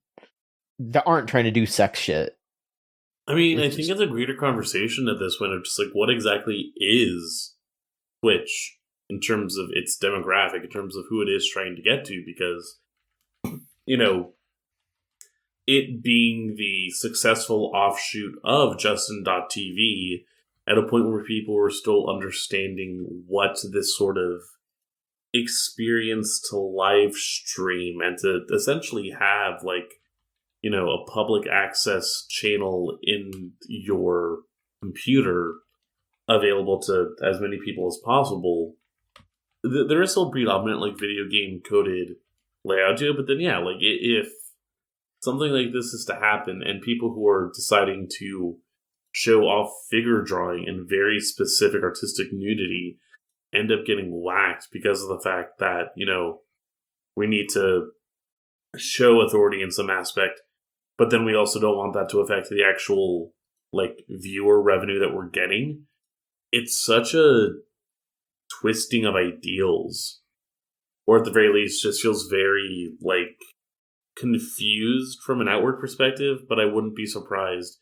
aren't trying to do sex shit. I mean, I think it's a greater conversation at this point of just like, what exactly is Twitch in terms of its demographic, in terms of who it is trying to get to, because, it being the successful offshoot of Justin.tv at a point where people were still understanding what this sort of experience to live stream and to essentially have like, a public access channel in your computer available to as many people as possible. There is still predominant like video game coded layout to it, but then like if something like this is to happen and people who are deciding to show off figure drawing and very specific artistic nudity end up getting whacked because of the fact that, we need to show authority in some aspect, but then we also don't want that to affect the actual like viewer revenue that we're getting. It's such a twisting of ideals, or at the very least just feels very like confused from an outward perspective, but I wouldn't be surprised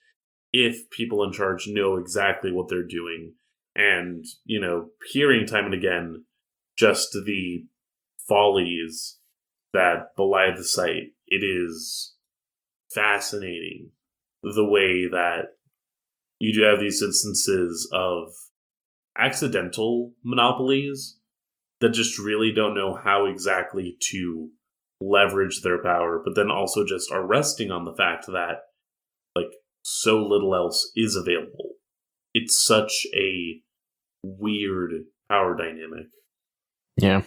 if people in charge know exactly what they're doing and, hearing time and again just the follies that belie the site. It is fascinating the way that you do have these instances of accidental monopolies that just really don't know how exactly to leverage their power, but then also just are resting on the fact that like so little else is available. It's such a weird power dynamic. Yeah.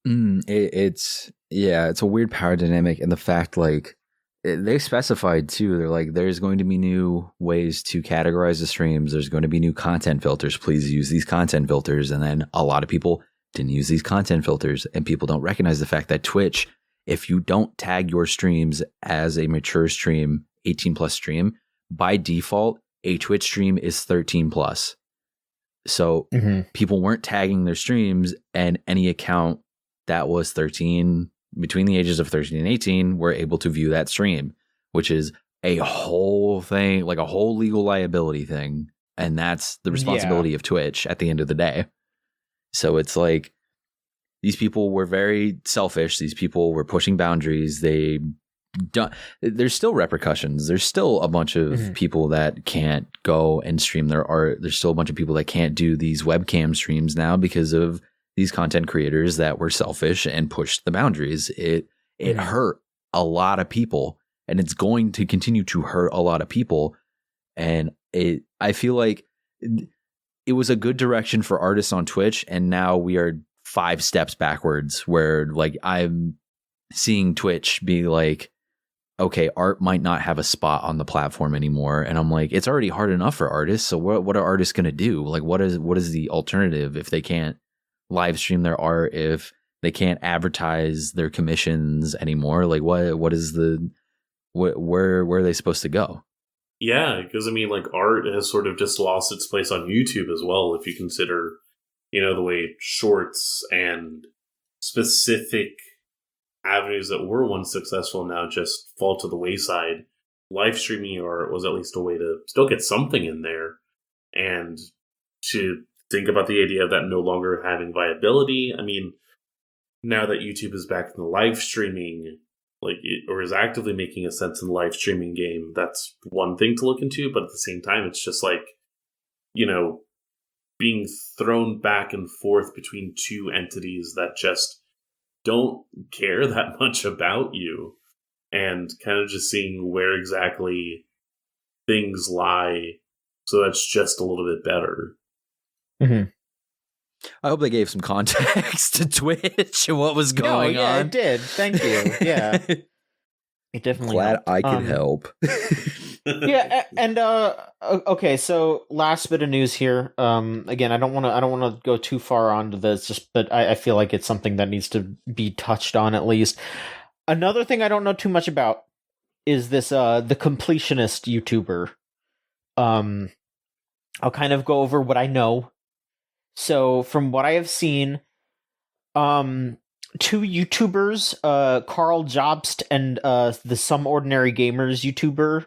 It's a weird power dynamic, and the fact like they specified too, they're like, there's going to be new ways to categorize the streams, there's going to be new content filters, please use these content filters. And then a lot of people didn't use these content filters, and people don't recognize the fact that Twitch, if you don't tag your streams as a mature stream, 18 plus stream, by default a Twitch stream is 13 plus. So people weren't tagging their streams, and any account that was 13, between the ages of 13 and 18, were able to view that stream, which is a whole thing, like a whole legal liability thing. And that's the responsibility of Twitch at the end of the day. So it's like, these people were very selfish. These people were pushing boundaries. There's still repercussions. There's still a bunch of people that can't go and stream their art. There's still a bunch of people that can't do these webcam streams now because of these content creators that were selfish and pushed the boundaries. It hurt a lot of people, and it's going to continue to hurt a lot of people. And I feel like it was a good direction for artists on Twitch, and now we are 5 steps backwards, where like I'm seeing Twitch be like, okay, art might not have a spot on the platform anymore. And I'm like, it's already hard enough for artists. So what are artists going to do? Like, what is the alternative if they can't live stream their art, if they can't advertise their commissions anymore? Like, what is the, where are they supposed to go? Yeah, because I mean, like, art has sort of just lost its place on YouTube as well. If you consider, the way shorts and specific avenues that were once successful now just fall to the wayside. Live streaming art was at least a way to still get something in there, and to think about the idea of that no longer having viability. I mean, now that YouTube is back in the live streaming, or is actively making a sense in the live streaming game, that's one thing to look into. But at the same time, it's just like, being thrown back and forth between two entities that just don't care that much about you, and kind of just seeing where exactly things lie, so that's just a little bit better. Mm-hmm. I hope they gave some context to Twitch and what was going on. It did. Thank you. Yeah, it definitely. Glad helped. I could help. Yeah, and okay. So last bit of news here. Again, I don't want to go too far onto this, but I feel like it's something that needs to be touched on at least. Another thing I don't know too much about is this the completionist YouTuber. I'll kind of go over what I know. So from what I have seen, 2 YouTubers, Carl Jobst and the Some Ordinary Gamers YouTuber,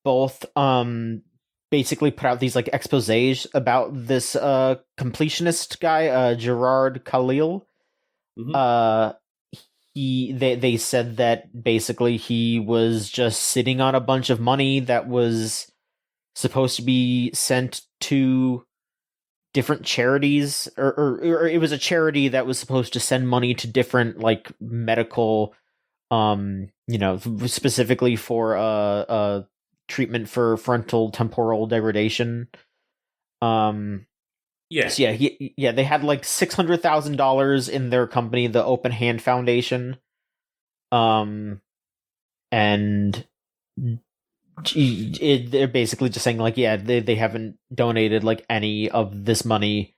both basically put out these like exposés about this completionist guy, Jerard Khalil. Mm-hmm. They said that basically he was just sitting on a bunch of money that was supposed to be sent to different charities, or it was a charity that was supposed to send money to different like medical, specifically for treatment for frontal temporal degradation. Yeah. So they had like $600,000 in their company, the Open Hand Foundation. And they're basically just saying like, they haven't donated like any of this money.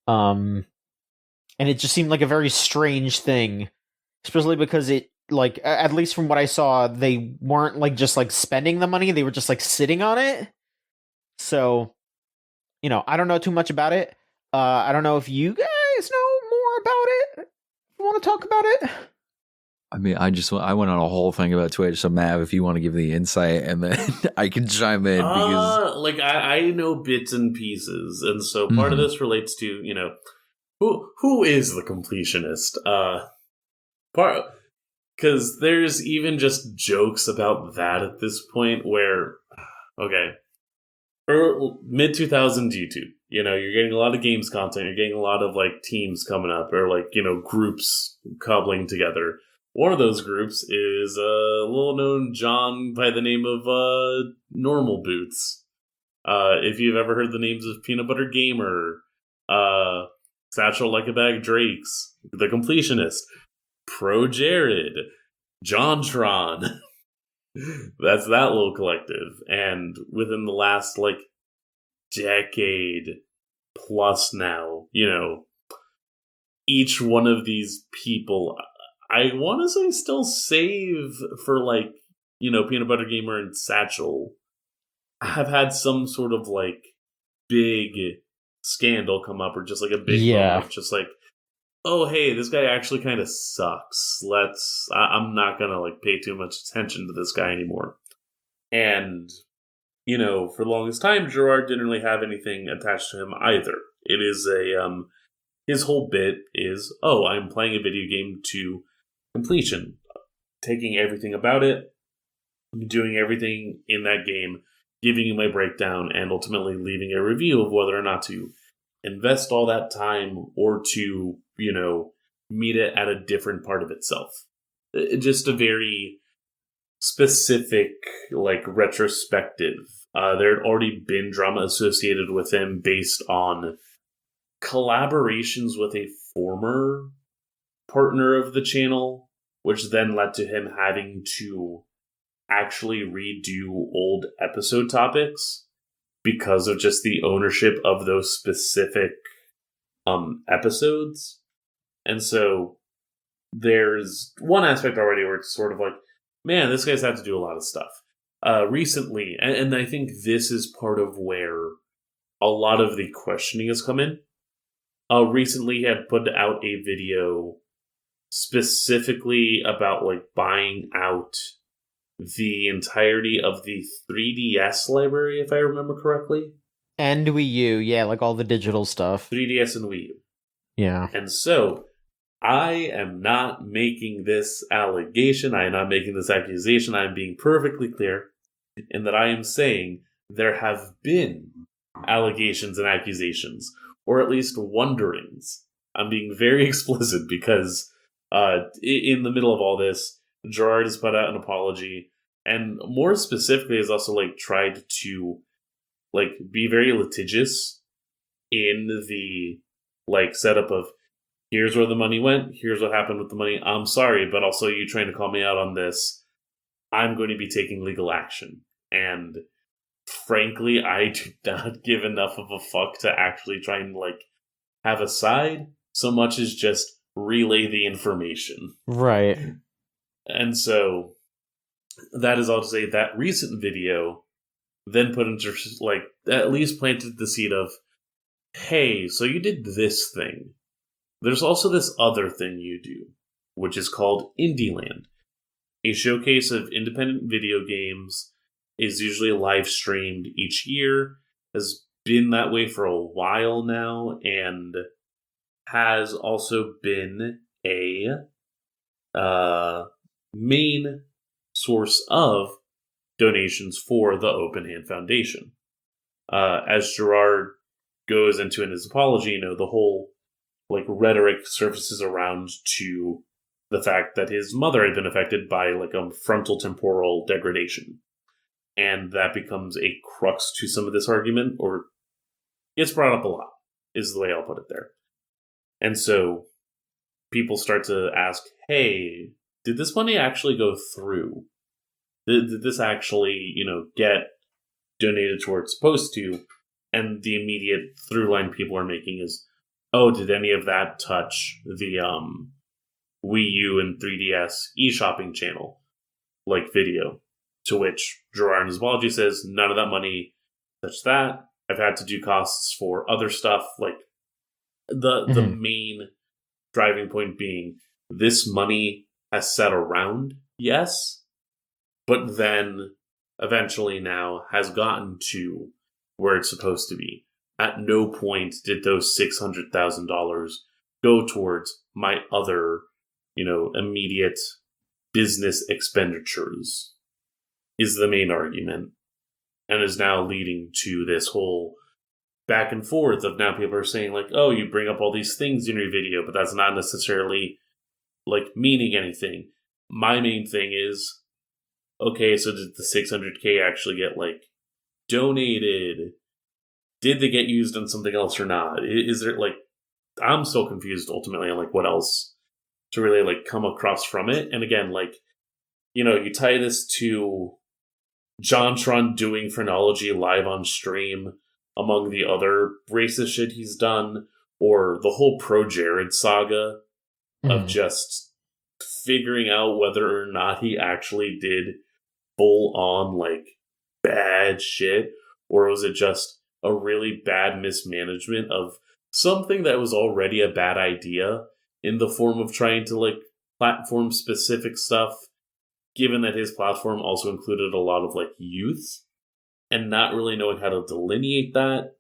And it just seemed like a very strange thing, especially because it, like, at least from what I saw, they weren't like just like spending the money, they were just like sitting on it. So, I don't know too much about it. I don't know if you guys know more about it. You want to talk about it? I mean, I went on a whole thing about Twitch. So, Mav, if you want to give the insight, and then I can chime in because, I know bits and pieces, and so part of this relates to who is the completionist. Because there's even just jokes about that at this point. Where mid 2000s YouTube, you're getting a lot of games content, you're getting a lot of like teams coming up, or like groups cobbling together. One of those groups is a little-known John by the name of Normal Boots. If you've ever heard the names of Peanut Butter Gamer, Satchel Like a Bag Drakes, The Completionist, Pro Jared, JonTron. That's that little collective. And within the last, like, decade plus now, each one of these people, I want to say still save for, like, Peanut Butter Gamer and Satchel, have had some sort of, like, big scandal come up, or just, like, a big moment. Just, like, oh, hey, this guy actually kind of sucks. I'm not going to, like, pay too much attention to this guy anymore. And, for the longest time, Jerard didn't really have anything attached to him either. It is his whole bit is, I'm playing a video game to completion, taking everything about it, doing everything in that game, giving you my breakdown, and ultimately leaving a review of whether or not to invest all that time or to, meet it at a different part of itself. Just a very specific, like, retrospective. There had already been drama associated with him based on collaborations with a former partner of the channel, which then led to him having to actually redo old episode topics because of just the ownership of those specific episodes. And so there's one aspect already where it's sort of like, man, this guy's had to do a lot of stuff. Recently, and I think this is part of where a lot of the questioning has come in. Recently, he had put out a video specifically about, like, buying out the entirety of the 3DS library, if I remember correctly. And Wii U, yeah, like all the digital stuff. 3DS and Wii U. Yeah. And so, I am not making this allegation, I am not making this accusation, I am being perfectly clear in that I am saying there have been allegations and accusations, or at least wonderings. I'm being very explicit because in the middle of all this, Jerard has put out an apology, and more specifically has also, like, tried to, like, be very litigious in the, like, setup of, here's where the money went, here's what happened with the money, I'm sorry, but also you trying to call me out on this, I'm going to be taking legal action. And frankly, I do not give enough of a fuck to actually try and, like, have a side so much as just relay the information. Right. And so that is all to say that recent video then put into, like, at least planted the seed of, hey, so you did this thing. There's also this other thing you do, which is called Indieland. A showcase of independent video games is usually live streamed each year, has been that way for a while now, and has also been a main source of donations for the Open Hand Foundation. As Jerard goes into in his apology, you know, the whole, like, rhetoric surfaces around to the fact that his mother had been affected by, like, a frontal temporal degradation. And that becomes a crux to some of this argument, or gets brought up a lot, is the way I'll put it there. And so people start to ask, hey, did this money actually go through? Did this actually, you know, get donated to where it's supposed to? And the immediate through line people are making is, oh, did any of that touch the Wii U and 3DS e-shopping channel, like video? To which Jerard in his apology says, none of that money touched that. I've had to do costs for other stuff, like the main driving point being this money has sat around, yes, but then eventually now has gotten to where it's supposed to be. At no point did those $600,000 go towards my other, you know, immediate business expenditures, is the main argument, and is now leading to this whole back and forth of now people are saying, like, oh, you bring up all these things in your video, but that's not necessarily, like, meaning anything. My main thing is, okay, so did the $600K actually get, like, donated? Did they get used on something else or not? Is there, like, I'm so confused ultimately on, like, what else to really, like, come across from it. And again, like, you know, you tie this to JonTron doing phrenology live on stream, among the other racist shit he's done, or the whole ProJared saga of just figuring out whether or not he actually did full on, like, bad shit, or was it just a really bad mismanagement of something that was already a bad idea in the form of trying to, like, platform specific stuff, given that his platform also included a lot of, like, youth, and not really knowing how to delineate that,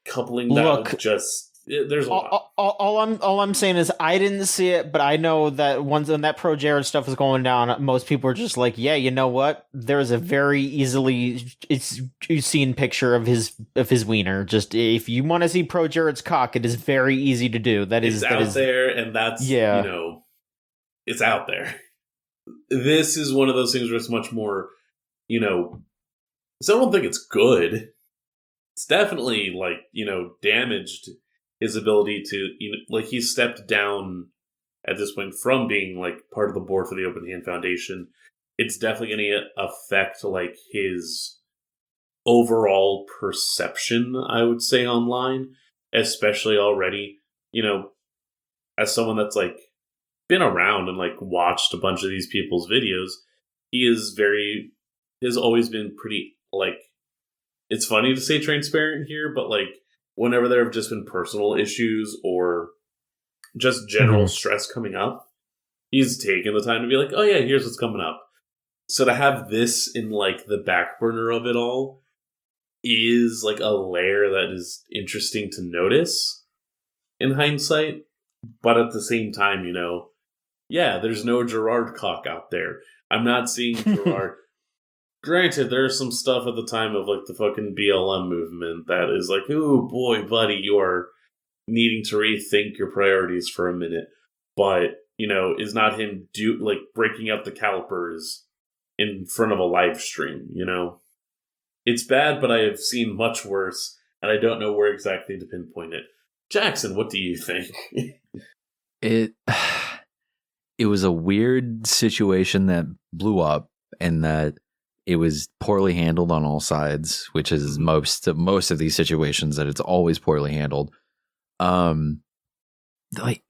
coupling that with just, there's a lot. All I'm saying is I didn't see it, but I know that when that ProJared stuff was going down, most people were just like, yeah, you know what? There's a very easily seen picture of his wiener. Just if you want to see ProJared's cock, it is very easy to do. That is out there, and that's, you know, it's out there. this is one of those things where it's much more, you know, so I don't think it's good. It's definitely, like, you know, damaged his ability to, you know, like, he stepped down at this point from being, like, part of the board for the Open Hand Foundation. It's definitely going to affect, like, his overall perception, I would say, online, especially already, you know, as someone that's, like, been around and, like, watched a bunch of these people's videos, he has always been pretty, like, it's funny to say transparent here, but, like, whenever there have just been personal issues or just general stress coming up, he's taken the time to be like, oh yeah, here's what's coming up. So to have this in, like, the back burner of it all is, like, a layer that is interesting to notice in hindsight. But at the same time, you know, yeah, there's no Jerard cock out there. I'm not seeing Jerard. Granted, there's some stuff at the time of, like, the fucking BLM movement that is like, ooh, boy, buddy, you are needing to rethink your priorities for a minute. But, you know, is not him breaking up the calipers in front of a live stream, you know? It's bad, but I have seen much worse, and I don't know where exactly to pinpoint it. Jackson, what do you think? It was a weird situation that blew up, and that it was poorly handled on all sides, which is most of these situations, that it's always poorly handled. Like,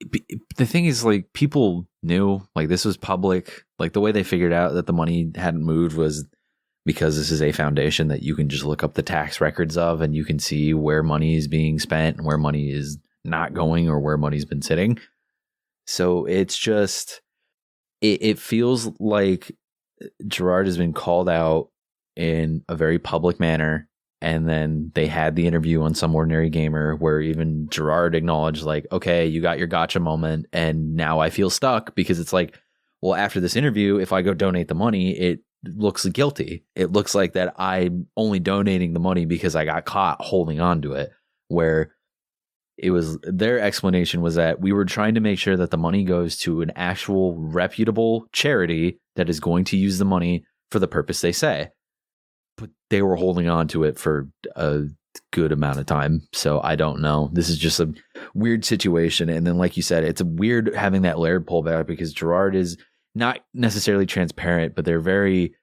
the thing is, like, people knew, like, this was public. Like, the way they figured out that the money hadn't moved was because this is a foundation that you can just look up the tax records of, and you can see where money is being spent and where money is not going, or where money's been sitting. So it's just, it feels like Jerard has been called out in a very public manner, and then they had the interview on Some Ordinary Gamer where even Jerard acknowledged, like, okay, you got your gotcha moment, and now I feel stuck, because it's like, well, after this interview, if I go donate the money, it looks guilty. It looks like that I'm only donating the money because I got caught holding on to it, where it was, their explanation was that we were trying to make sure that the money goes to an actual reputable charity that is going to use the money for the purpose they say. But they were holding on to it for a good amount of time. So I don't know. This is just a weird situation. And then, like you said, it's weird having that layered pullback, because Jerard is not necessarily transparent, but they're very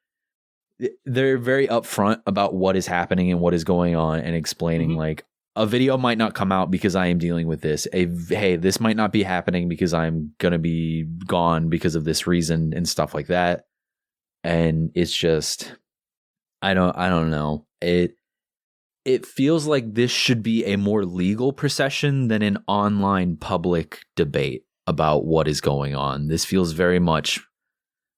upfront about what is happening and what is going on, and explaining, like, a video might not come out because I am dealing with this. Hey, this might not be happening because I'm going to be gone because of this reason, and stuff like that. And it's just, I don't know. It feels like this should be a more legal procession than an online public debate about what is going on. This feels very much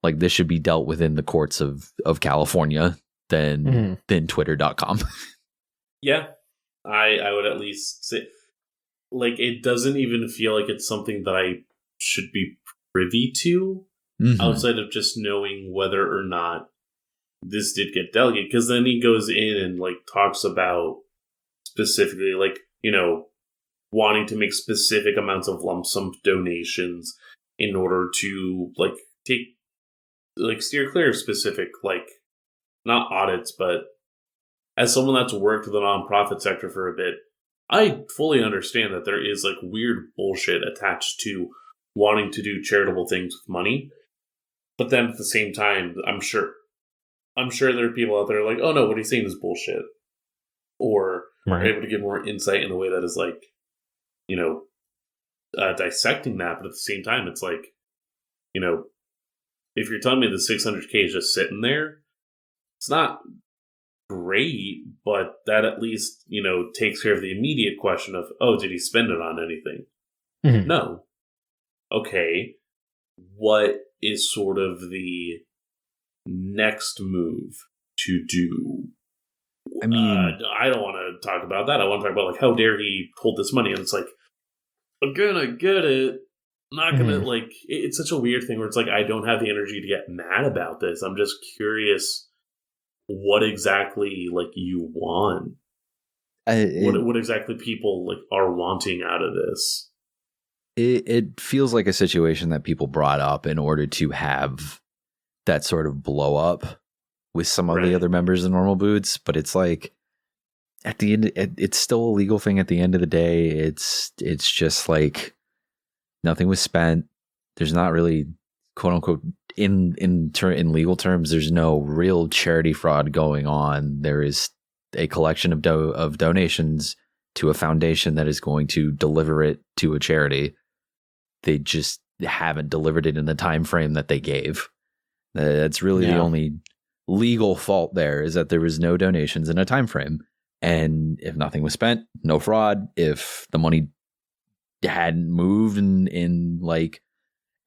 like this should be dealt with in the courts of California than Twitter.com. Yeah. I would at least say, like, it doesn't even feel like it's something that I should be privy to, outside of just knowing whether or not this did get delegated. Because then he goes in and, like, talks about specifically, like, you know, wanting to make specific amounts of lump sum donations in order to, like, steer clear of specific, like, not audits, but as someone that's worked in the nonprofit sector for a bit, I fully understand that there is, like, weird bullshit attached to wanting to do charitable things with money. But then at the same time, I'm sure there are people out there like, oh no, what he's saying is bullshit. Or are able to give more insight in a way that is, like, you know, dissecting that. But at the same time, it's like, you know, if you're telling me the 600K is just sitting there, it's not great, but that at least, you know, takes care of the immediate question of, oh, did he spend it on anything? No. Okay. What is sort of the next move to do? I mean, I don't want to talk about that. I want to talk about, like, how dare he hold this money? And it's like, I'm gonna get it. I'm not gonna, like, it's such a weird thing where it's like, I don't have the energy to get mad about this. I'm just curious what exactly, like, you want. What exactly people, like, are wanting out of this. It feels like a situation that people brought up in order to have that sort of blow up with some of the other members of Normal Boots, but it's like at the end, it's still a legal thing. At the end of the day, it's just like nothing was spent. There's not really, quote unquote, in legal terms, there's no real charity fraud going on. There is a collection of donations to a foundation that is going to deliver it to a charity. They just haven't delivered it in the time frame that they gave. That's really the only legal fault there, is that there was no donations in a time frame. And if nothing was spent, no fraud. If the money hadn't moved in like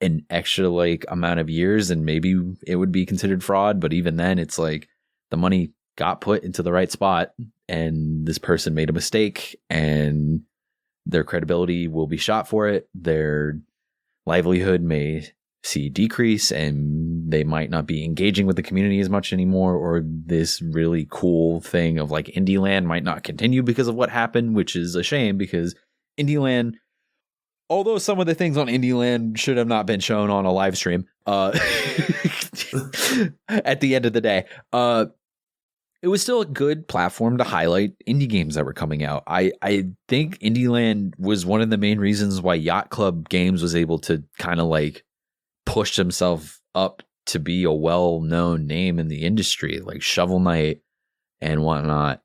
an extra like amount of years, then maybe it would be considered fraud. But even then, it's like the money got put into the right spot and this person made a mistake and their credibility will be shot for it. Their livelihood may see decrease and they might not be engaging with the community as much anymore, or this really cool thing of like Indie Land might not continue because of what happened, which is a shame, because Indie Land, although some of the things on Indie Land should have not been shown on a live stream, at the end of the day, it was still a good platform to highlight indie games that were coming out. I think Indie Land was one of the main reasons why Yacht Club Games was able to kind of like push himself up to be a well-known name in the industry. Like Shovel Knight and whatnot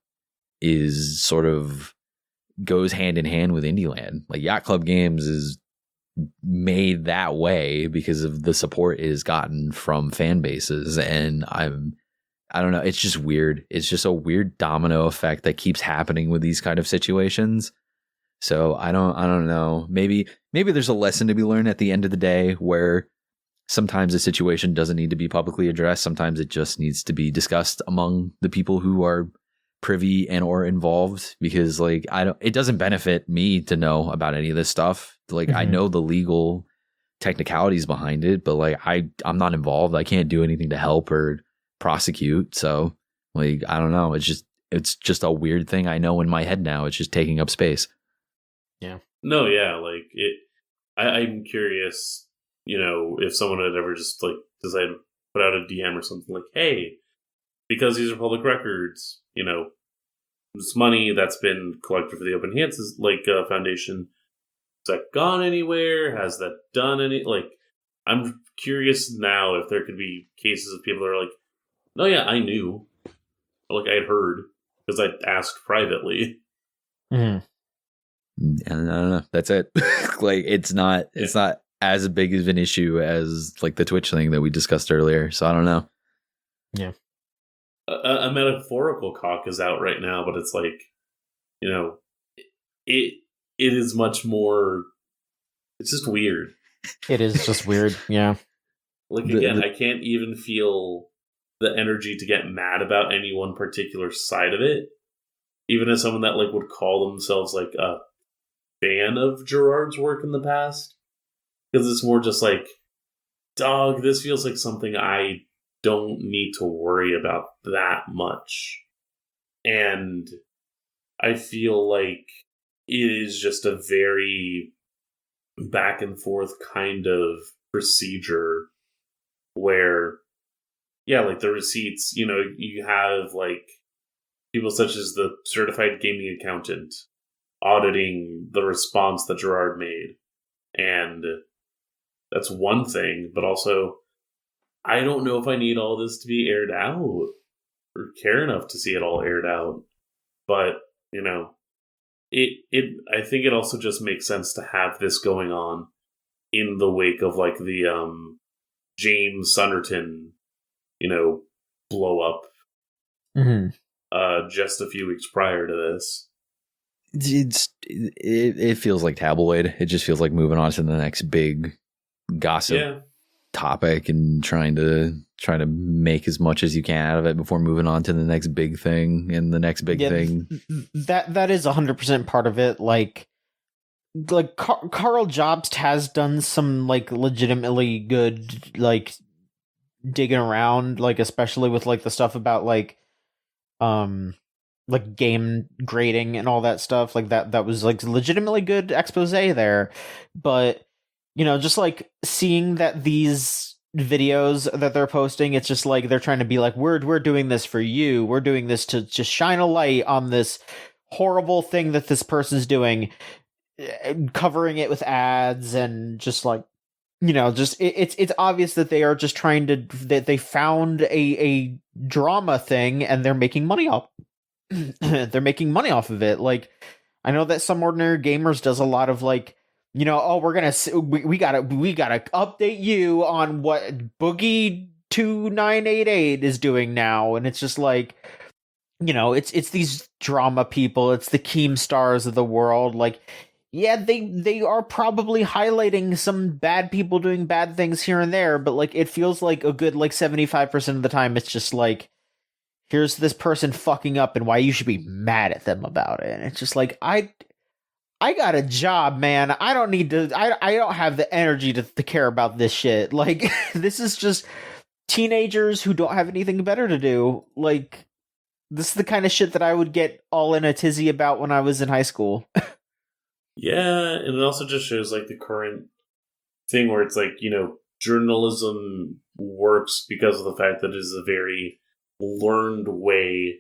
is sort of goes hand in hand with Indie Land. Like Yacht Club Games is made that way because of the support it has gotten from fan bases. And I don't know. It's just weird. It's just a weird domino effect that keeps happening with these kind of situations. So I don't know. Maybe there's a lesson to be learned at the end of the day, where sometimes a situation doesn't need to be publicly addressed. Sometimes it just needs to be discussed among the people who are privy and or involved, because like it doesn't benefit me to know about any of this stuff. Like I know the legal technicalities behind it, but like I'm not involved. I can't do anything to help or prosecute. So like I don't know. It's just a weird thing I know in my head now. It's just taking up space. Yeah. No, yeah, like it. I'm curious, if someone had ever just like decided to put out a DM or something like, hey, because these are public records, this money that's been collected for the Open Hands Foundation, has that gone anywhere? Has that done any, like, I'm curious now if there could be cases of people that are like, no, yeah, I knew. Like, I had heard because I asked privately. And I don't know. That's it. Like, it's not as big of an issue as like the Twitch thing that we discussed earlier. So I don't know. Yeah. A metaphorical cock is out right now, but it's like, it is much more. It's just weird. It is just weird. Yeah. Like, again, I can't even feel the energy to get mad about any one particular side of it, even as someone that like would call themselves like a fan of Jerard's work in the past, because it's more just like, dog, this feels like something I don't need to worry about that much. And I feel like it is just a very back and forth kind of procedure where, yeah, like the receipts, you have like people such as the certified gaming accountant auditing the response that Jerard made. And that's one thing, but also I don't know if I need all this to be aired out or care enough to see it all aired out. But, I think it also just makes sense to have this going on in the wake of like the James Sunderton, blow up just a few weeks prior to this. It feels like tabloid. It just feels like moving on to the next big gossip topic and trying to make as much as you can out of it before moving on to the next big thing and the next big thing. That is 100% part of it. Like Carl Jobst has done some like legitimately good like digging around, like especially with like the stuff about like game grading and all that stuff. Like that was like legitimately good expose there. But just like seeing that these videos that they're posting. It's just like they're trying to be like, we're doing this for you. We're doing this to just shine a light on this horrible thing that this person's doing, covering it with ads and just like, just it's obvious that they are just trying to, that they found a drama thing and they're making money off. They're making money off of it. Like, I know that Some Ordinary Gamers does a lot of like, oh, we gotta update you on what Boogie 2988 is doing now, and it's just like, it's these drama people, it's the Keemstars of the world, like. Yeah, they are probably highlighting some bad people doing bad things here and there, but like it feels like a good like 75% of the time it's just like, here's this person fucking up and why you should be mad at them about it. And it's just like, I got a job, man. I don't need to I don't have the energy to care about this shit. Like this is just teenagers who don't have anything better to do. Like this is the kind of shit that I would get all in a tizzy about when I was in high school. Yeah, and it also just shows like the current thing where it's like, journalism works because of the fact that it is a very learned way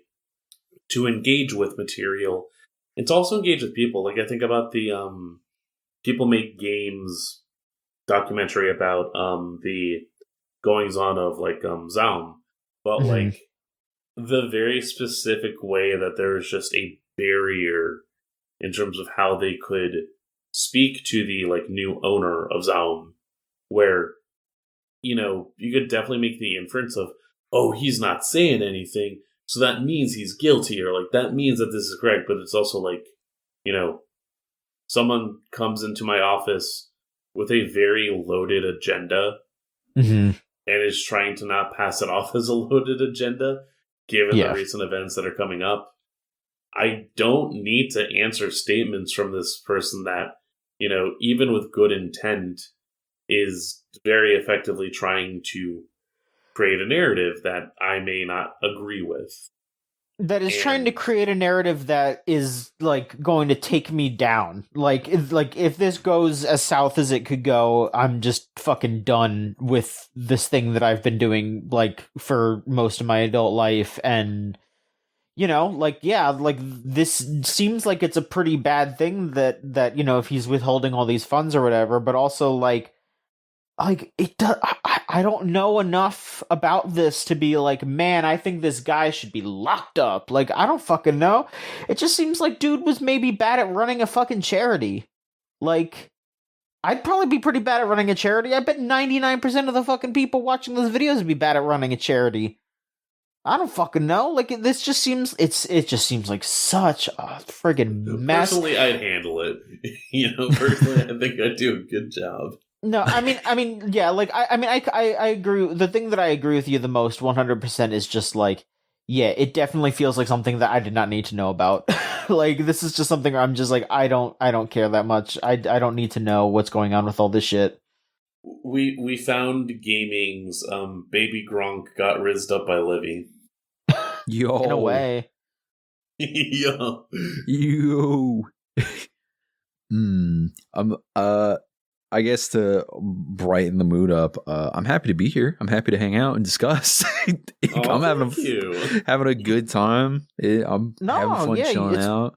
to engage with material and to also engage with people. Like I think about the People Make Games documentary about the goings on of like Zaum, but like the very specific way that there is just a barrier in terms of how they could speak to the like new owner of Zaum, where you could definitely make the inference of, oh, he's not saying anything, so that means he's guilty, or like that means that this is correct. But it's also like, someone comes into my office with a very loaded agenda and is trying to not pass it off as a loaded agenda, given the recent events that are coming up. I don't need to answer statements from this person that, even with good intent, is very effectively trying to create a narrative that I may not agree with. That is trying to create a narrative that is like going to take me down. Like if this goes as south as it could go, I'm just fucking done with this thing that I've been doing like for most of my adult life. And this seems like it's a pretty bad thing that if he's withholding all these funds or whatever, but also like it does. I don't know enough about this to be like, man, I think this guy should be locked up. Like, I don't fucking know. It just seems like dude was maybe bad at running a fucking charity. Like, I'd probably be pretty bad at running a charity. I bet 99% of the fucking people watching those videos would be bad at running a charity. I don't fucking know. Like, this just seems, it just seems like such a friggin' mess. Personally, I'd handle it. Personally, I think I'd do a good job. No, I mean, yeah, like, I agree. The thing that I agree with you the most, 100%, is just like, yeah, it definitely feels like something that I did not need to know about. Like, this is just something where I'm just like, I don't care that much. I don't need to know what's going on with all this shit. We found gaming's baby Gronk got rizzed up by Livy. Yo. In a way. Yo. I guess to brighten the mood up, I'm happy to be here. I'm happy to hang out and discuss. I'm having a good time. I'm having fun chilling out.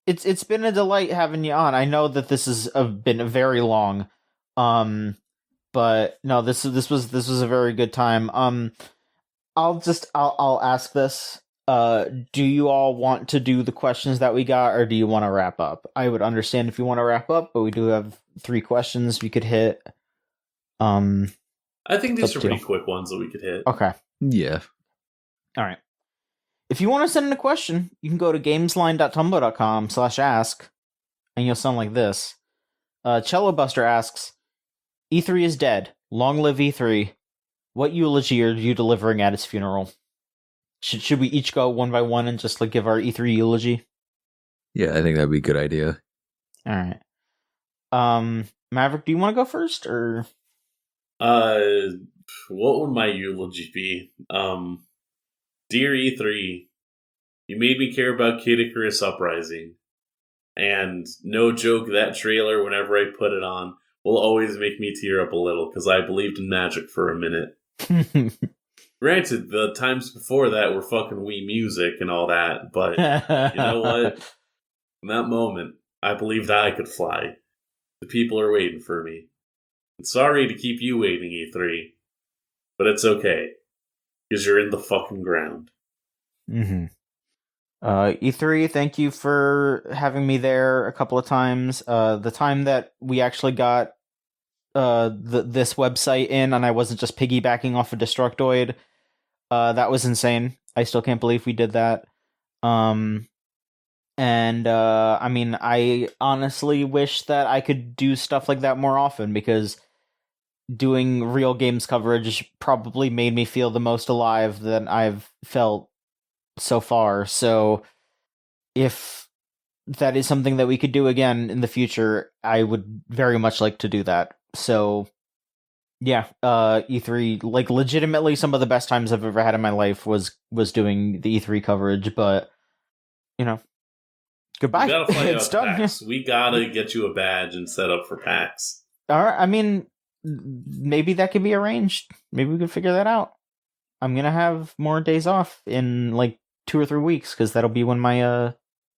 It's been a delight having you on. I know that this has been very long, but no, this was a very good time. I'll ask this. Do you all want to do the questions that we got, or do you want to wrap up? I would understand if you want to wrap up, but we do have 3 questions we could hit. I think these are pretty quick ones that we could hit. Okay. Yeah. All right. If you want to send in a question, you can go to gamesline.tumblr.com/ask, and you'll sound like this. Cello Buster asks, E3 is dead. Long live E3. What eulogy are you delivering at its funeral? Should we each go one by one and just like give our E3 eulogy? Yeah, I think that'd be a good idea. All right. Maverick, do you want to go first, or? What would my eulogy be? Dear E3, you made me care about Kid Icarus Uprising. And no joke, that trailer, whenever I put it on, will always make me tear up a little because I believed in magic for a minute. Granted, the times before that were fucking Wii Music and all that, but you know what? In that moment, I believed I could fly. The people are waiting for me. Sorry to keep you waiting, E3, but it's okay because you're in the fucking ground. Mm-hmm. E3, thank you for having me there a couple of times. The time that we actually got this website in and I wasn't just piggybacking off of Destructoid, that was insane. I still can't believe we did that. I mean, I honestly wish that I could do stuff like that more often, because doing real games coverage probably made me feel the most alive that I've felt so far. So if that is something that we could do again in the future, I would very much like to do that. So yeah, E3, like, legitimately some of the best times I've ever had in my life was doing the E3 coverage, but you know, goodbye. We gotta fly It's out done. PAX. We gotta get you a badge and set up for PAX. All right, I mean, maybe that could be arranged. Maybe we could figure that out. I'm gonna have more days off in like 2 or 3 weeks, because that'll be when my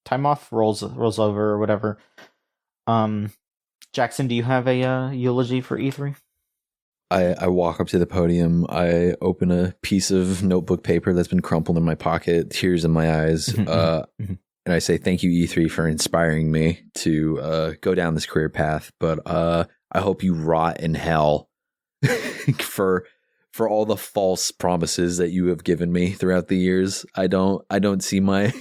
time off rolls over or whatever. Jackson, do you have a eulogy for E3? I walk up to the podium. I open a piece of notebook paper that's been crumpled in my pocket, tears in my eyes, and I say, "Thank you, E3, for inspiring me to go down this career path. But I hope you rot in hell for all the false promises that you have given me throughout the years. I don't see my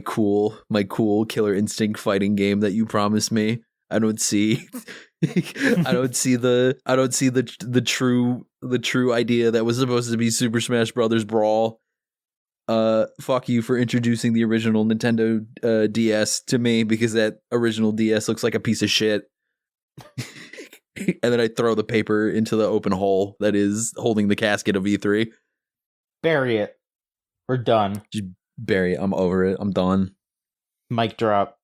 cool Killer Instinct fighting game that you promised me. I don't see the true idea that was supposed to be Super Smash Brothers Brawl. Fuck you for introducing the original Nintendo DS to me, because that original DS looks like a piece of shit." And then I throw the paper into the open hole that is holding the casket of E3. Bury it. We're done. Just bury it. I'm over it. I'm done. Mic drop.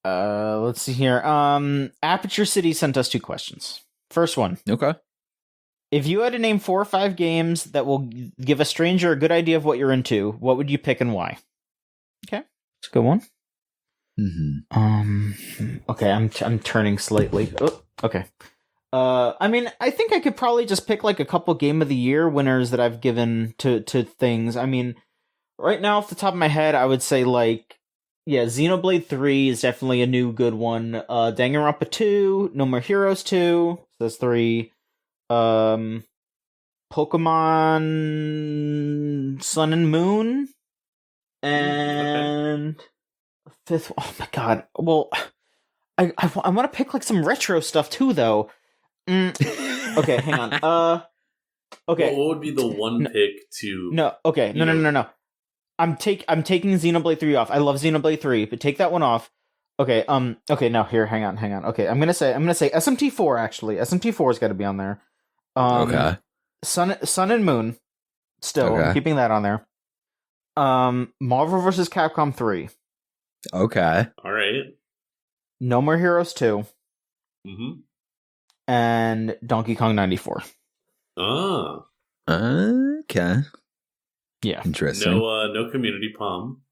Let's see here. Aperture City sent us 2 questions. First one. Okay. If you had to name 4 or 5 games that will give a stranger a good idea of what you're into, what would you pick and why? Okay, that's a good one. Mm-hmm. Okay, I'm turning slightly. Oh, okay. I mean, I think I could probably just pick like a couple Game of the Year winners that I've given to things. I mean, right now off the top of my head, I would say like, yeah, Xenoblade 3 is definitely a new good one. Danganronpa 2, No More Heroes 2, so that's 3. Pokémon Sun and Moon, and fifth. Oh my god! Well, I want to pick like some retro stuff too, though. Okay, hang on. Okay. What would be the one pick to? No. Okay. No. I'm taking Xenoblade 3 off. I love Xenoblade 3, but take that one off. Okay. Okay. Now here, hang on. Okay. I'm gonna say SMT4. Actually, SMT4's got to be on there. Okay. Sun and Moon. Still, Okay. I'm keeping that on there. Marvel vs. Capcom 3. Okay. All right. No More Heroes 2. Mm-hmm. And Donkey Kong 94. Ah. Okay. Yeah. Interesting. No Community Palm.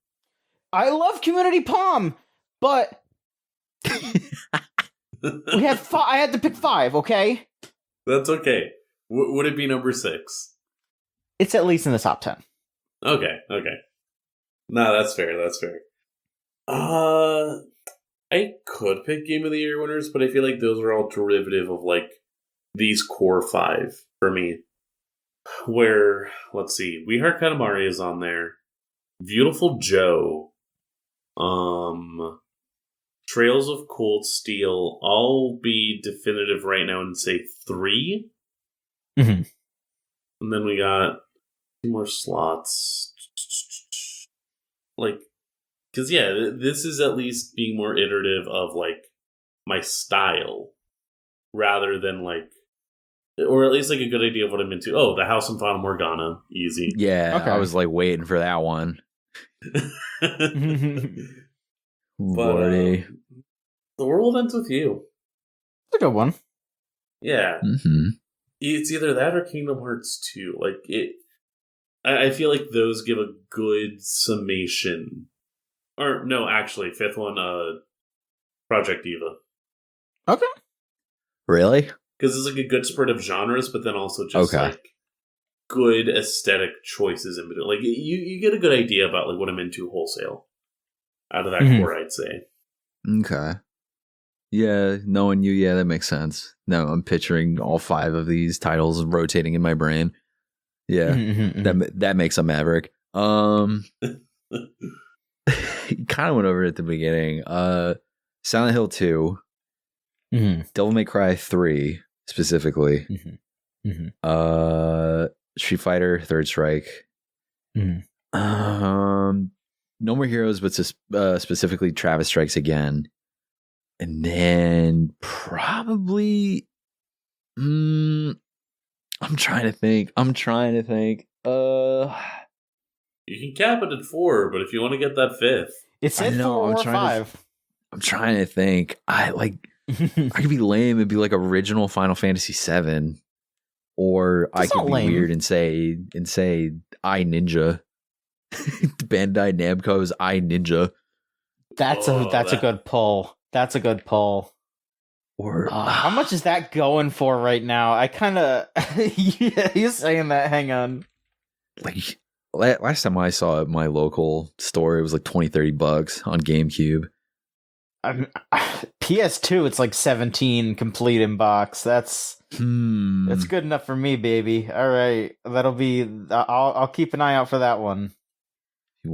I love Community Palm, but we had I had to pick 5, okay? That's okay. Would it be number 6? It's at least in the top 10. Okay. No, that's fair. I could pick Game of the Year winners, but I feel like those are all derivative of like these core 5 for me. Where, let's see, We Heart Katamari is on there. Beautiful Joe. Trails of Cold Steel. I'll be definitive right now and say 3. Mm-hmm. And then we got 2 more slots. Like, because yeah, this is at least being more iterative of like my style rather than like, or at least like a good idea of what I'm into. Oh, The House in Fata Morgana, easy. Yeah, Okay. I was like waiting for that one. But, Lordy. The world ends with you. It's a good one. Yeah. Mm-hmm. It's either that or Kingdom Hearts 2. Like, I feel like those give a good summation. Or, no, actually, fifth one, Project Diva. Okay. Really? Because it's like a good spread of genres, but then also just like good aesthetic choices in between. Like, you get a good idea about like what I'm into wholesale out of that core, I'd say. Okay. Yeah, knowing you, yeah, that makes sense. No, I'm picturing all 5 of these titles rotating in my brain. Yeah, that makes a Maverick. Kind of went over it at the beginning. Silent Hill 2, Devil May Cry 3 specifically, Street Fighter Third Strike, No More Heroes, but specifically Travis Strikes Again. And then probably, I'm trying to think. You can cap it at 4, but if you want to get that 5th, it's at 4 or 5. I'm trying to think. I could be lame and be like original Final Fantasy VII, or I could be weird and say I Ninja, Bandai Namco's I Ninja. That's a good pull. That's a good pull. Or how much is that going for right now? I kind of you saying that. Hang on. Like last time I saw it at my local store, it was like $20-$30 on GameCube. PS2, it's like 17 complete in box. That's good enough for me, baby. All right, that'll be. I'll keep an eye out for that one.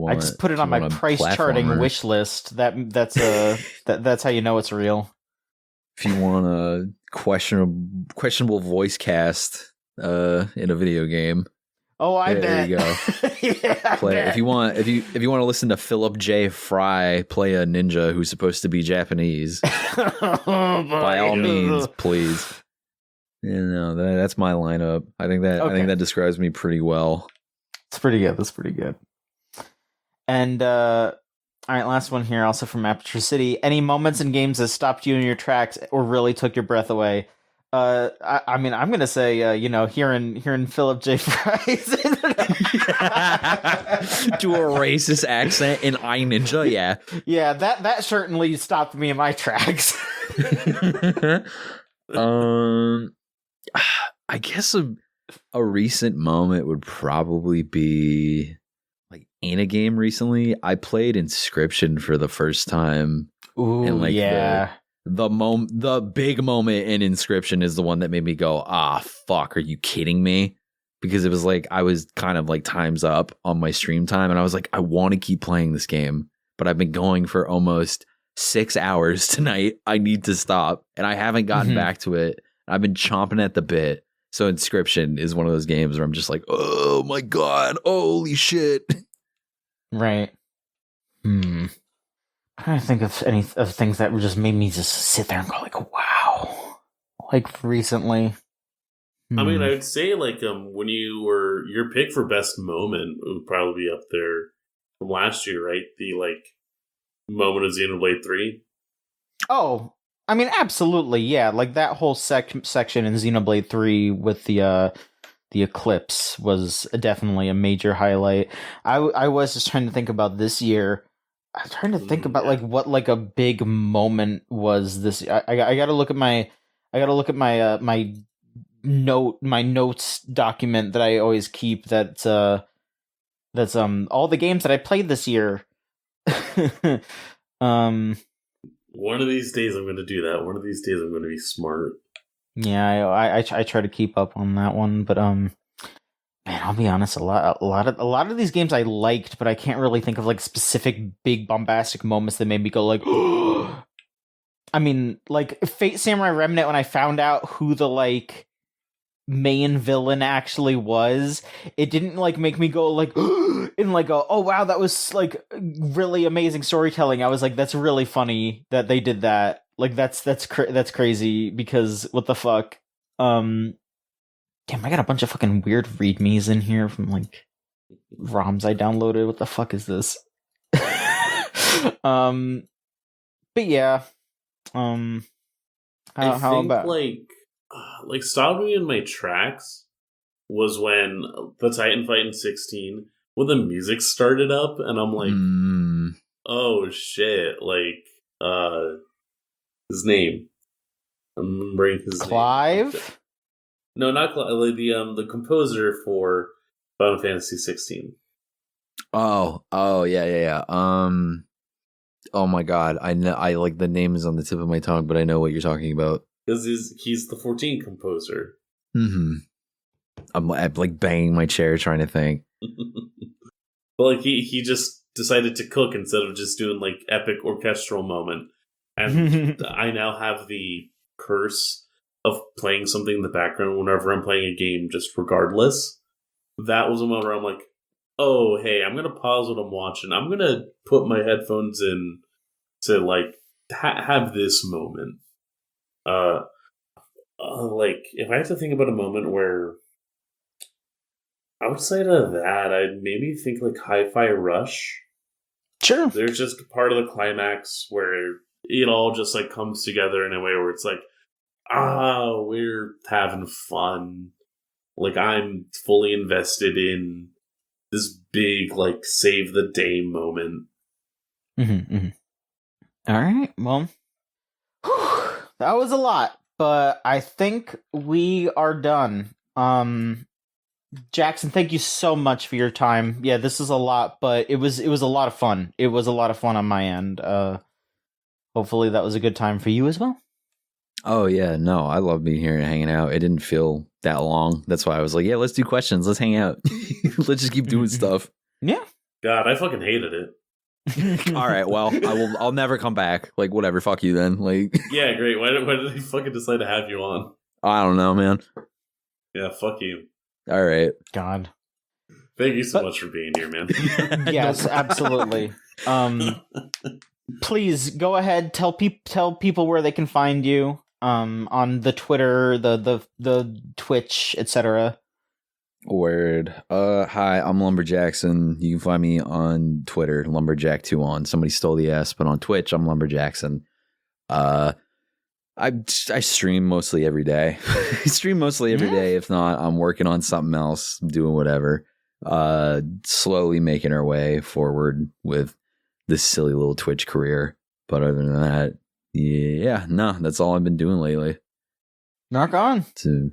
I just put it on my price charting wish list. That's how you know it's real. If you want a questionable voice cast in a video game, bet. There you go. Yeah, play if you want to listen to Philip J. Fry play a ninja who's supposed to be Japanese. By all means, please. That's my lineup. I think that describes me pretty well. It's pretty good. That's pretty good. And all right, last one here, also from Aperture City. Any moments in games that stopped you in your tracks or really took your breath away? I mean, I'm gonna say, hearing Philip J. Fry's do a racist accent in I Ninja, yeah, yeah, that certainly stopped me in my tracks. I guess a recent moment would probably be like in a game recently. I played Inscription for the first time. Ooh, and yeah. The big moment in Inscription is the one that made me go, fuck, are you kidding me? Because it was like I was kind of like time's up on my stream time, and I was like, I want to keep playing this game, but I've been going for almost 6 hours tonight. I need to stop, and I haven't gotten back to it. I've been chomping at the bit. So Inscription is one of those games where I'm just like, oh my god, holy shit. Right. I'm trying to think of any of things that just made me just sit there and go like, wow. Like recently. I mean, I would say like when your pick for best moment would probably be up there from last year, right? The like moment of Xenoblade 3. Oh, I mean, absolutely, yeah. Like that whole section in Xenoblade 3 with the eclipse was definitely a major highlight. I was just trying to think about this year. I'm trying to think about like what like a big moment was this. I got to look at my my notes document that I always keep. That's all the games that I played this year. One of these days I'm going to do that. One of these days I'm going to be smart. Yeah, I try to keep up on that one, but man, I'll be honest, a lot of these games I liked, but I can't really think of like specific big bombastic moments that made me go like, I mean, like Fate Samurai Remnant, when I found out who the like main villain actually was, it didn't like make me go like and like go, oh wow, that was like really amazing storytelling. I was like, that's really funny that they did that. Like that's crazy, because what the fuck. Damn, I got a bunch of fucking weird readmes in here from like ROMs I downloaded. What the fuck is this? But yeah, How about? Like stopping me in my tracks was when the Titan fight in 16, when the music started up, and I'm like, oh shit! Like, his name. I'm remembering his Clive? name. No, not Clive. Like the composer for Final Fantasy 16. Oh, yeah. Oh my god, I know. I like the name is on the tip of my tongue, but I know what you're talking about. Because he's the 14 composer. I'm like banging my chair trying to think. But like he just decided to cook instead of just doing like epic orchestral moment. And I now have the curse of playing something in the background whenever I'm playing a game, just regardless. That was a moment where I'm like, oh, hey, I'm going to pause what I'm watching. I'm going to put my headphones in to like have this moment. Like if I have to think about a moment where outside of that, I'd maybe think like Hi-Fi Rush. Sure. There's just a part of the climax where it all just like comes together in a way where it's like, we're having fun. Like I'm fully invested in this big like save the day moment. All right, well, that was a lot, but I think we are done. Jackson, thank you so much for your time. Yeah, this is a lot, but it was a lot of fun. It was a lot of fun on my end. Hopefully that was a good time for you as well. Oh yeah, no, I love being here and hanging out. It didn't feel that long. That's why I was like, yeah, let's do questions. Let's hang out. Let's just keep doing stuff. Yeah. God, I fucking hated it. All right, well, I'll never come back. Like whatever, fuck you then. Like yeah, great. Why did they fucking decide to have you on? I don't know, man. Yeah, fuck you. All right. God. Thank you so much for being here, man. Yes, absolutely. Please go ahead, tell people where they can find you. On the Twitter, the Twitch, etc. Word. Hi, I'm LumberJackson. You can find me on Twitter, Lumberjack2 on. Somebody stole the S, but on Twitch, I'm LumberJackson. I stream mostly every day. I stream mostly every day. If not, I'm working on something else, doing whatever. Slowly making our way forward with this silly little Twitch career. But other than that, yeah, no, that's all I've been doing lately. Knock on. So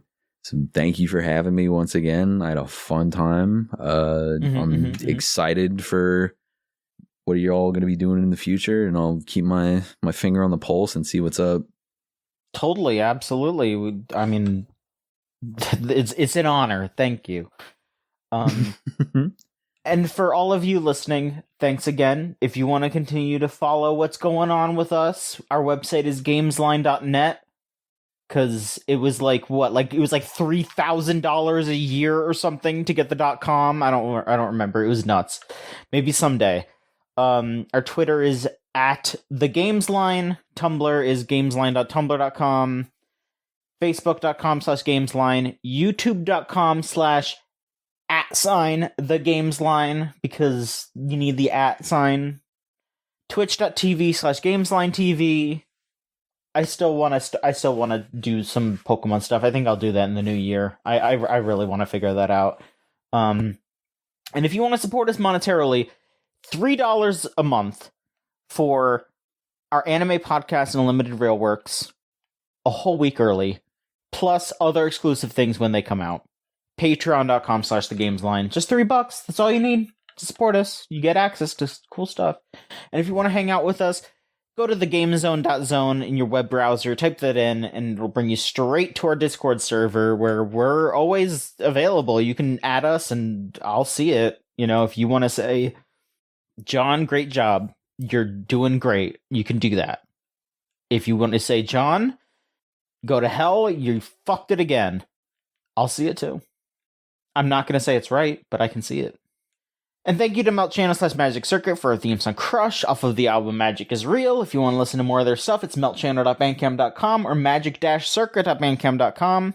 thank you for having me once again. I had a fun time. I'm excited for what are you all going to be doing in the future, and I'll keep my finger on the pulse and see what's up. Totally, absolutely. I mean, it's an honor. Thank you. And for all of you listening, thanks again. If you want to continue to follow what's going on with us, our website is gamesline.net. Because it was like it was like $3,000 a year or something to get the .com. I don't remember. It was nuts. Maybe someday. Our Twitter is @thegamesline. Tumblr is gamesline.tumblr.com. Facebook.com/gamesline. YouTube.com/@thegamesline because you need the @sign. Twitch.tv/gameslinetv. I still want to do some Pokemon stuff. I think I'll do that in the new year. I really want to figure that out. And if you want to support us monetarily, $3 a month for our anime podcast and Unlimited Railworks a whole week early, plus other exclusive things when they come out. Patreon.com/thegamesline. Just $3. That's all you need to support us. You get access to cool stuff. And if you want to hang out with us, go to thegamezone.zone in your web browser, type that in, and it'll bring you straight to our Discord server where we're always available. You can add us and I'll see it. You know, if you want to say, John, great job. You're doing great. You can do that. If you want to say, John, go to hell. You fucked it again. I'll see it too. I'm not going to say it's right, but I can see it. And thank you to meltchannel/Magic Circuit for our theme song Crush off of the album Magic is Real. If you want to listen to more of their stuff, it's meltchannel.bandcamp.com or magic-circuit.bandcamp.com.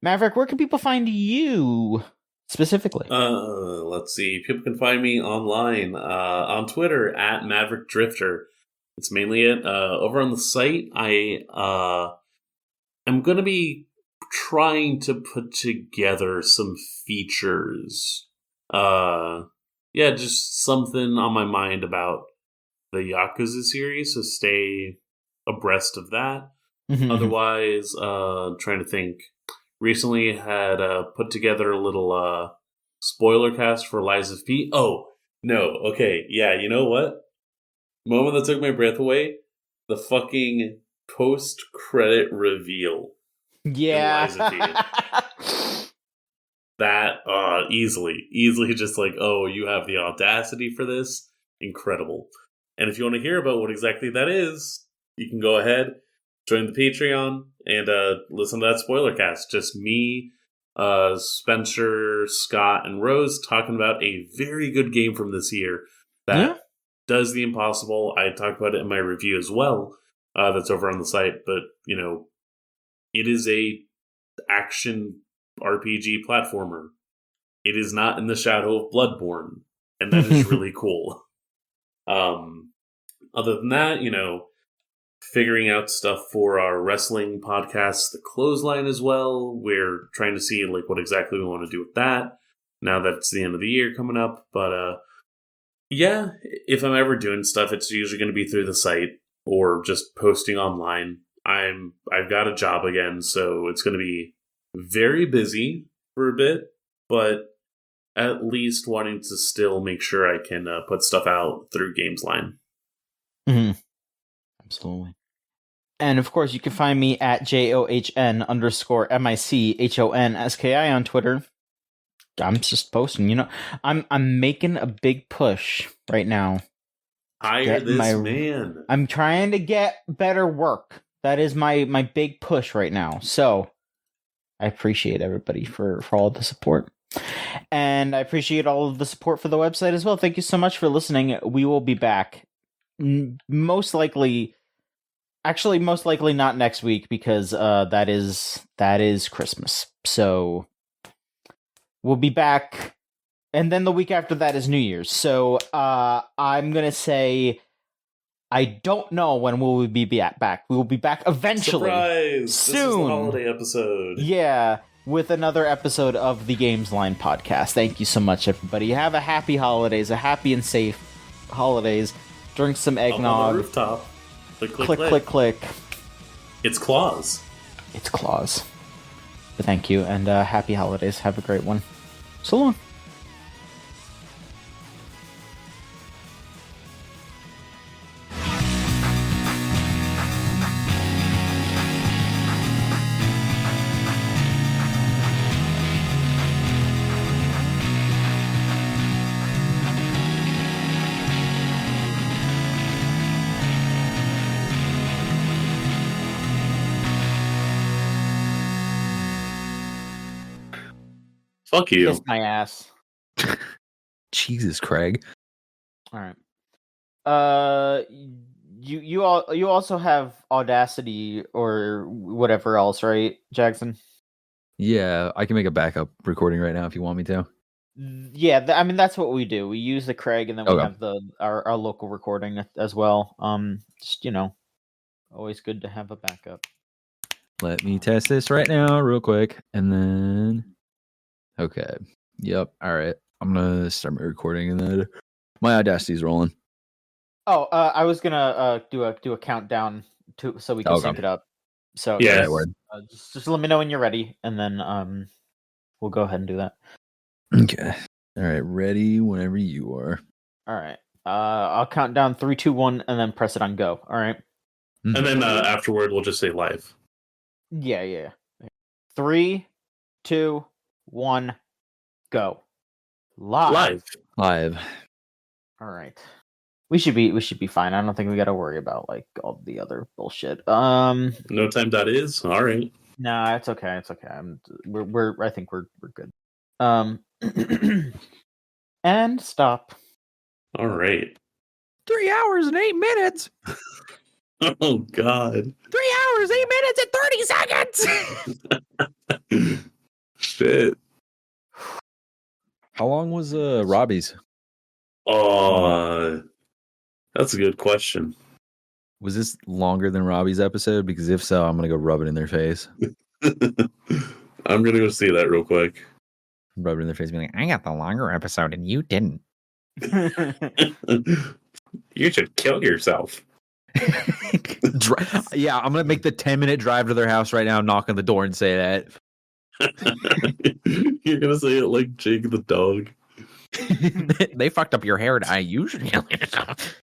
Maverick, where can people find you specifically? Let's see. People can find me online on Twitter @MaverickDrifter. It's mainly it. Over on the site, I I'm going to be trying to put together some features. Just something on my mind about the Yakuza series, so stay abreast of that. Otherwise, trying to think. Recently had put together a little spoiler cast for Lies of P. Oh, no. Okay, yeah, you know what? Moment that took my breath away, the fucking post-credit reveal. Yeah. In Lies of P. That, easily just like, oh, you have the audacity for this? Incredible. And if you want to hear about what exactly that is, you can go ahead, join the Patreon, and listen to that spoiler cast. Just me, Spencer, Scott, and Rose talking about a very good game from this year that does the impossible. I talked about it in my review as well. That's over on the site. But, it is a action RPG platformer. It is not in the shadow of Bloodborne. And that is really cool. Other than that, figuring out stuff for our wrestling podcast, The Clothesline, as well. We're trying to see what exactly we want to do with that now that it's the end of the year coming up. But if I'm ever doing stuff, it's usually going to be through the site or just posting online. I've got a job again, so it's going to be very busy for a bit, but at least wanting to still make sure I can put stuff out through Gamesline. Absolutely. And of course, you can find me at JOHN_MICHONSKI on Twitter. I'm just posting, I'm making a big push right now. Hire this man. I'm trying to get better work. That is my big push right now. So I appreciate everybody for all the support. And I appreciate all of the support for the website as well. Thank you so much for listening. We will be back. Most likely not next week because that is Christmas. So we'll be back, and then the week after that is New Year's. So I'm gonna say I don't know when we will be back. We will be back eventually. Surprise! Soon. This is the holiday episode. Yeah, with another episode of the Gamesline podcast. Thank you so much, everybody. Have a happy holidays, a happy and safe holidays. Drink some eggnog. Up on the rooftop. Click, click, click. Click, click, click. It's Claus. It's Claus. But thank you, and happy holidays. Have a great one. So long. Fuck you. Kiss my ass. Jesus, Craig. All right. You also have Audacity or whatever else, right, Jackson? Yeah, I can make a backup recording right now if you want me to. Yeah, that's what we do. We use the Craig, and then we have our local recording as well. Just always good to have a backup. Let me test this right now, real quick, and then. Okay. Yep. All right. I'm gonna start my recording, and then my Audacity's rolling. Oh, I was gonna do a countdown so we can sync it up. So yeah, just let me know when you're ready, and then we'll go ahead and do that. Okay. All right. Ready whenever you are. All right. I'll count down 3, 2, 1, and then press it on go. All right. And then afterward, we'll just say live. Yeah. 3, 2, 1, go. Live. All right. We should be fine. I don't think we got to worry about all the other bullshit. No time that is. All right. Nah, it's okay. It's okay. I think we're good. And stop. All right. 3 hours and 8 minutes. Oh God. 3 hours, 8 minutes, and 30 seconds. Shit. How long was Robbie's? That's a good question. Was this longer than Robbie's episode? Because if so, I'm gonna go rub it in their face. I'm gonna go see that real quick. Rub it in their face, being like, "I got the longer episode and you didn't." You should kill yourself. Yeah, I'm gonna make the 10-minute drive to their house right now, knock on the door, and say that. You're gonna say it like Jake the dog. They fucked up your hair dye. You should kill yourself.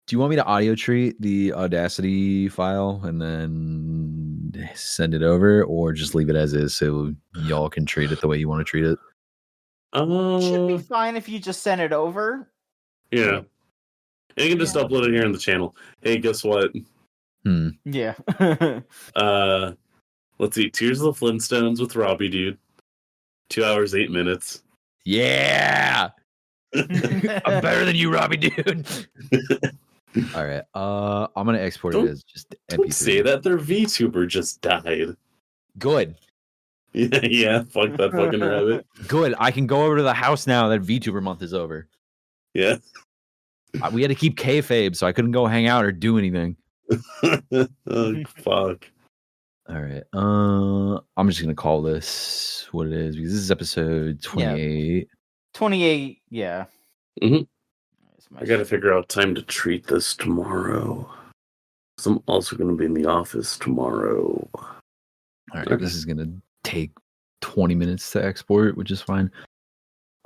Do you want me to audio treat the Audacity file and then send it over, or just leave it as is so y'all can treat it the way you want to treat it? Should be fine if you just send it over. Yeah. And you can just upload it here on the channel. Hey, guess what? Yeah. Let's see. Tears of the Flintstones with Robbie, dude. 2 hours, 8 minutes. Yeah! I'm better than you, Robbie, dude. All right. I'm gonna export it as just MP3. Don't say that. Their VTuber just died. Good. Yeah, fuck that fucking rabbit. Good. I can go over to the house now that VTuber month is over. Yeah. We had to keep kayfabe, so I couldn't go hang out or do anything. Oh, fuck. All right. I'm just gonna call this what it is because this is episode 28. Yeah. 28. Yeah. Mm-hmm. I gotta figure out time to treat this tomorrow. So I'm also gonna be in the office tomorrow. All right. Okay. This is gonna take 20 minutes to export, which is fine.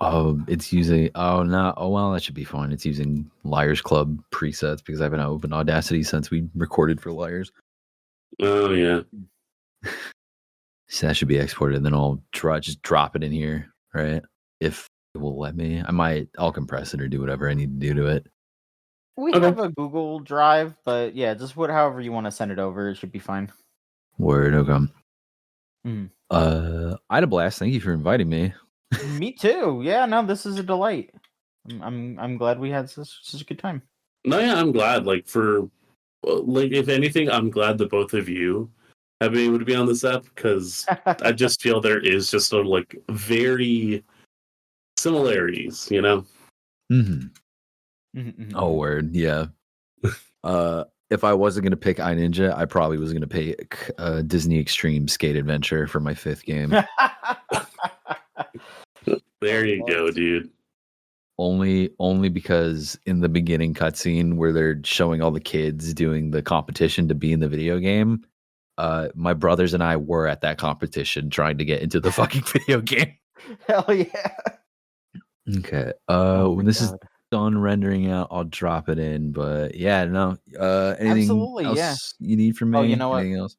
It's using that should be fine. It's using Liars Club presets because I haven't opened Audacity since we recorded for Liars. Oh yeah. So that should be exported, and then I'll just drop it in here, right? If it will let me. I'll compress it or do whatever I need to do to it. We have a Google Drive, but yeah, just however you want to send it over, it should be fine. Word, okay. Mm. I had a blast. Thank you for inviting me. Me too. Yeah, no, this is a delight. I'm glad we had such a good time. No, yeah, I'm glad. If anything, I'm glad that both of you have been able to be on this app because I just feel there is just very similarities, you know? Mm-hmm. Oh, word, yeah. If I wasn't going to pick iNinja, I probably was going to pick Disney Extreme Skate Adventure for my 5th game. There you go, dude. Only because in the beginning cutscene where they're showing all the kids doing the competition to be in the video game, my brothers and I were at that competition trying to get into the fucking video game. Hell yeah. Okay. When this is done rendering out, I'll drop it in. But yeah, no. Anything else you need from me? Oh, you know what? Anything else?